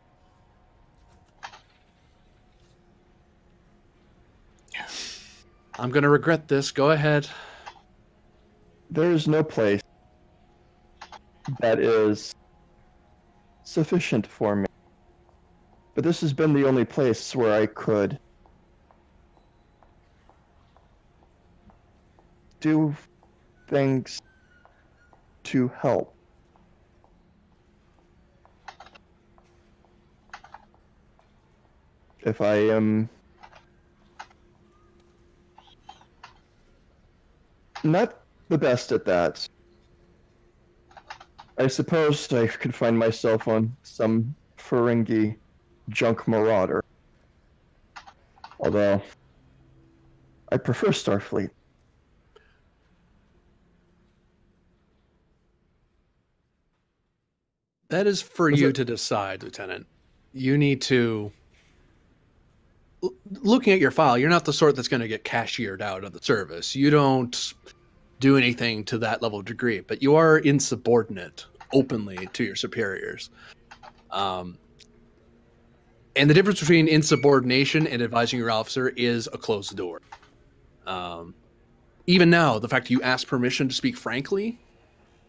I'm going to regret this. Go ahead. There is no place that is sufficient for me. But this has been the only place where I could do things to help. If I am not the best at that, I suppose I could find myself on some Ferengi junk marauder. Although, I prefer Starfleet. That is for you to decide, Lieutenant. You need to... Looking at your file, you're not the sort that's going to get cashiered out of the service. You don't do anything to that level of degree, but you are insubordinate openly to your superiors. And the difference between insubordination and advising your officer is a closed door. Even now, the fact that you ask permission to speak frankly,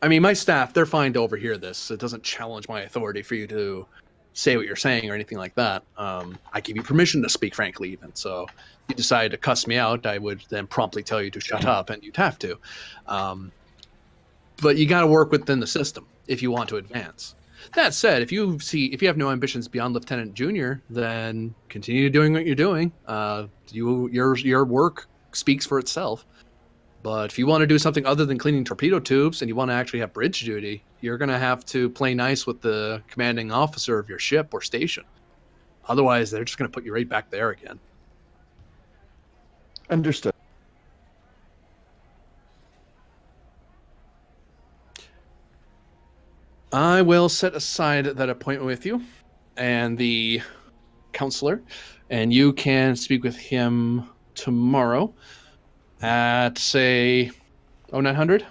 I mean, my staff, they're fine to overhear this. It doesn't challenge my authority for you to say what you're saying or anything like that. I give you permission to speak frankly even. So if you decide to cuss me out, I would then promptly tell you to shut up, and you'd have to. But you got to work within the system if you want to advance. That said, if you have no ambitions beyond Lieutenant Junior, then continue doing what you're doing. Your work speaks for itself. But if you want to do something other than cleaning torpedo tubes and you want to actually have bridge duty, you're going to have to play nice with the commanding officer of your ship or station. Otherwise, they're just going to put you right back there again. Understood. I will set aside that appointment with you and the counselor, and you can speak with him tomorrow at, say, 0900?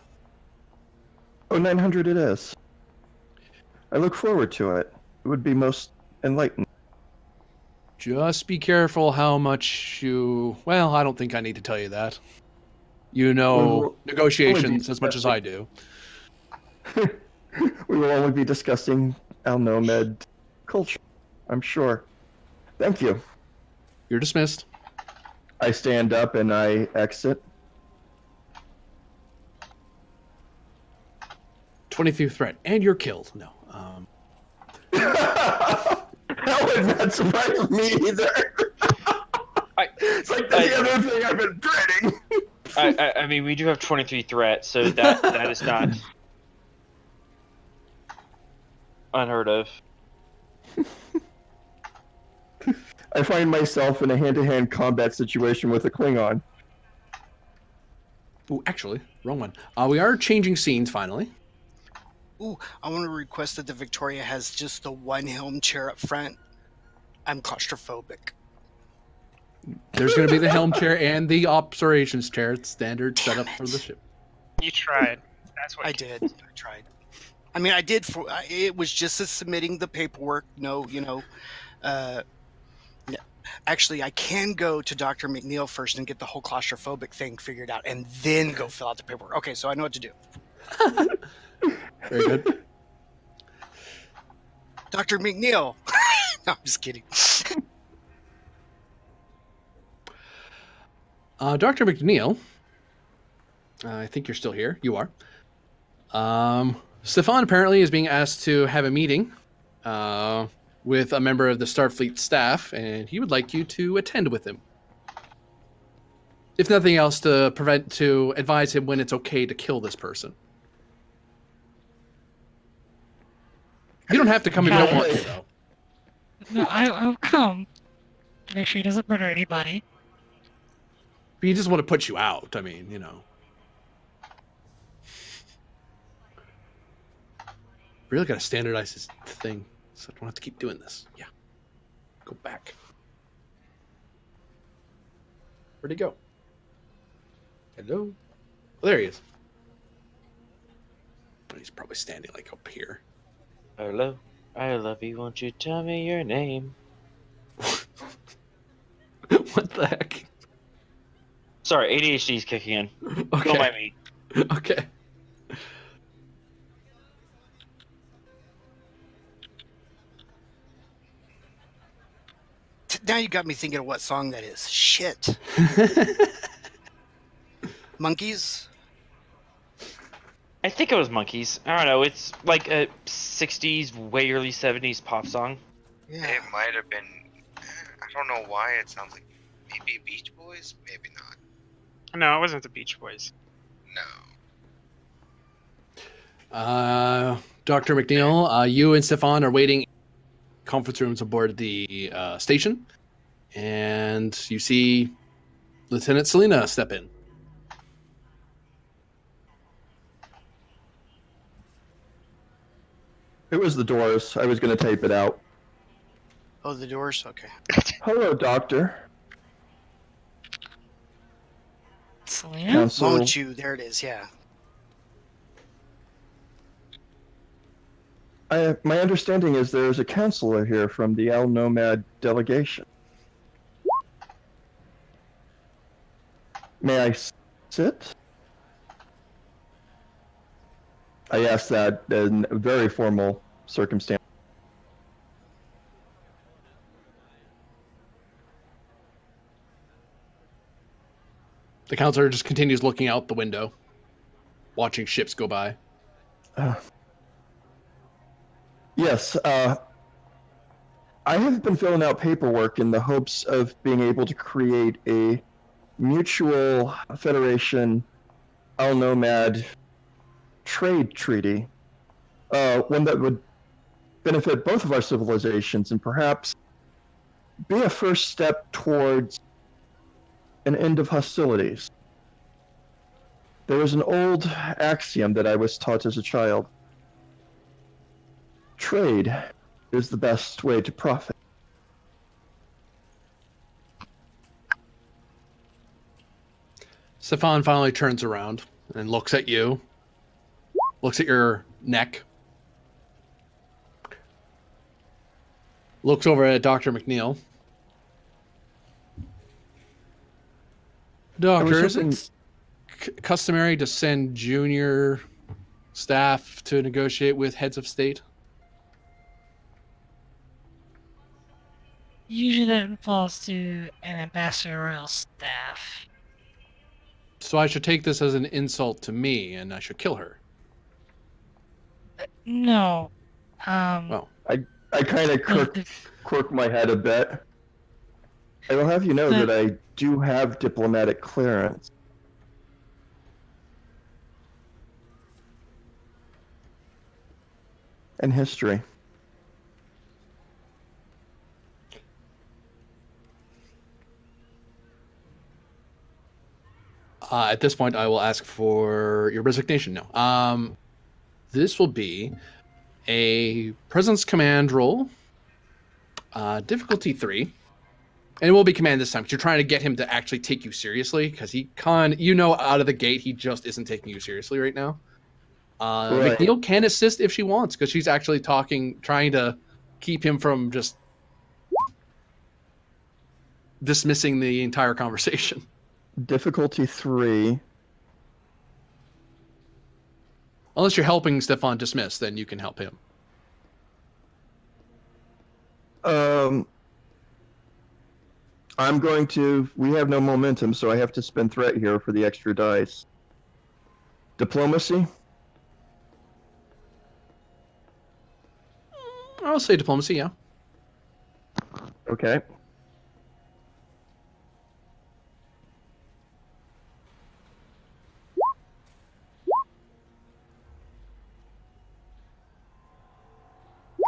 0900 it is. I look forward to it. It would be most enlightening. Just be careful how much you... Well, I don't think I need to tell you that. You know negotiations as much as I do. We will only be discussing Al-Nomed culture, I'm sure. Thank you. You're dismissed. I stand up and I exit. 23 threat, and you're killed. No. That would not surprise me either. It's like the other thing I've been dreading. I mean, we do have 23 threat, so that is not unheard of. I find myself in a hand-to-hand combat situation with a Klingon. Ooh, actually, wrong one. We are changing scenes finally. Ooh, I want to request that the Victoria has just the one helm chair up front. I'm claustrophobic. There's going to be the helm chair and the operations chair. It's standard setup for the ship. You tried. That's what I did. I tried. I mean, I did. It was just as submitting the paperwork. No, actually, I can go to Dr. McNeil first and get the whole claustrophobic thing figured out, and then go fill out the paperwork. Okay, so I know what to do. Very good. Dr. McNeil. No, I'm just kidding. Dr. McNeil, I think you're still here. You are. Stefan apparently is being asked to have a meeting with a member of the Starfleet staff, and he would like you to attend with him. If nothing else, to advise him when it's okay to kill this person. You don't have to come if you don't want to, though. No, I'll come to make sure he doesn't murder anybody. But he just want to put you out. I mean, really got to standardize this thing, so I don't have to keep doing this. Yeah. Go back. Where'd he go? Hello? Oh, there he is. He's probably standing like up here. Hello, I love you. Won't you tell me your name? What the heck? Sorry, ADHD's kicking in. Okay. Don't mind me. Okay. Now you got me thinking of what song that is. Shit. Monkeys? I think it was Monkeys. I don't know. It's like a 60s, way early 70s pop song. Yeah. It might have been. I don't know why it sounds like maybe Beach Boys, maybe not. No, it wasn't the Beach Boys. No. Dr. McNeil, you and Stefan are waiting in conference rooms aboard the station, and you see Lieutenant Selena step in. It was the Doors. I was going to tape it out. Oh, the Doors? Okay. Hello, Doctor. Selena? Council. Won't you? There it is, yeah. My understanding is there is a counselor here from the Al Nomad delegation. May I sit? I asked that in a very formal circumstance. The counselor just continues looking out the window, watching ships go by. Yes, I have been filling out paperwork in the hopes of being able to create a mutual Federation Al Nomad trade treaty, one that would benefit both of our civilizations and perhaps be a first step towards an end of hostilities. There was an old axiom that I was taught as a child. Trade is the best way to profit. Stefan finally turns around and looks at you, looks at your neck, looks over at Dr. McNeil. Doctor, is it customary to send junior staff to negotiate with heads of state? Usually that falls to an ambassadorial staff. So I should take this as an insult to me, and I should kill her. No. Well, I kind of quirk my head a bit. I will have you know that I do have diplomatic clearance. And history. At this point, I will ask for your resignation now. This will be a presence command roll, difficulty 3. And it will be command this time because you're trying to get him to actually take you seriously because out of the gate, he just isn't taking you seriously right now. Right. McNeil can assist if she wants because she's actually trying to keep him from just dismissing the entire conversation. Difficulty 3. Unless you're helping Stefan dismiss, then you can help him. We have no momentum, so I have to spend threat here for the extra dice. Diplomacy? I'll say diplomacy, yeah. Okay.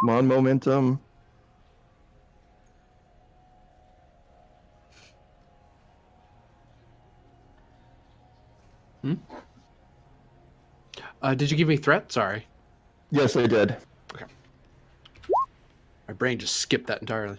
Come on, momentum. Did you give me threat? Sorry. Yes, I did. My brain just skipped that entirely.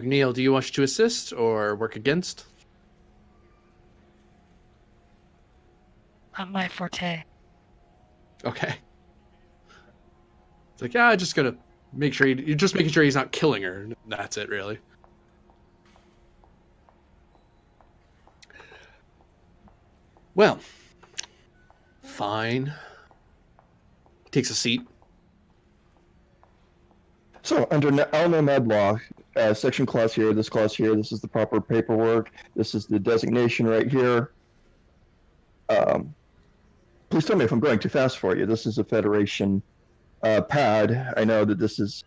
Neil, do you want to assist or work against? Not my forte. Okay. It's like, yeah, just gonna make sure you're just making sure he's not killing her. That's it, really. Well, fine. He takes a seat. So, under Nomad law, section clause here, this is the proper paperwork, this is the designation right here. Please tell me if I'm going too fast for you. This is a Federation pad. I know that this is...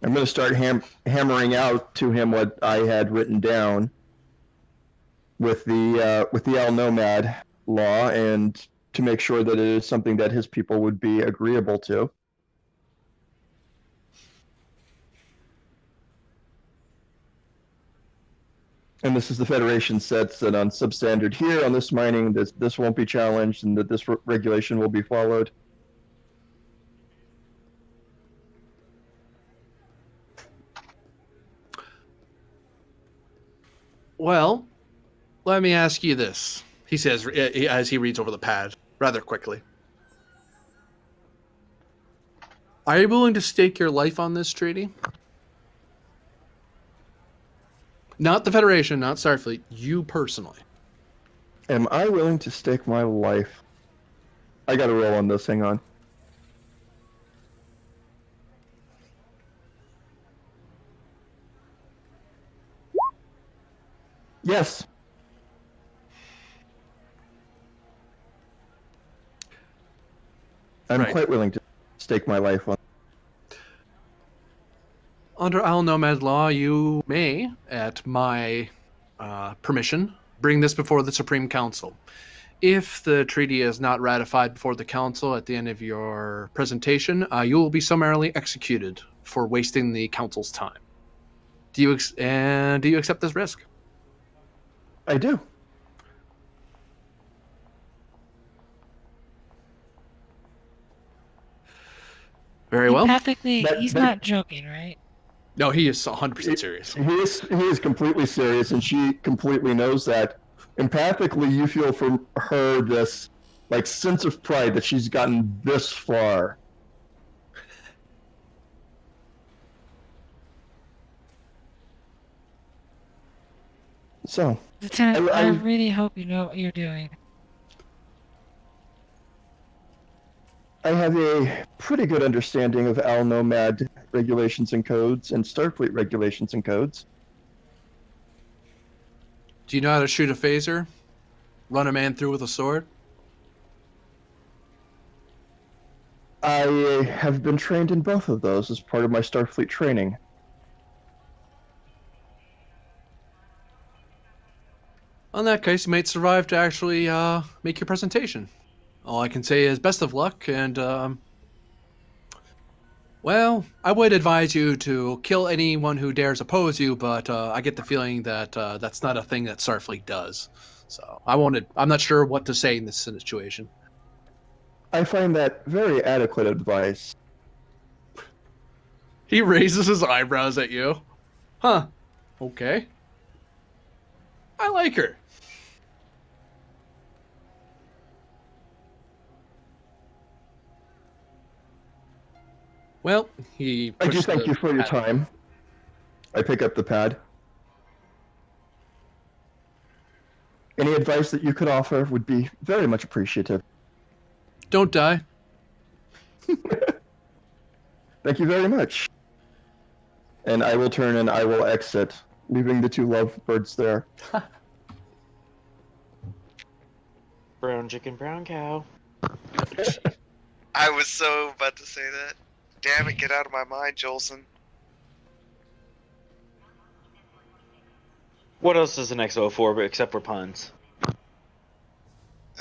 I'm going to start hammering out to him what I had written down with the Al Nomad law, and to make sure that it is something that his people would be agreeable to. And this is the Federation sets that on substandard here on this mining, this won't be challenged, and that this regulation will be followed. Well, let me ask you this, he says as he reads over the pad rather quickly. Are you willing to stake your life on this treaty? Not the Federation, not Starfleet, you personally. Am I willing to stake my life? I gotta roll on this, hang on. Yes. I'm quite willing to stake my life on. Under Al Nomad law, you may, at my permission, bring this before the Supreme Council. If the treaty is not ratified before the Council at the end of your presentation, you will be summarily executed for wasting the Council's time. Do you accept this risk? I do. Very well. Empathically, he's not joking, right? No, he is 100% serious. He is completely serious, and she completely knows that. Empathically, you feel for her this like sense of pride that she's gotten this far. So, Lieutenant, I really hope you know what you're doing. I have a pretty good understanding of Al Nomad regulations and codes and Starfleet regulations and codes. Do you know how to shoot a phaser? Run a man through with a sword? I have been trained in both of those as part of my Starfleet training. In that case, you might survive to actually make your presentation. All I can say is best of luck, and, well, I would advise you to kill anyone who dares oppose you, but I get the feeling that that's not a thing that Starfleet does. So I'm not sure what to say in this situation. I find that very adequate advice. He raises his eyebrows at you. Huh. Okay. I like her. Well, I do thank you for your time. I pick up the pad. Any advice that you could offer would be very much appreciative. Don't die. Thank you very much. And I will turn and I will exit, leaving the two lovebirds there. Brown chicken, brown cow. I was so about to say that. Damn it, get out of my mind, Jolson. What else is an XO for except for puns?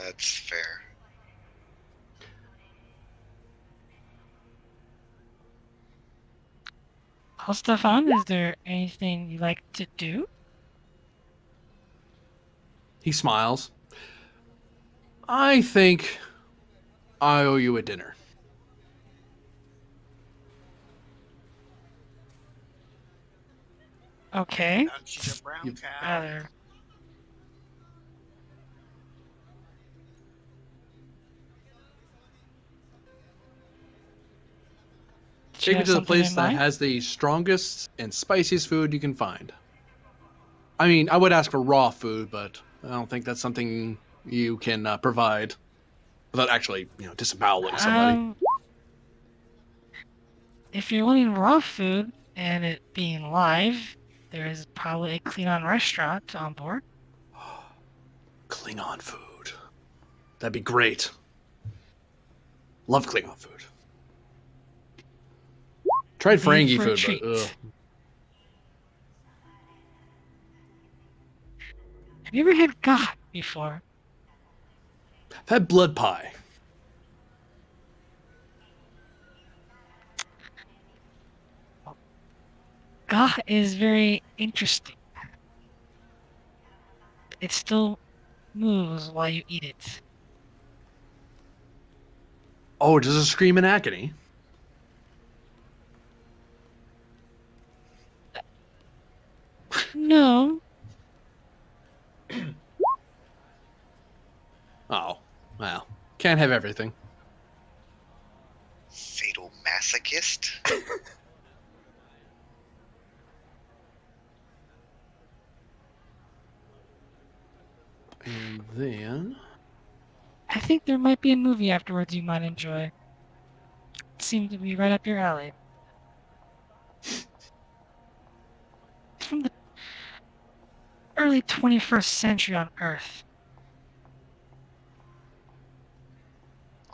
That's fair. Well, Stefan, is there anything you like to do? He smiles. I think I owe you a dinner. Okay. She's a brown cow. Rather. Take me to the place that has the strongest and spiciest food you can find. I mean, I would ask for raw food, but I don't think that's something you can provide without actually, disemboweling somebody. If you're wanting raw food and it being live, there is probably a Klingon restaurant on board. Klingon food. That'd be great. Love Klingon food. Tried Ferengi food, but ugh. Have you ever had Gah before? I've had blood pie. Gah is very interesting. It still moves while you eat it. Oh, does it scream in agony? No. Oh, well, can't have everything. Fatal masochist? And then... I think there might be a movie afterwards you might enjoy. It seemed to be right up your alley. It's from the early 21st century on Earth.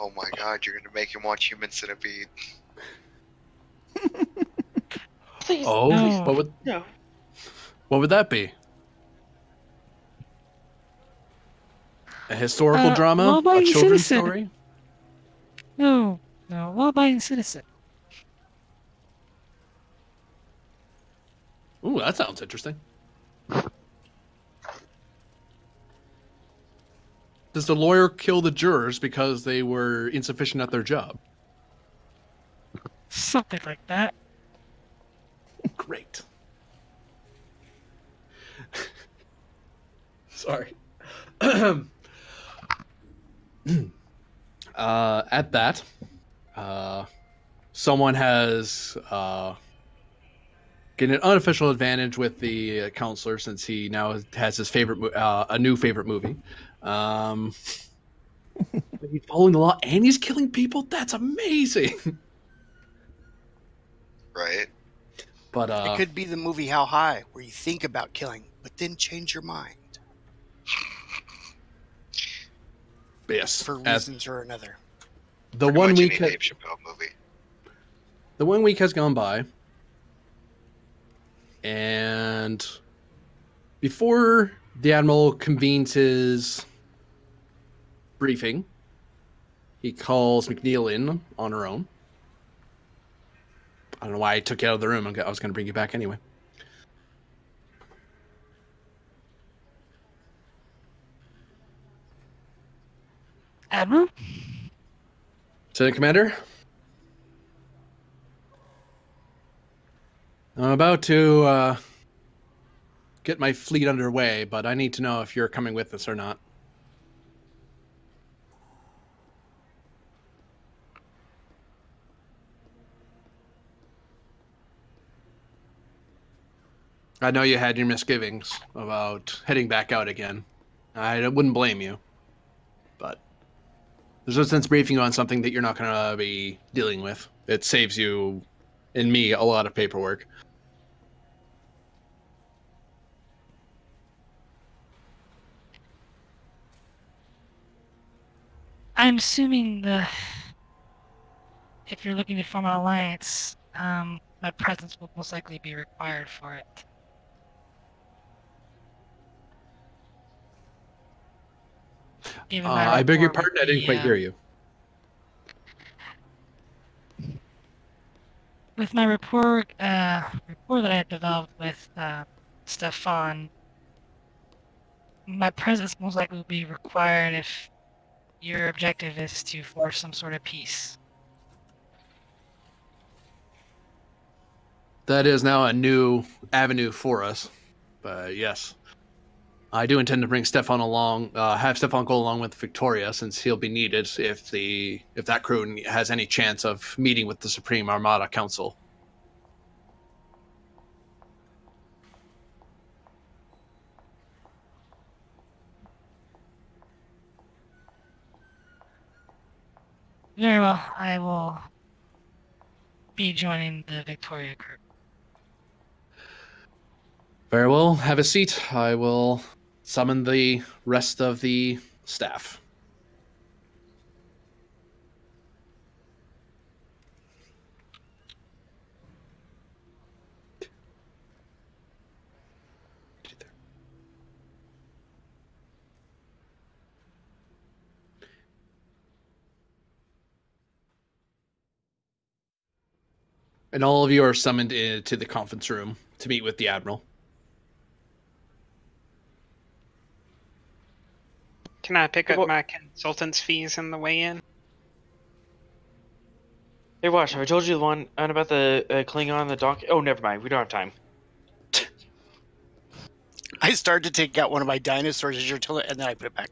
Oh my god, you're gonna make him watch Human Centipede. Please, Oh, no. What would that be? A historical drama? A children's story? No, law-abiding citizen. Ooh, that sounds interesting. Does the lawyer kill the jurors because they were insufficient at their job? Something like that. Great. Sorry. At that, someone has getting an unofficial advantage with the counselor since he now has his favorite, a new favorite movie. He's following the law and he's killing people. That's amazing. Right. But it could be the movie How High, where you think about killing, but then change your mind. Yes, for reasons or another. The one week, the 1 week has gone by, and before the Admiral convenes his briefing, he calls McNeil in on her own. I don't know why I took you out of the room. I was going to bring you back anyway. Admiral? Lieutenant Commander? I'm about to get my fleet underway, but I need to know if you're coming with us or not. I know you had your misgivings about heading back out again. I wouldn't blame you. But there's no sense briefing you on something that you're not going to be dealing with. It saves you and me a lot of paperwork. I'm assuming if you're looking to form an alliance, my presence will most likely be required for it. given my I beg your rapport with pardon, I didn't quite hear you. With my rapport that I had developed with Stefan, my presence most likely will be required if your objective is to force some sort of peace. That is now a new avenue for us. But yes, I do intend to bring Stefan along, have Stefan go along with Victoria, since he'll be needed if that crew has any chance of meeting with the Supreme Armada Council. Very well, I will be joining the Victoria group. Very well, have a seat. I will summon the rest of the staff. And all of you are summoned into the conference room to meet with the Admiral. Can I pick up my consultant's fees on the way in? Hey, watch, have I told you the one about the Klingon, the donkey? Oh, never mind. We don't have time. I started to take out one of my dinosaurs as you're telling, and then I put it back.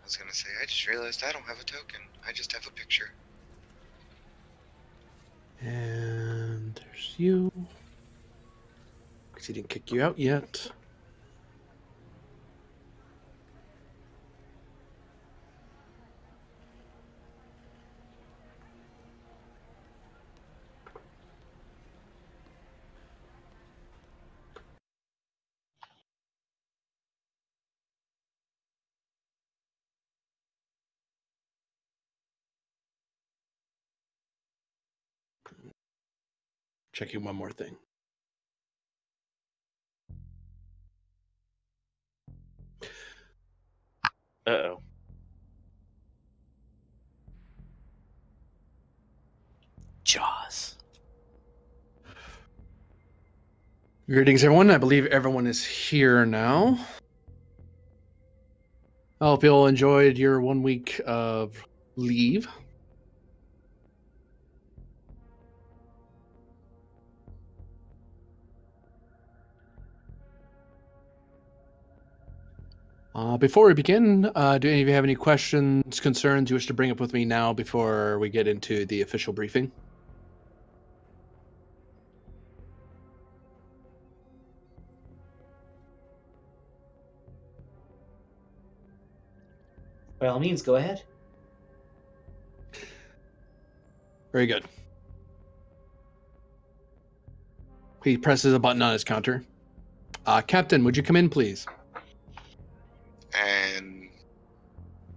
I was gonna say, I just realized I don't have a token. I just have a picture. And there's you. Because he didn't kick you out yet. Checking one more thing. Uh-oh. Jaws. Greetings, everyone. I believe everyone is here now. I hope you all enjoyed your 1 week of leave. Before we begin, do any of you have any questions, concerns you wish to bring up with me now before we get into the official briefing? By all means, go ahead. Very good. He presses a button on his counter. Captain, would you come in, please? And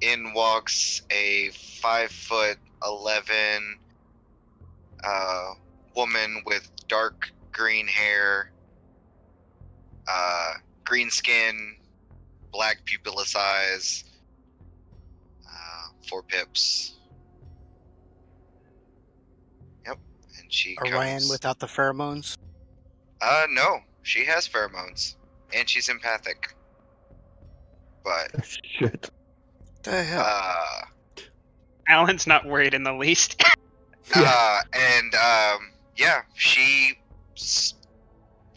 in walks a 5'11" woman with dark green hair, green skin, black pupilless eyes, 4 pips. Yep, and she Orion comes. without the pheromones. No, she has pheromones, and she's empathic. But Shit. The hell. Alan's not worried in the least. Yeah, she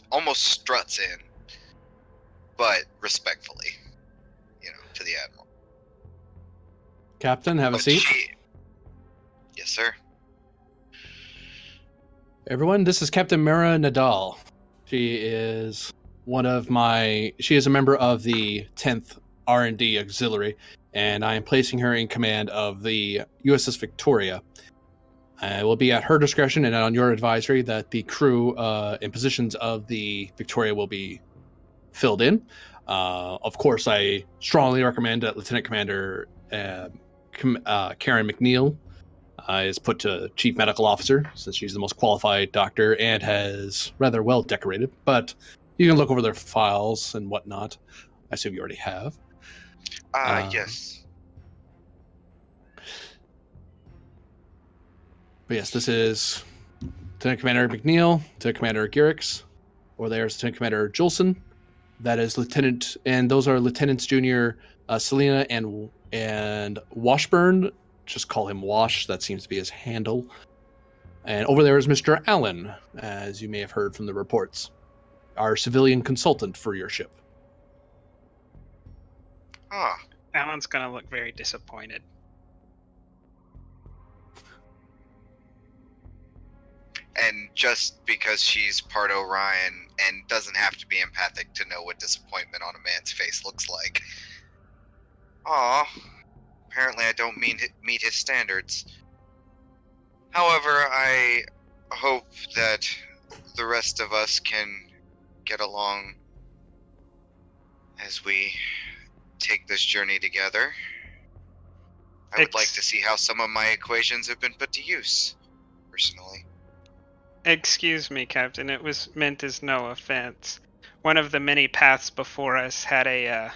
almost struts in, but respectfully, to the Admiral. Captain, have a seat. Yes, sir. Everyone, this is Captain Mara Nadal. She is she is a member of the 10th R&D Auxiliary, and I am placing her in command of the USS Victoria. It will be at her discretion and on your advisory that the crew and positions of the Victoria will be filled in. Of course, I strongly recommend that Lieutenant Commander Karen McNeil is put to Chief Medical Officer, since she's the most qualified doctor and has rather well decorated. But you can look over their files and whatnot. I assume you already have. Yes. But yes, this is Lieutenant Commander McNeil, Lieutenant Commander Garrix, or there's Lieutenant Commander Jolson. That is Lieutenant, and those are Lieutenants Junior Selena and Washburn. Just call him Wash. That seems to be his handle. And over there is Mr. Allen, as you may have heard from the reports, our civilian consultant for your ship. Huh. Alan's gonna look very disappointed. And just because she's part Orion and doesn't have to be empathic to know what disappointment on a man's face looks like. Aw. Apparently I don't meet his standards. However, I hope that the rest of us can get along as we take this journey together. I would like to see how some of my equations have been put to use, personally. Excuse me, Captain. It was meant as no offense. One of the many paths before us had a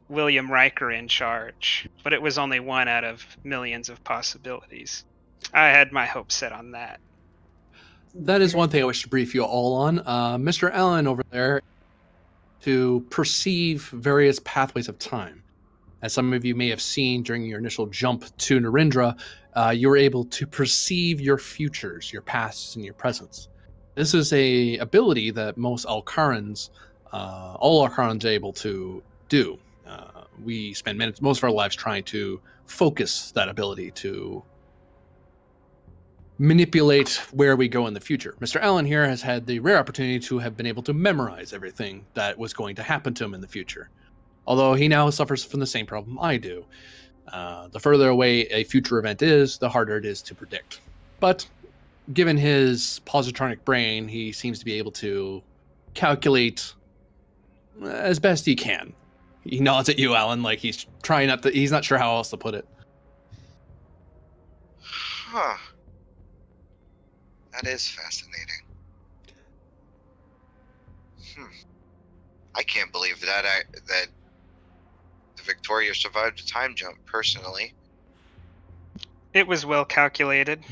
William Riker in charge, but it was only one out of millions of possibilities. I had my hopes set on that. That is one thing I wish to brief you all on. Mr. Allen over there, to perceive various pathways of time. As some of you may have seen during your initial jump to Narendra, you were able to perceive your futures, your pasts, and your presents. This is a ability that most Alcarans, all Alcarans, are able to do. We spend most of our lives trying to focus that ability to manipulate where we go in the future. Mr. Allen here has had the rare opportunity to have been able to memorize everything that was going to happen to him in the future. Although he now suffers from the same problem I do. The further away a future event is, the harder it is to predict. But given his positronic brain, he seems to be able to calculate as best he can. He nods at you, Alan, like he's trying not to, he's not sure how else to put it. Huh. That is fascinating. I can't believe that that the Victoria survived a time jump, personally. It was well calculated.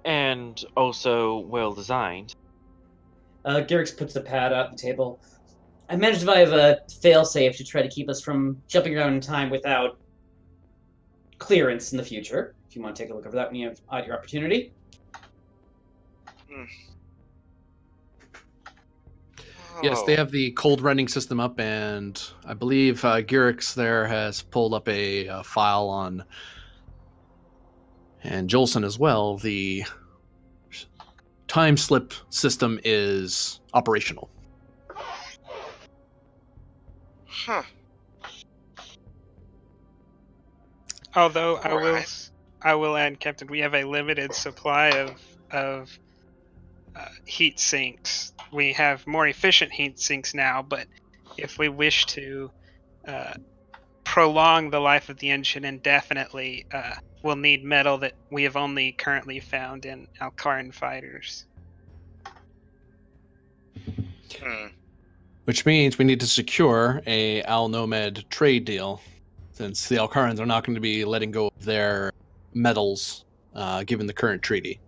And also well designed. Garrix puts the pad out the table. I managed to have a failsafe to try to keep us from jumping around in time without clearance in the future. If you want to take a look over that when you have your opportunity. Yes, they have the cold running system up, and I believe Garrix there has pulled up a file on, and Jolson as well. The time slip system is operational. Huh. Although Alright. I will add, Captain, we have a limited supply of heat sinks. We have more efficient heat sinks now, but if we wish to prolong the life of the engine indefinitely, we'll need metal that we have only currently found in Alcaran fighters. Which means we need to secure a Al-Nomad trade deal, since the Alcarans are not going to be letting go of their metals, given the current treaty.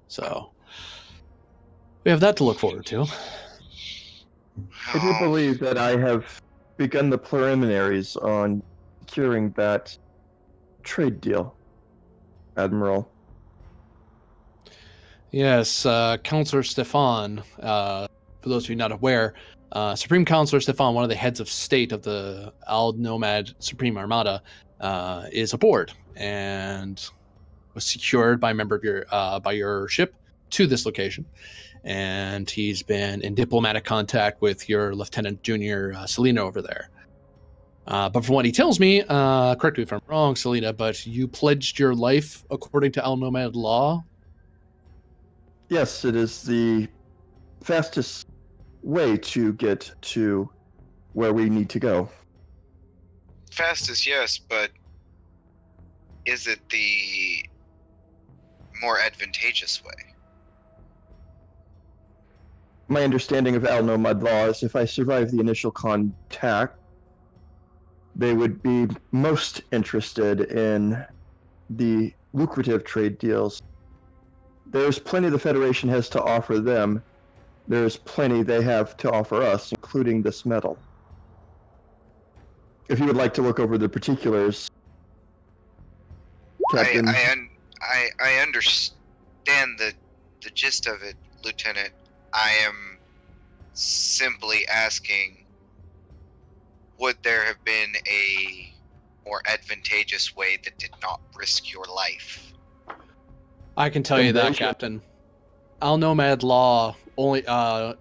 So we have that to look forward to. I do believe that I have begun the preliminaries on securing that trade deal, Admiral. Yes, Counselor Stefan, for those of you not aware, Supreme Counselor Stefan, one of the heads of state of the Al-Nomad Supreme Armada, is aboard and was secured by a member of your ship to this location. And he's been in diplomatic contact with your Lieutenant Junior Selena over there. But from what he tells me, correct me if I'm wrong, Selena, but you pledged your life according to Al-Nomad law? Yes, it is the fastest way to get to where we need to go. Fastest, yes, but is it the more advantageous way? My understanding of Al-Nomad law is if I survive the initial contact, they would be most interested in the lucrative trade deals. There's plenty the Federation has to offer them. There's plenty they have to offer us, including this metal. If you would like to look over the particulars, Captain. I understand the gist of it, Lieutenant. I am simply asking, would there have been a more advantageous way that did not risk your life? I can tell you that, Captain. Al-Nomad law only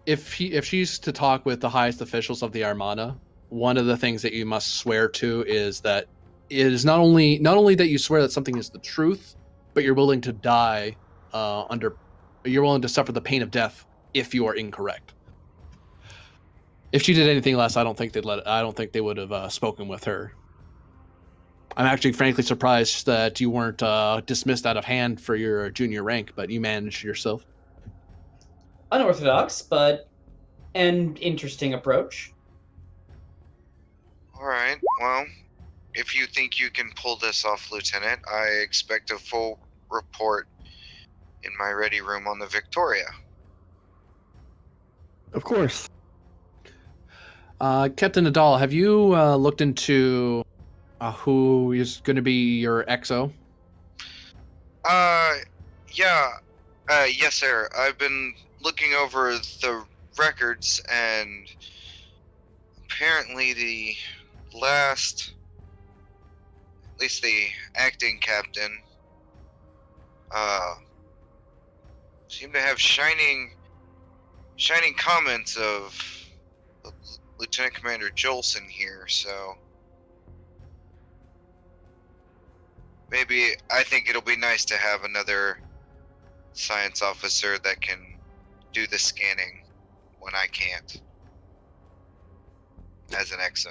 if she's to talk with the highest officials of the Armada, one of the things that you must swear to is that it is not only that you swear that something is the truth, but you're willing to die you're willing to suffer the pain of death if you are incorrect. If she did anything less, I don't think they would have spoken with her. I'm actually frankly surprised that you weren't dismissed out of hand for your junior rank, but you managed yourself. Unorthodox, but an interesting approach. All right, well, if you think you can pull this off, Lieutenant, I expect a full report in my ready room on the Victoria. Of course. Captain Nadal, have you looked into who is going to be your XO? Yes, sir. I've been looking over the records, and apparently the last, at least the acting captain, seemed to have shining comments of Lieutenant Commander Jolson here, so maybe I think it'll be nice to have another science officer that can do the scanning when I can't, as an XO.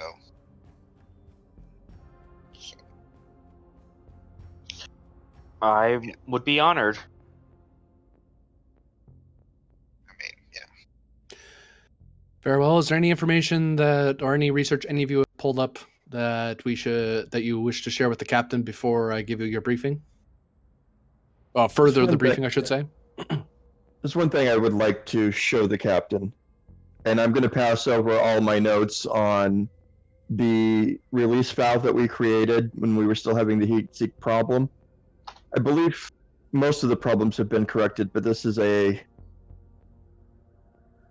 I would be honored. I mean, yeah. Very well. Is there any information or any research any of you have pulled up that you wish to share with the captain before I give you your briefing? Further the briefing, I should say. There's one thing I would like to show the captain, and I'm going to pass over all my notes on the release valve that we created when we were still having the heat seek problem. I believe most of the problems have been corrected, but this is a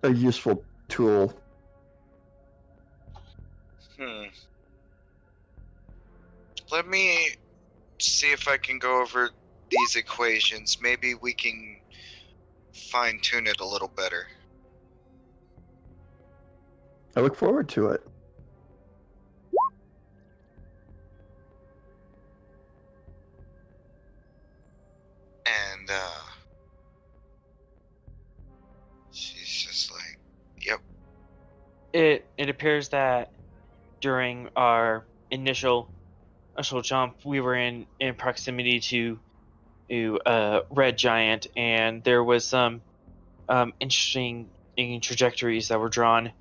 useful tool. Let me see if I can go over these equations. Maybe we can fine-tune it a little better. I look forward to it. And, she's just like, yep. It appears that during our initial jump, we were in proximity to Red Giant, and there was some interesting trajectories that were drawn,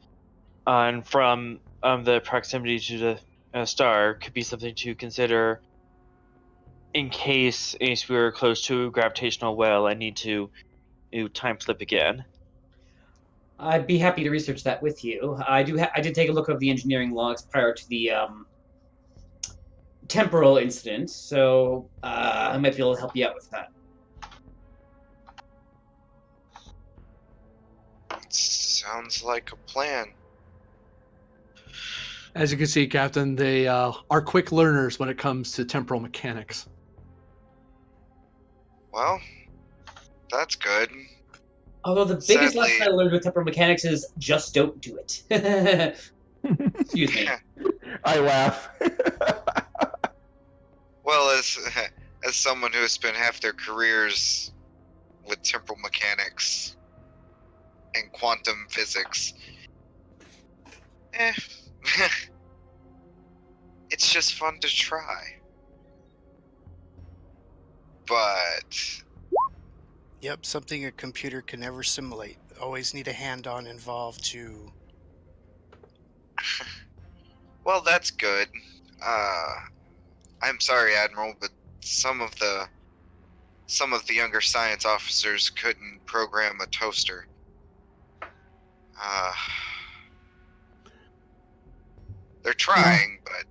and from the proximity to the star could be something to consider in case we were close to a gravitational well. I need to time slip again. I'd be happy to research that with you. I did take a look of the engineering logs prior to the temporal incident, so I might be able to help you out with that. Sounds like a plan. As you can see, Captain, they are quick learners when it comes to temporal mechanics. Well, that's good. Although the biggest Sadly, lesson I learned with temporal mechanics is just don't do it. Excuse me. I laugh. Well, as someone who has spent half their careers with temporal mechanics and quantum physics, it's just fun to try. that. Yep, something a computer can never simulate. Always need a hand-on involved to... Well, that's good. I'm sorry, Admiral, but some of the younger science officers couldn't program a toaster. They're trying, but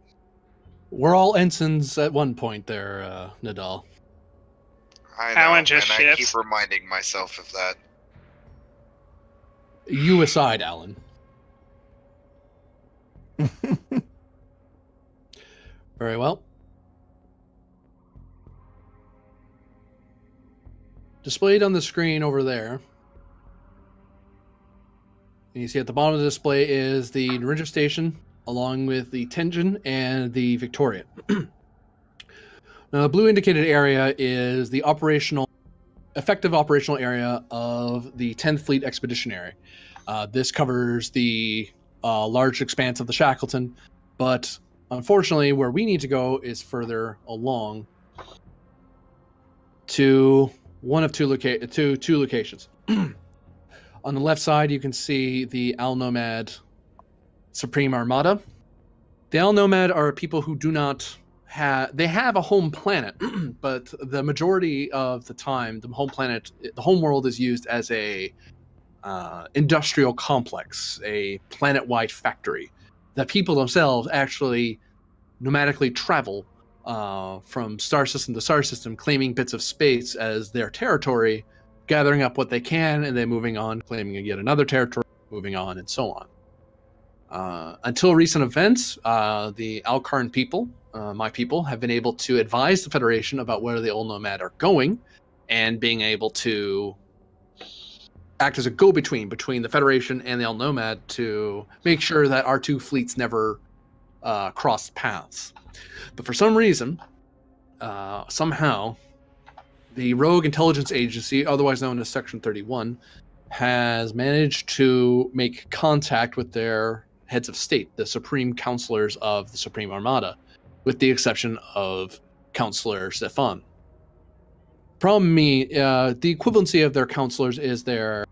We're all ensigns at one point there, Nadal. I know, Alan just and I keep shifts. reminding myself of that. You aside, Alan. Very well. Displayed on the screen over there, and you see at the bottom of the display is the Narendra station, along with the Tenjin and the Victoria. Now, the blue indicated area is the effective operational area of the 10th Fleet Expeditionary. This covers the large expanse of the Shackleton, but unfortunately, where we need to go is further along to one of two locations. On the left side, you can see the Al Nomad Supreme Armada. The Al Nomad are people who do not have a home planet, but the majority of the time, the home world is used as a industrial complex, a planet-wide factory that people themselves actually nomadically travel from star system to star system, claiming bits of space as their territory, gathering up what they can, and then moving on, claiming yet another territory, moving on, and so on. Until recent events, the Alcarn people, my people, have been able to advise the Federation about where the Old Nomad are going, and being able to act as a go-between between the Federation and the El Nomad to make sure that our two fleets never cross paths. But for some reason, somehow, the Rogue Intelligence Agency, otherwise known as Section 31, has managed to make contact with their heads of state, the Supreme Counselors of the Supreme Armada, with the exception of Counselor Stefan. Problem the equivalency of their counselors is their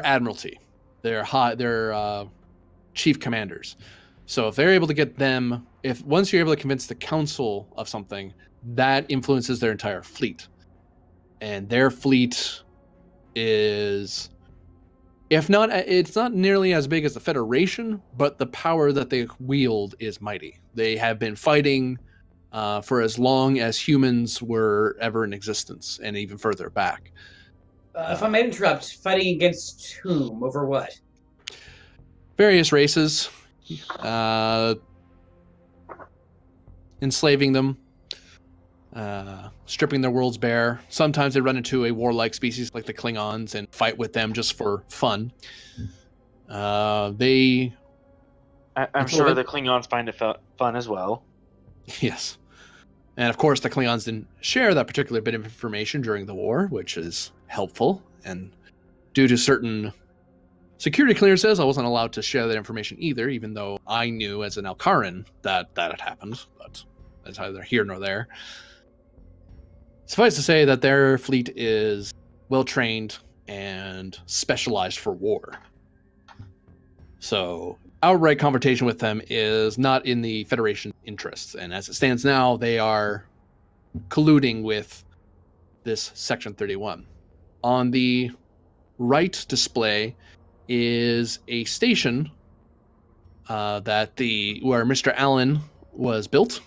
admiralty, their chief commanders. So if they're able to get them, once you're able to convince the council of something, that influences their entire fleet. And their fleet is, it's not nearly as big as the Federation, but the power that they wield is mighty. They have been fighting for as long as humans were ever in existence, and even further back. If I may interrupt, fighting against whom? Over what? Various races, enslaving them, stripping their worlds bare. Sometimes they run into a warlike species like the Klingons and fight with them just for fun. I'm sure the Klingons find it fun as well. Yes. And of course, the Klingons didn't share that particular bit of information during the war, which is helpful. And due to certain security clearances, I wasn't allowed to share that information either, even though I knew as an Alcaran that had happened. But that's neither here nor there. Suffice to say that their fleet is well-trained and specialized for war. So outright confrontation with them is not in the Federation's interests. And as it stands now, they are colluding with this Section 31. On the right display is a station where Mr. Allen was built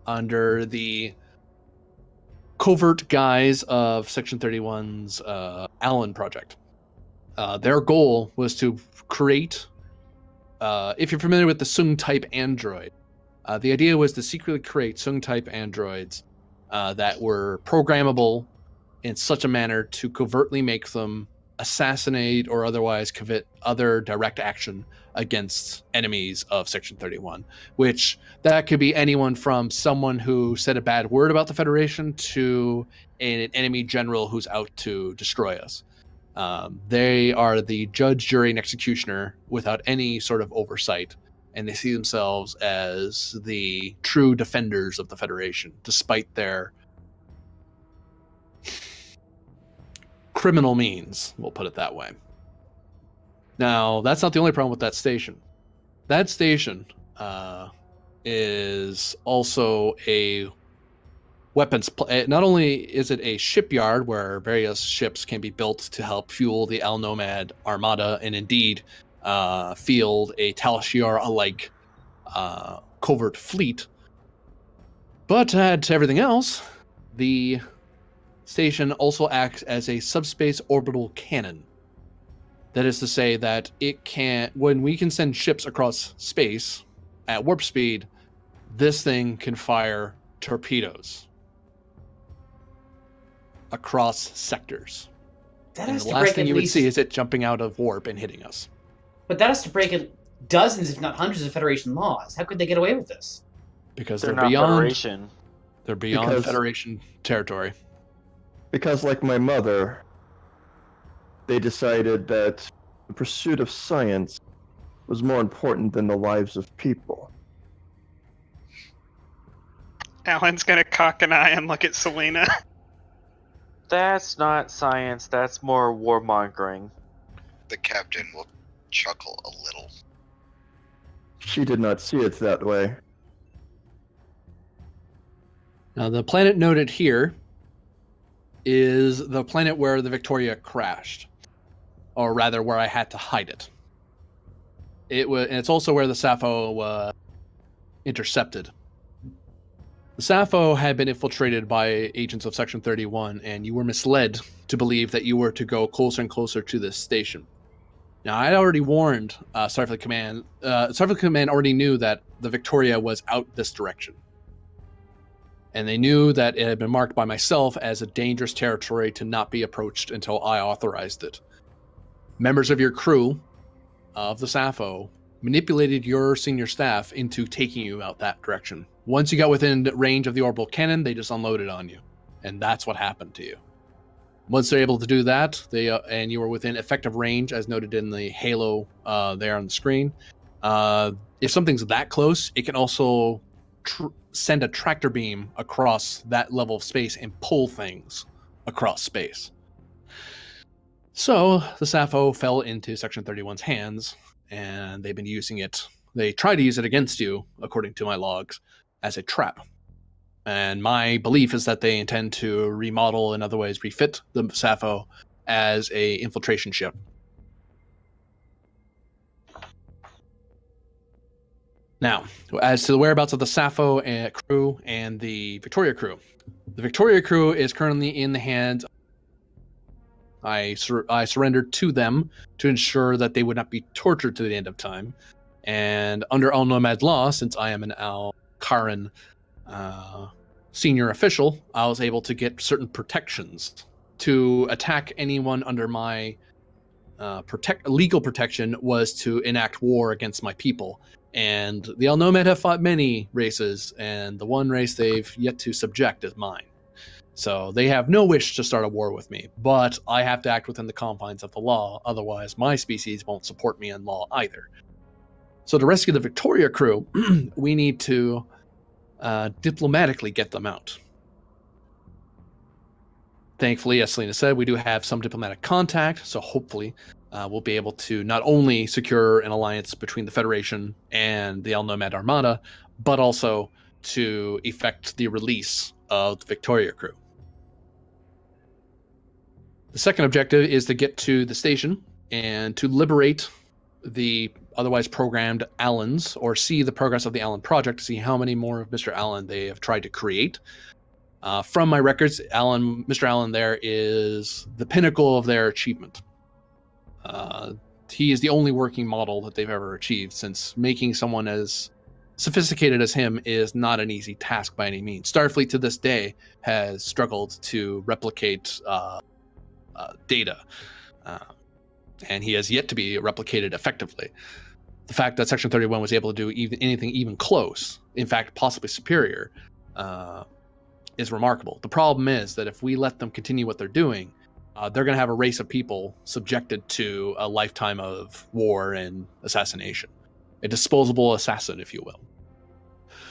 under the covert guise of Section 31's Allen project. Their goal was to create, if you're familiar with the Sung-type android, the idea was to secretly create Sung-type androids that were programmable in such a manner to covertly make them assassinate or otherwise commit other direct action against enemies of Section 31, which that could be anyone from someone who said a bad word about the Federation to an enemy general who's out to destroy us. They are the judge, jury, and executioner without any sort of oversight, and they see themselves as the true defenders of the Federation, despite their criminal means, we'll put it that way. Now, that's not the only problem with that station. That station is also a weapons. Not only is it a shipyard where various ships can be built to help fuel the Al Nomad Armada, and indeed field a Tal Shiar-alike covert fleet, but to add to everything else, the station also acts as a subspace orbital cannon. That is to say that it can, when we can send ships across space at warp speed, this thing can fire torpedoes across sectors. That And has the to last break thing at you would least, see is it jumping out of warp and hitting us. but that has to break dozens, if not hundreds, of Federation laws. How could they get away with this? Because They're they're not beyond Federation. they're beyond Because- Federation territory. Because, like my mother, they decided that the pursuit of science was more important than the lives of people. Alan's gonna cock an eye and look at Selena. That's not science. That's more warmongering. The captain will chuckle a little. She did not see it that way. Now, the planet noted here is the planet where the Victoria crashed, or rather, where I had to hide it. And it's also where the Sappho intercepted. The Sappho had been infiltrated by agents of Section 31, and you were misled to believe that you were to go closer and closer to this station. Now, I had already warned Starfleet Command. Starfleet Command already knew that the Victoria was out this direction. And they knew that it had been marked by myself as a dangerous territory to not be approached until I authorized it. Members of your crew of the Sappho manipulated your senior staff into taking you out that direction. Once you got within range of the orbital cannon, they just unloaded on you. And that's what happened to you. Once they're able to do that, and you were within effective range, as noted in the halo there on the screen, if something's that close, it can also send a tractor beam across that level of space and pull things across space. So the Sappho fell into Section 31's hands, and they've been using it. They try to use it against you, according to my logs, as a trap. And my belief is that they intend to remodel and otherwise refit the Sappho as a infiltration ship. Now, as to the whereabouts of the Sappho crew and the Victoria crew. The Victoria crew is currently in the hands. I surrendered to them to ensure that they would not be tortured to the end of time. And under Al Nomad law, since I am an Al Karan senior official, I was able to get certain protections. To attack anyone under my legal protection was to enact war against my people. And the Al Nomad have fought many races, and the one race they've yet to subject is mine. So they have no wish to start a war with me, but I have to act within the confines of the law, otherwise my species won't support me in law either. So to rescue the Victoria crew, we need to diplomatically get them out. Thankfully, as Selena said, we do have some diplomatic contact, so hopefully we'll be able to not only secure an alliance between the Federation and the Al Nomad Armada, but also to effect the release of the Victoria crew. The second objective is to get to the station and to liberate the otherwise programmed Allens, or see the progress of the Allen project to see how many more of Mr. Allen they have tried to create. From my records, Mr. Allen there is the pinnacle of their achievement. He is the only working model that they've ever achieved, since making someone as sophisticated as him is not an easy task by any means. Starfleet to this day has struggled to replicate data, and he has yet to be replicated effectively. The fact that Section 31 was able to do anything even close, in fact, possibly superior, is remarkable. The problem is that if we let them continue what they're doing, they're going to have a race of people subjected to a lifetime of war and assassination. A disposable assassin, if you will.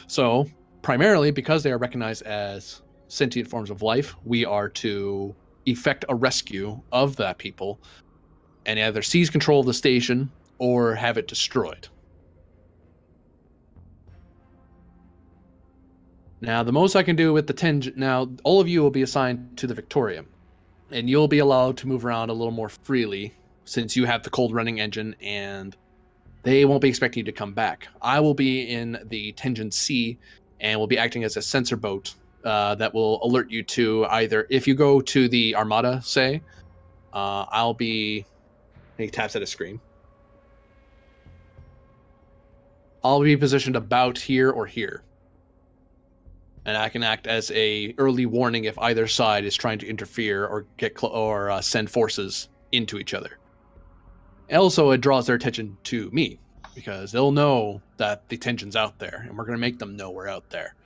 So, primarily, because they are recognized as sentient forms of life, we are to effect a rescue of that people and either seize control of the station or have it destroyed. Now, the most I can do with the Tenjin... Now, all of you will be assigned to the Victoria, and you'll be allowed to move around a little more freely since you have the cold running engine, and they won't be expecting you to come back. I will be in the Tenjin C, and will be acting as a sensor boat that will alert you to either... If you go to the Armada, say, I'll be... He taps at a screen. I'll be positioned about here or here. And I can act as a early warning if either side is trying to interfere or send forces into each other. And also, it draws their attention to me because they'll know that the tension's out there, and we're going to make them know we're out there,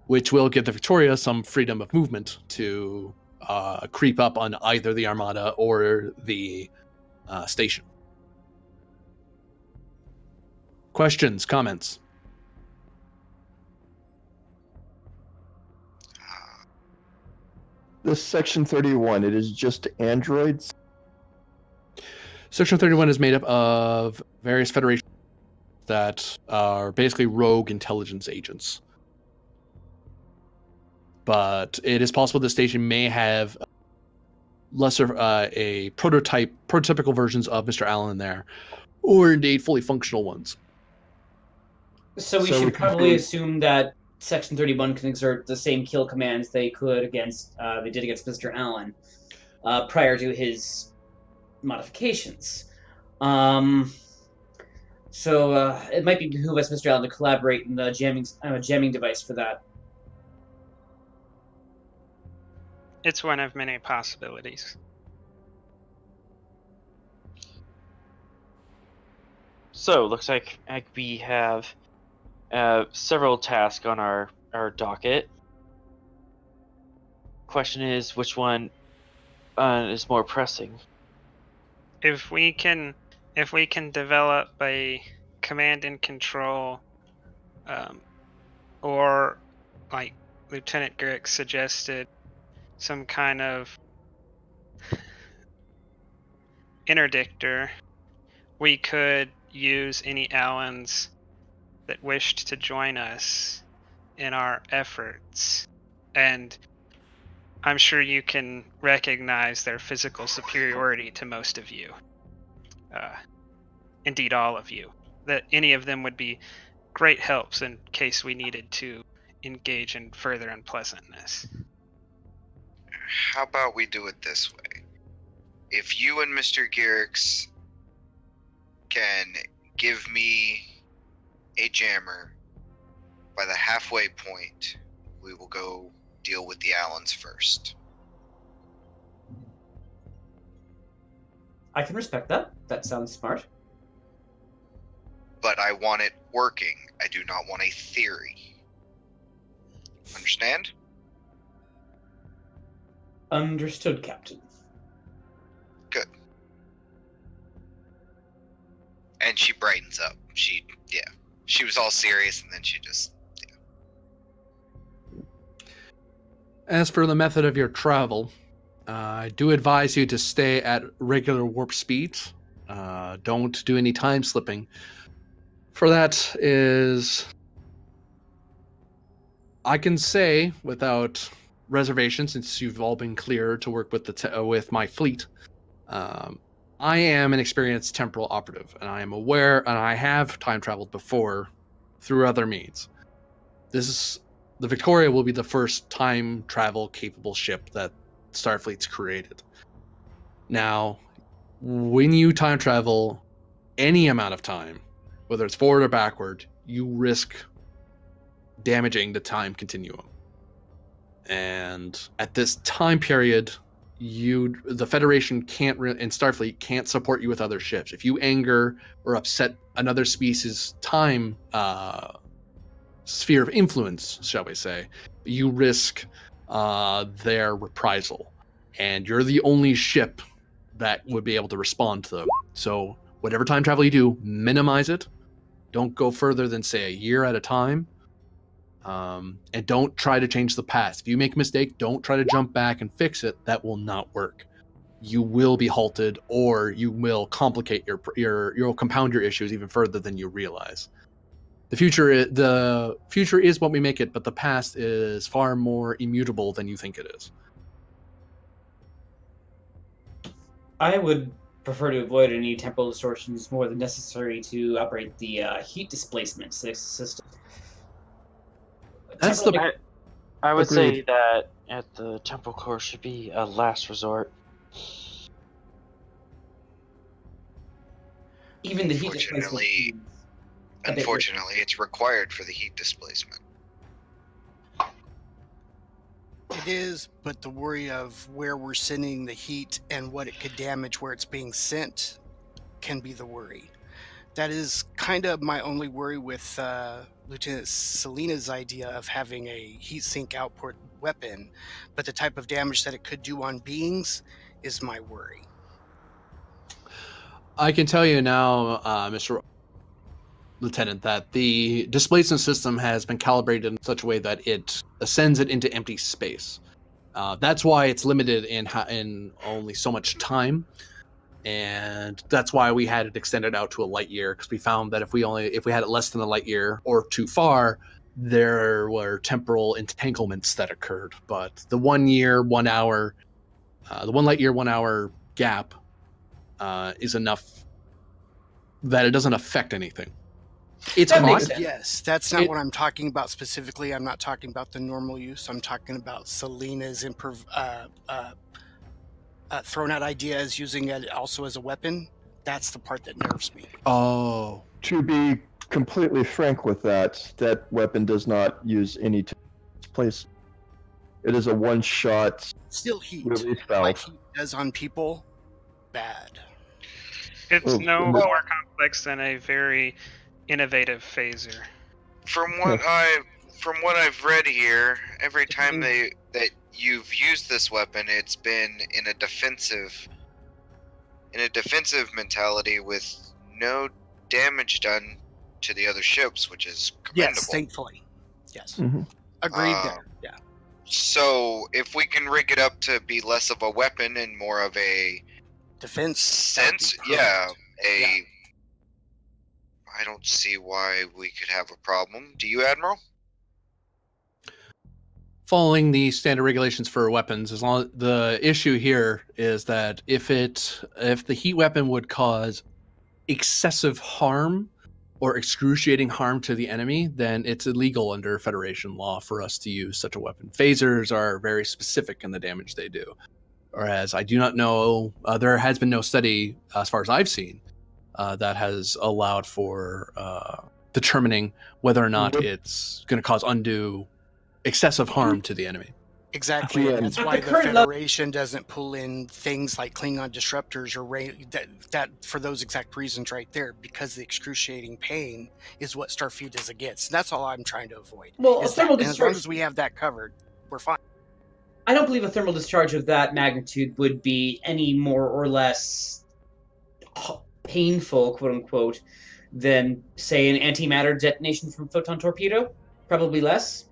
which will give the Victoria some freedom of movement to creep up on either the Armada or the station. Questions, comments? This Section 31, it is just androids? Section 31 is made up of various federations that are basically rogue intelligence agents. But it is possible the station may have a prototypical versions of Mr. Allen there, or indeed fully functional ones. So we should probably assume that Section 31 can exert the same kill commands they did against Mr. Allen prior to his modifications. So it might behoove us, Mr. Allen, to collaborate in the jamming device for that. It's one of many possibilities. So, looks like we have several tasks on our docket. Question is, which one is more pressing? If we can develop a command and control, or like Lieutenant Garrick suggested, some kind of interdictor, we could use any Allens that wished to join us in our efforts. And I'm sure you can recognize their physical superiority to most of you. Indeed, all of you. That any of them would be great helps in case we needed to engage in further unpleasantness. How about we do it this way? If you and Mr. Garrix can give me a jammer by the halfway point, we will go deal with the Allens first. I can respect that. That sounds smart. But I want it working. I do not want a theory. Understand? Understood, Captain. Good. And she brightens up. She was all serious, and then she just, As for the method of your travel, I do advise you to stay at regular warp speeds. Don't do any time slipping. For that is, I can say without reservation, since you've all been clear to work with with my fleet, I am an experienced temporal operative, and I am aware, and I have time traveled before through other means. The Victoria will be the first time travel capable ship that Starfleet's created. Now, when you time travel any amount of time, whether it's forward or backward, you risk damaging the time continuum. And at this time period, the Federation and Starfleet can't support you with other ships. If you anger or upset another species' time sphere of influence, shall we say, you risk their reprisal. And you're the only ship that would be able to respond to them. So whatever time travel you do, minimize it. Don't go further than, say, a year at a time. And don't try to change the past. If you make a mistake, don't try to jump back and fix it. That will not work. You will be halted, or you will complicate you'll compound your issues even further than you realize. The future is what we make it, but the past is far more immutable than you think it is. I would prefer to avoid any temporal distortions more than necessary to operate the heat displacement system. That's Temporal- I would Agreed. say that at the temple core should be a last resort. even the heat displacement. Unfortunately- seems a bit Unfortunately, it's required for the heat displacement. It is, but the worry of where we're sending the heat and what it could damage where it's being sent can be the worry. That is kind of my only worry with Lieutenant Selena's idea of having a heat sink output weapon, but the type of damage that it could do on beings is my worry. I can tell you now, Mr. Lieutenant, that the displacement system has been calibrated in such a way that it sends it into empty space. That's why it's limited in only so much time, and that's why we had it extended out to a light year, because we found that if we had it less than a light year or too far, there were temporal entanglements that occurred. But the 1 year, 1 hour, the 1 light year, 1 hour gap is enough that it doesn't affect anything. It's That hot. makes sense. Yes, that's not It- what I'm talking about specifically. I'm not talking about the normal use. I'm talking about Selena's thrown out idea as using it also as a weapon. That's the part that nerves me. Oh, To be completely frank with that weapon does not use any place. It is a one-shot Still heat. release Like valve. heat does on people, bad. It's Oh, no well- more complex than a very innovative phaser. From what I've read here, every time that you've used this weapon, it's been in a defensive mentality with no damage done to the other ships, which is commendable. Yes, thankfully. Yes. Mhm. Agreed there. Yeah. So if we can rig it up to be less of a weapon and more of a Defense. that would be sense, perfect. yeah, Yeah. I don't see why we could have a problem. Do you, Admiral? following the standard regulations for weapons, as long the issue here is that if the heat weapon would cause excessive harm or excruciating harm to the enemy, then it's illegal under Federation law for us to use such a weapon. Phasers are very specific in the damage they do. Whereas I do not know, there has been no study, as far as I've seen, that has allowed for determining whether or not it's going to cause undue, excessive harm to the enemy. Exactly. Yeah. And that's At why the the current level- Federation doesn't pull in things like Klingon disruptors or that for those exact reasons right there, because the excruciating pain is what Starfleet is against. That's all I'm trying to avoid. Well, a is that. thermal And as long discharge. as we have that covered, we're fine. I don't believe a thermal discharge of that magnitude would be any more or less painful, quote unquote, than, say, an antimatter detonation from photon torpedo. Probably less.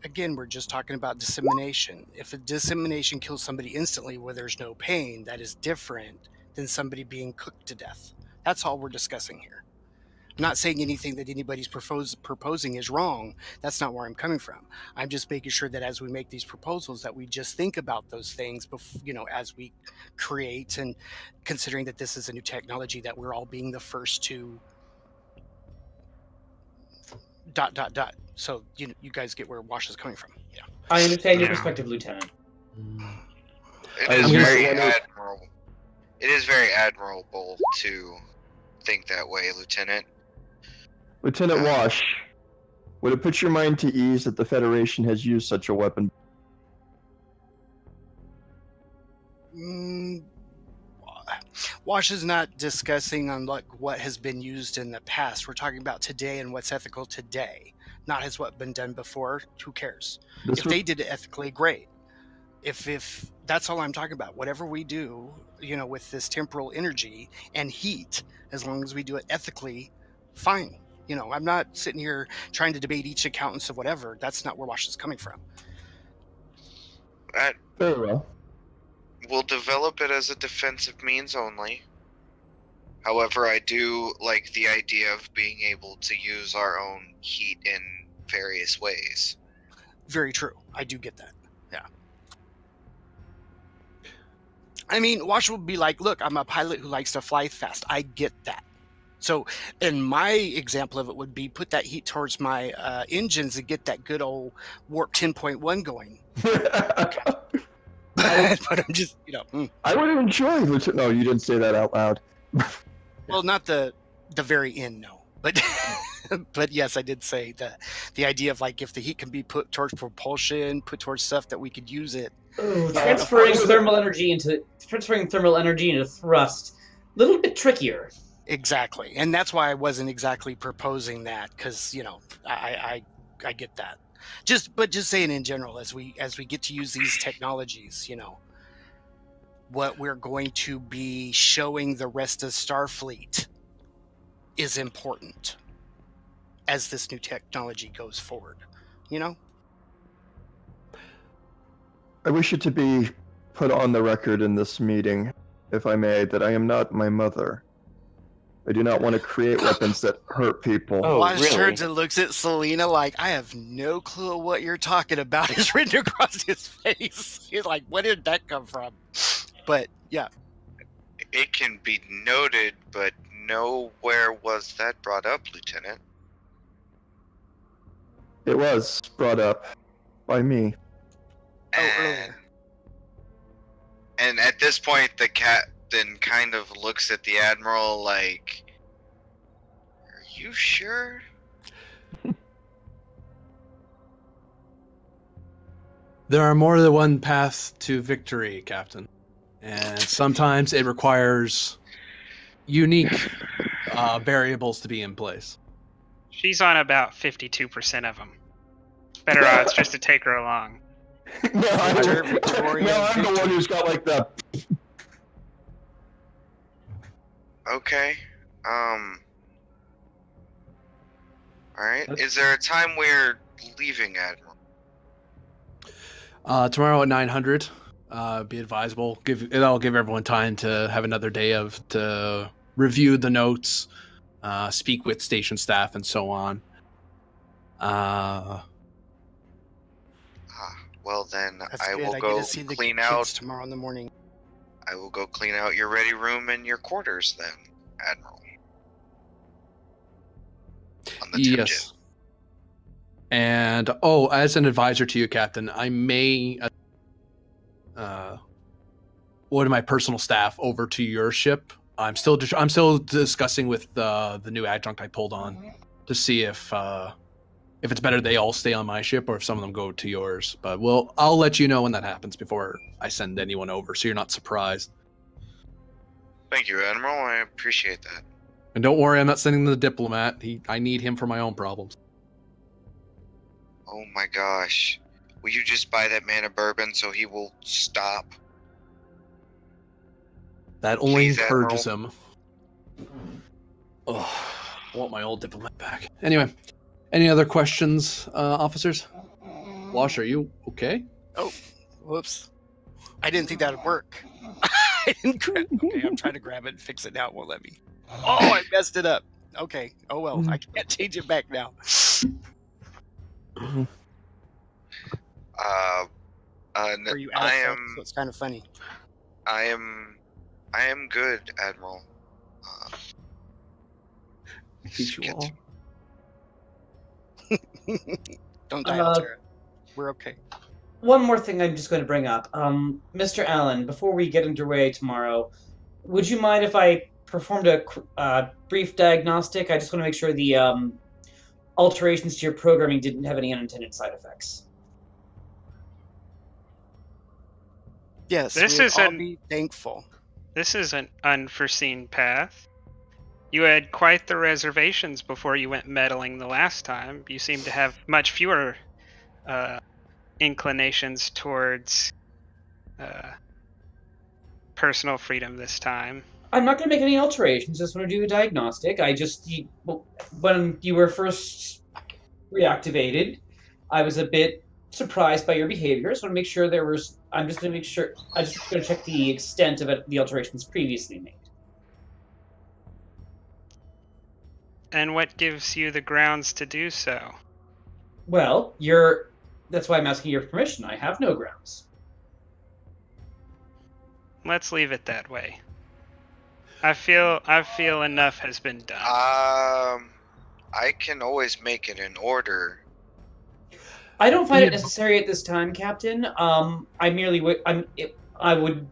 Again, we're just talking about dissemination. If a dissemination kills somebody instantly where there's no pain, that is different than somebody being cooked to death. That's all we're discussing here. I'm not saying anything that anybody's proposing is wrong. That's not where I'm coming from. I'm just making sure that as we make these proposals, that we just think about those things, as we create, and considering that this is a new technology that we're all being the first to ... So you guys get where Wash is coming from. Yeah. I understand your Yeah. perspective, Lieutenant. It I is was very wondering- admirable. It is very admirable to think that way, Lieutenant. Lieutenant Wash, would it put your mind to ease that the Federation has used such a weapon? Wash is not discussing on what has been used in the past. We're talking about today and what's ethical today, not has what been done before. Who cares? This If was- they did it ethically, great. If that's all I'm talking about, whatever we do, with this temporal energy and heat, as long as we do it ethically, fine. You know, I'm not sitting here trying to debate each accountants of whatever. That's not where Washington's coming from. Very well. We'll develop it as a defensive means only. However, I do like the idea of being able to use our own heat in various ways. Very true. I do get that. Yeah. I mean, Washington would be like, look, I'm a pilot who likes to fly fast. I get that. So, in my example of it would be put that heat towards my engines and get that good old warp 10.1 going. But I'm just, you know. I would enjoy Lieutenant. No, you didn't say that out loud. Well, not the very end, no. But but yes, I did say the idea of like if the heat can be put towards propulsion, put towards stuff that we could use it. Ooh, transferring thermal energy into thrust, a little bit trickier. Exactly, and that's why I wasn't exactly proposing that, because you know I get that. Just saying in general, as we get to use these technologies, you know, what we're going to be showing the rest of Starfleet is important as this new technology goes forward. You know. I wish it to be put on the record in this meeting, if I may, that I am not my mother. I do not want to create weapons that hurt people. Oh, Wash really? turns and looks at Selena like, I have no clue what you're talking about. Is written across his face. He's like, where did that come from? But yeah. It can be noted, but nowhere was that brought up, Lieutenant. It was brought up by me. Earlier. And at this point, the captain kind of looks at the Admiral like, are you sure? There are more than one path to victory, Captain. And sometimes it requires unique variables to be in place. She's on about 52% of them. Better odds just to take her along. No, I'm Victoria, the one who's got like the... Okay. Alright. Is there a time we're leaving, Admiral? Tomorrow at 900. Be advisable. That'll give everyone time to have another day to review the notes, speak with station staff, and so on. Well then, That's I good. will I go get to see the clean kids out. tomorrow in the morning. I will go clean out your ready room and your quarters then, Admiral. On the tip Yes. And as an advisor to you, Captain, I may one of my personal staff over to your ship. I'm still discussing with the new adjunct I pulled on to see if it's better they all stay on my ship or if some of them go to yours. But I'll let you know when that happens before I send anyone over, so you're not surprised. Thank you, Admiral. I appreciate that. And don't worry, I'm not sending the diplomat. I need him for my own problems. Oh my gosh. Will you just buy that man a bourbon so he will stop? That only Please, encourages him. Oh, I want my old diplomat back. Anyway, any other questions, officers? Wash, are you okay? Oh, whoops. I didn't think that would work. I didn't grab. Okay, I'm trying to grab it and fix it now. It won't let me. Oh, I messed it up. Okay. Oh well, I can't change it back now. Are you out of focus? So it's kind of funny. I am good, Admiral. Hate you all. Don't die, Altera. We're okay. One more thing I'm just going to bring up. Mr. Allen, before we get underway tomorrow, would you mind if I performed a brief diagnostic? I just want to make sure the alterations to your programming didn't have any unintended side effects. Yes, This we'd is all an- be thankful. This is an unforeseen path. You had quite the reservations before you went meddling the last time. You seem to have much fewer inclinations towards personal freedom this time. I'm not going to make any alterations. Just want to do a diagnostic. When you were first reactivated, I was a bit surprised by your behavior. So I want to make sure I'm just going to make sure. I'm just going to check the extent of the alterations previously made. And what gives you the grounds to do so? Well, that's why I'm asking your permission. I have no grounds. Let's leave it that way. I feel enough has been done. I can always make it in order. I don't find it necessary at this time, Captain. I would,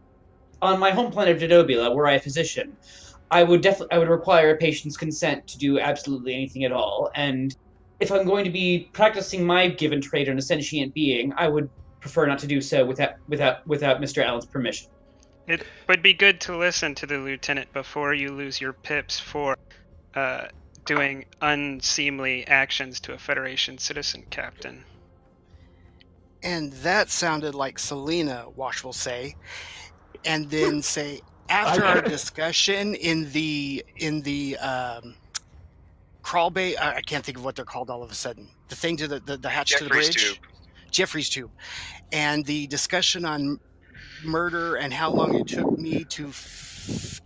on my home planet of Denobula, were I a physician, I would require a patient's consent to do absolutely anything at all. And if I'm going to be practicing my given trade on a sentient being, I would prefer not to do so without Mr. Allen's permission. It would be good to listen to the lieutenant before you lose your pips for doing unseemly actions to a Federation citizen, Captain. And that sounded like Selena, Wash will say, and then say, after our discussion in the crawl bay, I can't think of what they're called all of a sudden. The thing to the hatch to the bridge, Jeffrey's tube, and the discussion on murder and how long it took me to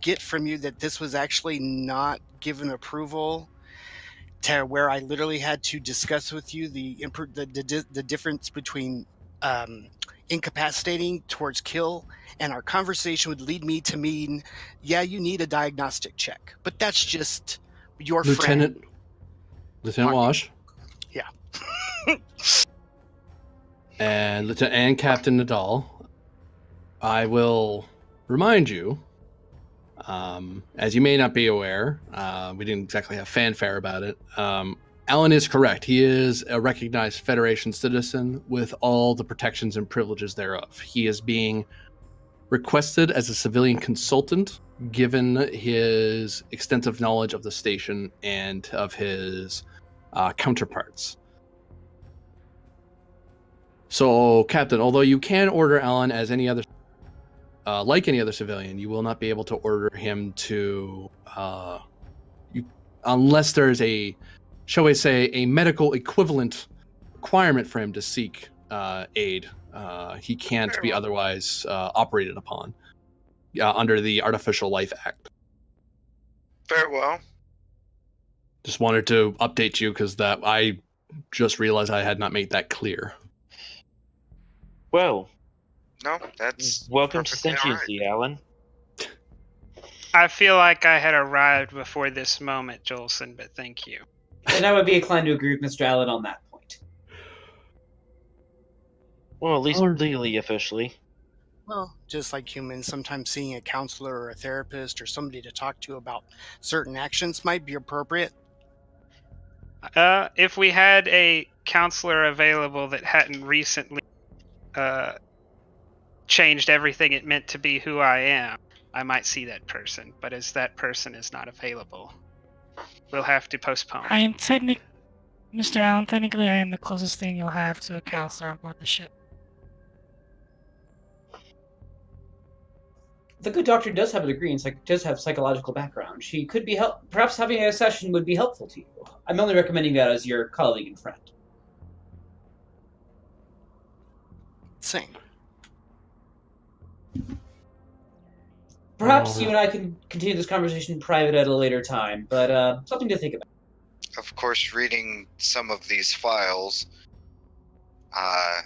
get from you that this was actually not given approval, to where I literally had to discuss with you the difference between incapacitating towards kill, and our conversation would lead me to mean, yeah, you need a diagnostic check, but that's just your Lieutenant Wash. Yeah. and Captain Nadal, I will remind you, as you may not be aware, we didn't exactly have fanfare about it. Alan is correct. He is a recognized Federation citizen with all the protections and privileges thereof. He is being requested as a civilian consultant, given his extensive knowledge of the station and of his counterparts. So, Captain, although you can order Alan as any other like any other civilian, you will not be able to order him to, unless there's shall we say, a medical equivalent requirement for him to seek aid. He can't be otherwise operated upon under the Artificial Life Act. Very well. Just wanted to update you because I just realized I had not made that clear. Well. No, that's welcome to sentiency, right. Alan. I feel like I had arrived before this moment, Jolson, but thank you. And I would be inclined to agree with Mr. Allen on that point. Well, at least legally, officially. Well, just like humans, sometimes seeing a counselor or a therapist or somebody to talk to about certain actions might be appropriate. If we had a counselor available that hadn't recently changed everything it meant to be who I am, I might see that person. But as that person is not available, we'll have to postpone. I am Mr. Allen, technically I am the closest thing you'll have to a counselor on board the ship. The good doctor does have a degree and does have psychological background. She could be perhaps having a session would be helpful to you. I'm only recommending that as your colleague and friend. Same. Perhaps you and I can continue this conversation in private at a later time, but something to think about. Of course, reading some of these files, I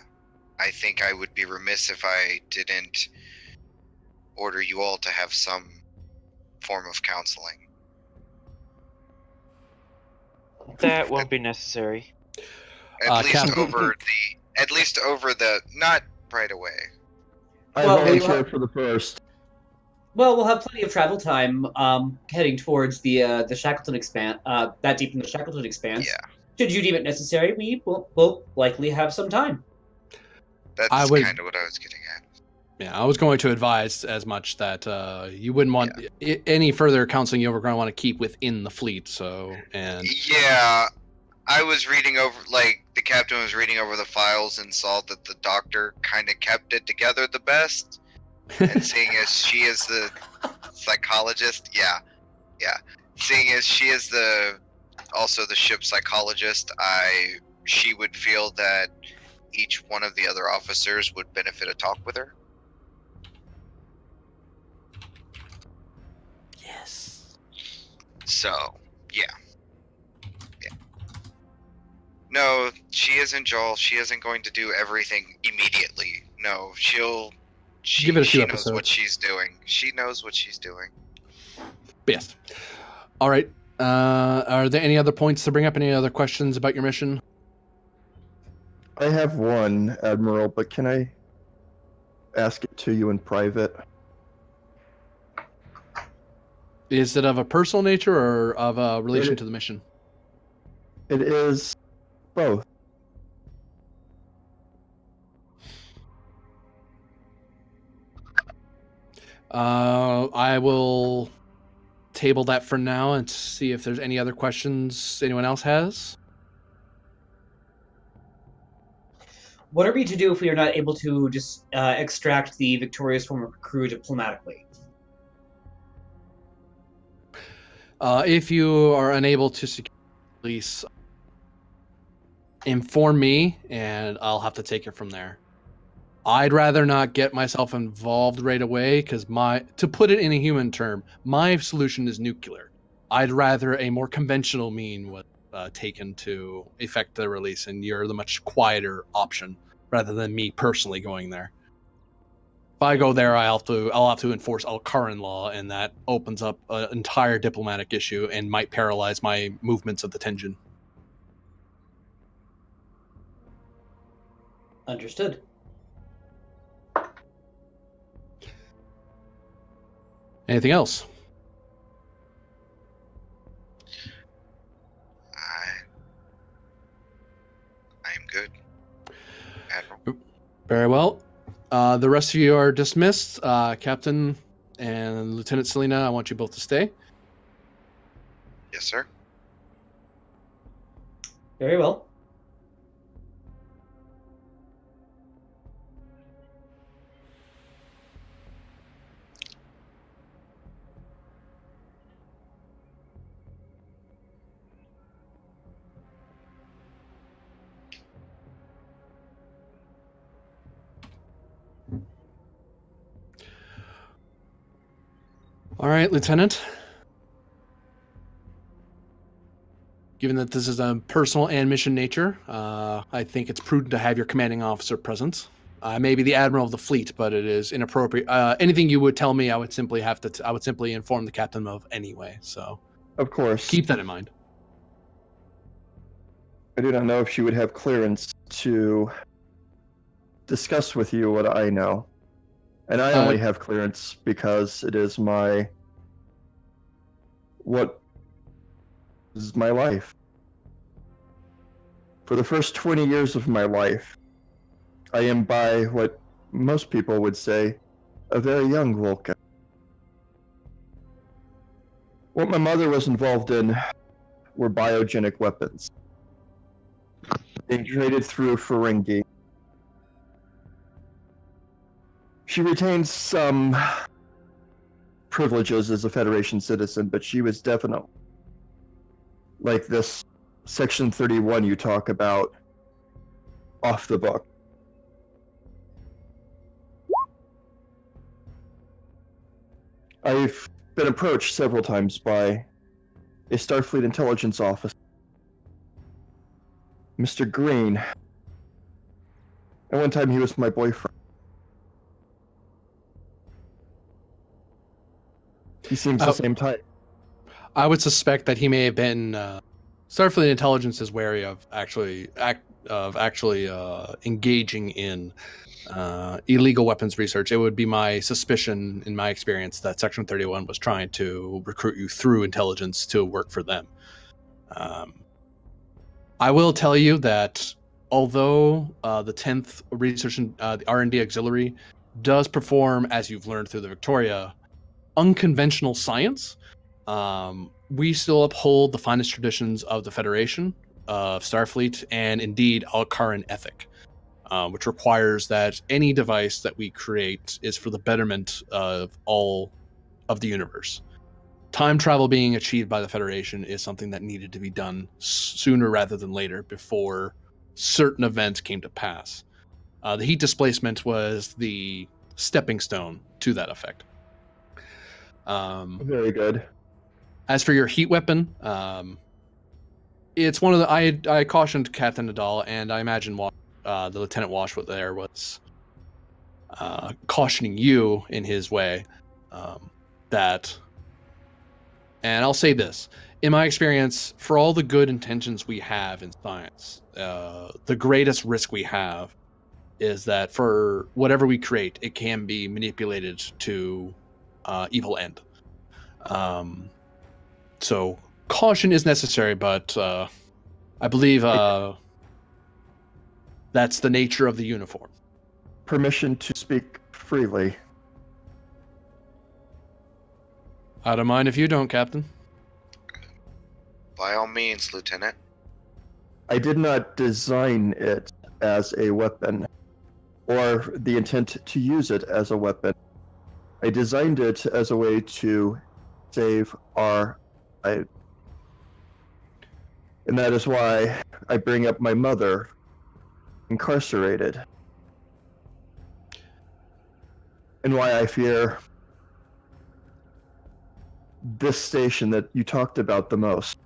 think I would be remiss if I didn't order you all to have some form of counseling. That won't be necessary. At least over the not right away. I volunteer for the first. Well, we'll have plenty of travel time heading towards the Shackleton Expanse, that deep in the Shackleton Expanse. Yeah. Should you deem it necessary, we will likely have some time. That's kind of what I was getting at. Yeah, I was going to advise as much that you wouldn't want any further counseling you were going to want to keep within the fleet. Yeah, I was reading over, the captain was reading over the files and saw that the doctor kind of kept it together the best. And seeing as she is the psychologist, yeah. Seeing as she is also the ship psychologist, she would feel that each one of the other officers would benefit a talk with her. Yes. So, yeah. No, she isn't Joel. She isn't going to do everything immediately. No, she Give it a few knows episodes. what she's doing. She knows what she's doing. Yes. All right. Are there any other points to bring up? Any other questions about your mission? I have one, Admiral, but can I ask it to you in private? Is it of a personal nature or of a relation to the mission? It is both. I will table that for now and see if there's any other questions anyone else has. What are we to do if we are not able to just extract the victorious former crew diplomatically? If you are unable to secure the release, inform me and I'll have to take it from there. I'd rather not get myself involved right away because to put it in a human term, my solution is nuclear. I'd rather a more conventional mean was taken to effect the release, and you're the much quieter option rather than me personally going there. If I go there, I'll have to enforce Al-Qaran law, and that opens up an entire diplomatic issue and might paralyze my movements of the Tenjin. Understood. Anything else? I am good, Admiral. Very well. The rest of you are dismissed. Captain and Lieutenant Selena, I want you both to stay. Yes, sir. Very well. All right, Lieutenant. Given that this is a personal and mission nature, I think it's prudent to have your commanding officer present. I may be the admiral of the fleet, but it is inappropriate. Anything you would tell me, I would simply inform the captain of anyway. So, of course, keep that in mind. I do not know if she would have clearance to discuss with you what I know. And I only have clearance because it is what is my life. For the first 20 years of my life, I am by what most people would say a very young Vulcan. What my mother was involved in were biogenic weapons being traded through Ferengi. She retained some privileges as a Federation citizen, but she was definitely like this Section 31 you talk about off the book. I've been approached several times by a Starfleet intelligence officer, Mr. Green. And one time he was my boyfriend. He seems the same type. I would suspect that he may have been. Starfleet intelligence is wary of actually engaging in illegal weapons research. It would be my suspicion, in my experience, that Section 31 was trying to recruit you through intelligence to work for them. I will tell you that although the 10th Research and the R&D Auxiliary does perform, as you've learned through the Victoria, unconventional science, we still uphold the finest traditions of the Federation, of Starfleet, and indeed Al-Qaran ethic. which requires that any device that we create is for the betterment of all of the universe. Time travel being achieved by the Federation is something that needed to be done sooner rather than later, before certain events came to pass. The heat displacement was the stepping stone to that effect. Very good. As for your heat weapon, it's one of the... I cautioned Captain Nadal, and I imagine the Lieutenant Washwood there was cautioning you in his way, that... And I'll say this. In my experience, for all the good intentions we have in science, the greatest risk we have is that for whatever we create, it can be manipulated to evil end. So caution is necessary, but I believe that's the nature of the uniform. Permission to speak freely. I don't mind if you don't, Captain. By all means, Lieutenant. I did not design it as a weapon, or the intent to use it as a weapon. I designed it as a way to save our lives. And that is why I bring up my mother, incarcerated. And why I fear this station that you talked about the most.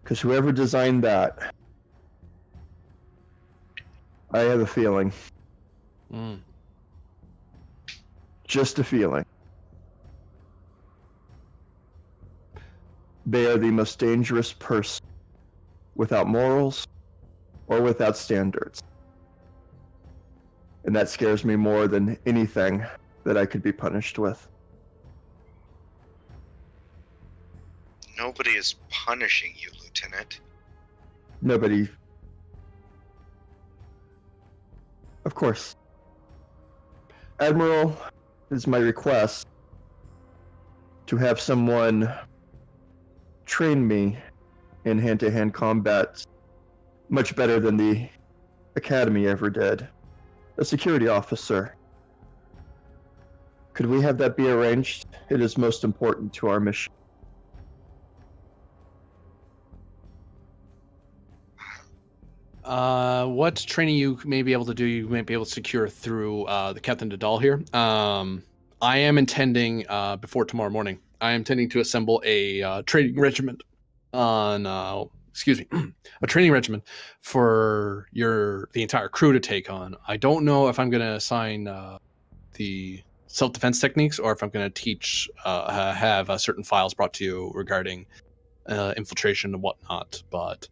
Because whoever designed that, I have a feeling. Just a feeling. They are the most dangerous person, without morals or without standards. And that scares me more than anything that I could be punished with. Nobody is punishing you, Lieutenant. Nobody. Of course. Admiral, it is my request to have someone train me in hand-to-hand combat much better than the Academy ever did. A security officer. Could we have that be arranged? It is most important to our mission. What training you may be able to do, you may be able to secure through the Captain Nadal here. I am intending, before tomorrow morning, I am intending to assemble a training regiment on, a training regiment for the entire crew to take on. I don't know if I'm going to assign the self-defense techniques, or if I'm going to teach, have certain files brought to you regarding infiltration and whatnot, but...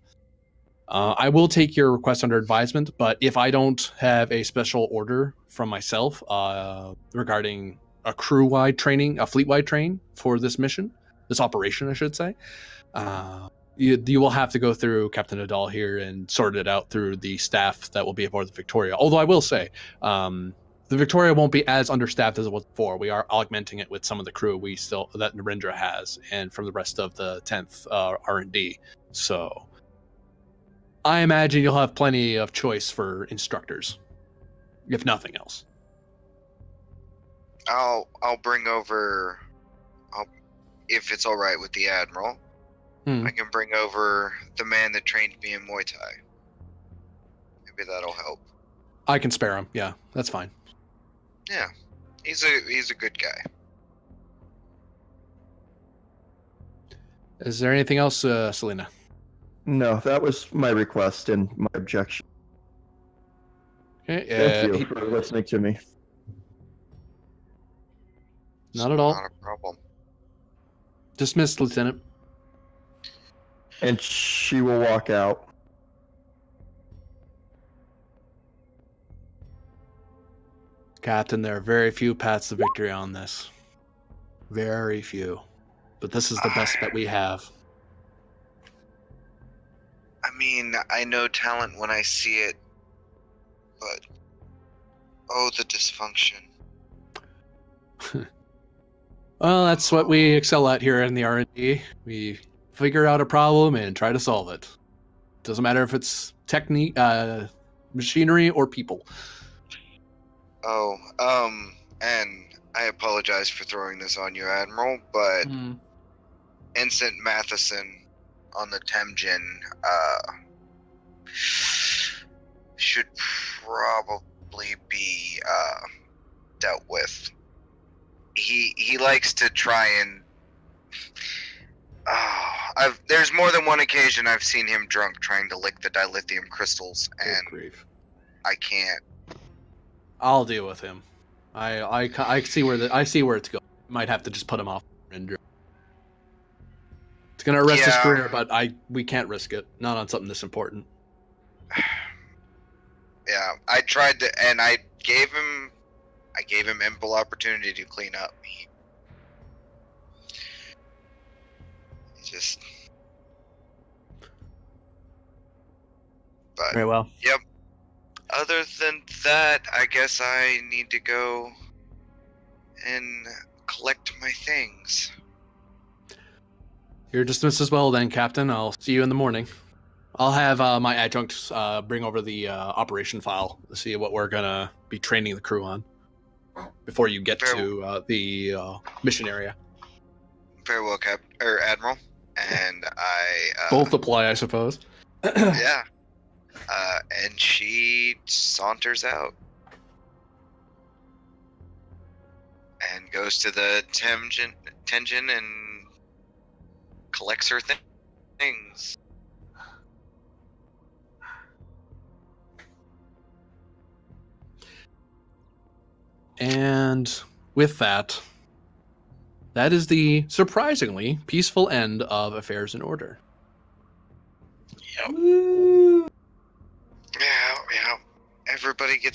I will take your request under advisement, but if I don't have a special order from myself regarding a crew-wide training, a fleet-wide training for this mission, this operation, I should say, you will have to go through Captain Nadal here and sort it out through the staff that will be aboard the Victoria. Although I will say, the Victoria won't be as understaffed as it was before. We are augmenting it with some of the crew that Narendra has, and from the rest of the 10th R&D. So... I imagine you'll have plenty of choice for instructors, if nothing else. I'll bring over, if it's all right with the Admiral, I can bring over the man that trained me in Muay Thai. Maybe that'll help. I can spare him. Yeah, that's fine. Yeah, he's a good guy. Is there anything else, Selena? No, that was my request and my objection. Okay, Thank you for listening to me. Not at all. Not a problem. Dismissed, Lieutenant. And she will walk out. Captain, there are very few paths to victory on this. Very few. But this is the best that we have. I mean, I know talent when I see it, but oh, the dysfunction. Well, that's what we excel at here in the R&D. We figure out a problem and try to solve it. Doesn't matter if it's machinery or people. Oh, and I apologize for throwing this on you, Admiral, but Ensign Matheson on the Temjin should probably be dealt with. He likes to try and there's more than one occasion I've seen him drunk trying to lick the dilithium crystals, and I can't. I'll deal with him. I see where it's going. Might have to just put him off. It's gonna arrest his career, but we can't risk it. Not on something this important. Yeah, I tried to, and I gave him ample opportunity to clean up. He just. But, very well. Yep. Other than that, I guess I need to go and collect my things. You're dismissed as well then, Captain. I'll see you in the morning. I'll have my adjuncts bring over the operation file to see what we're gonna be training the crew on before you get to the mission area. Very well, Admiral. And I... Both apply, I suppose. Yeah. And she saunters out. And goes to the Tenjin and collects her things. And with that, that is the surprisingly peaceful end of Affairs in Order. Yep. Yeah. Everybody gets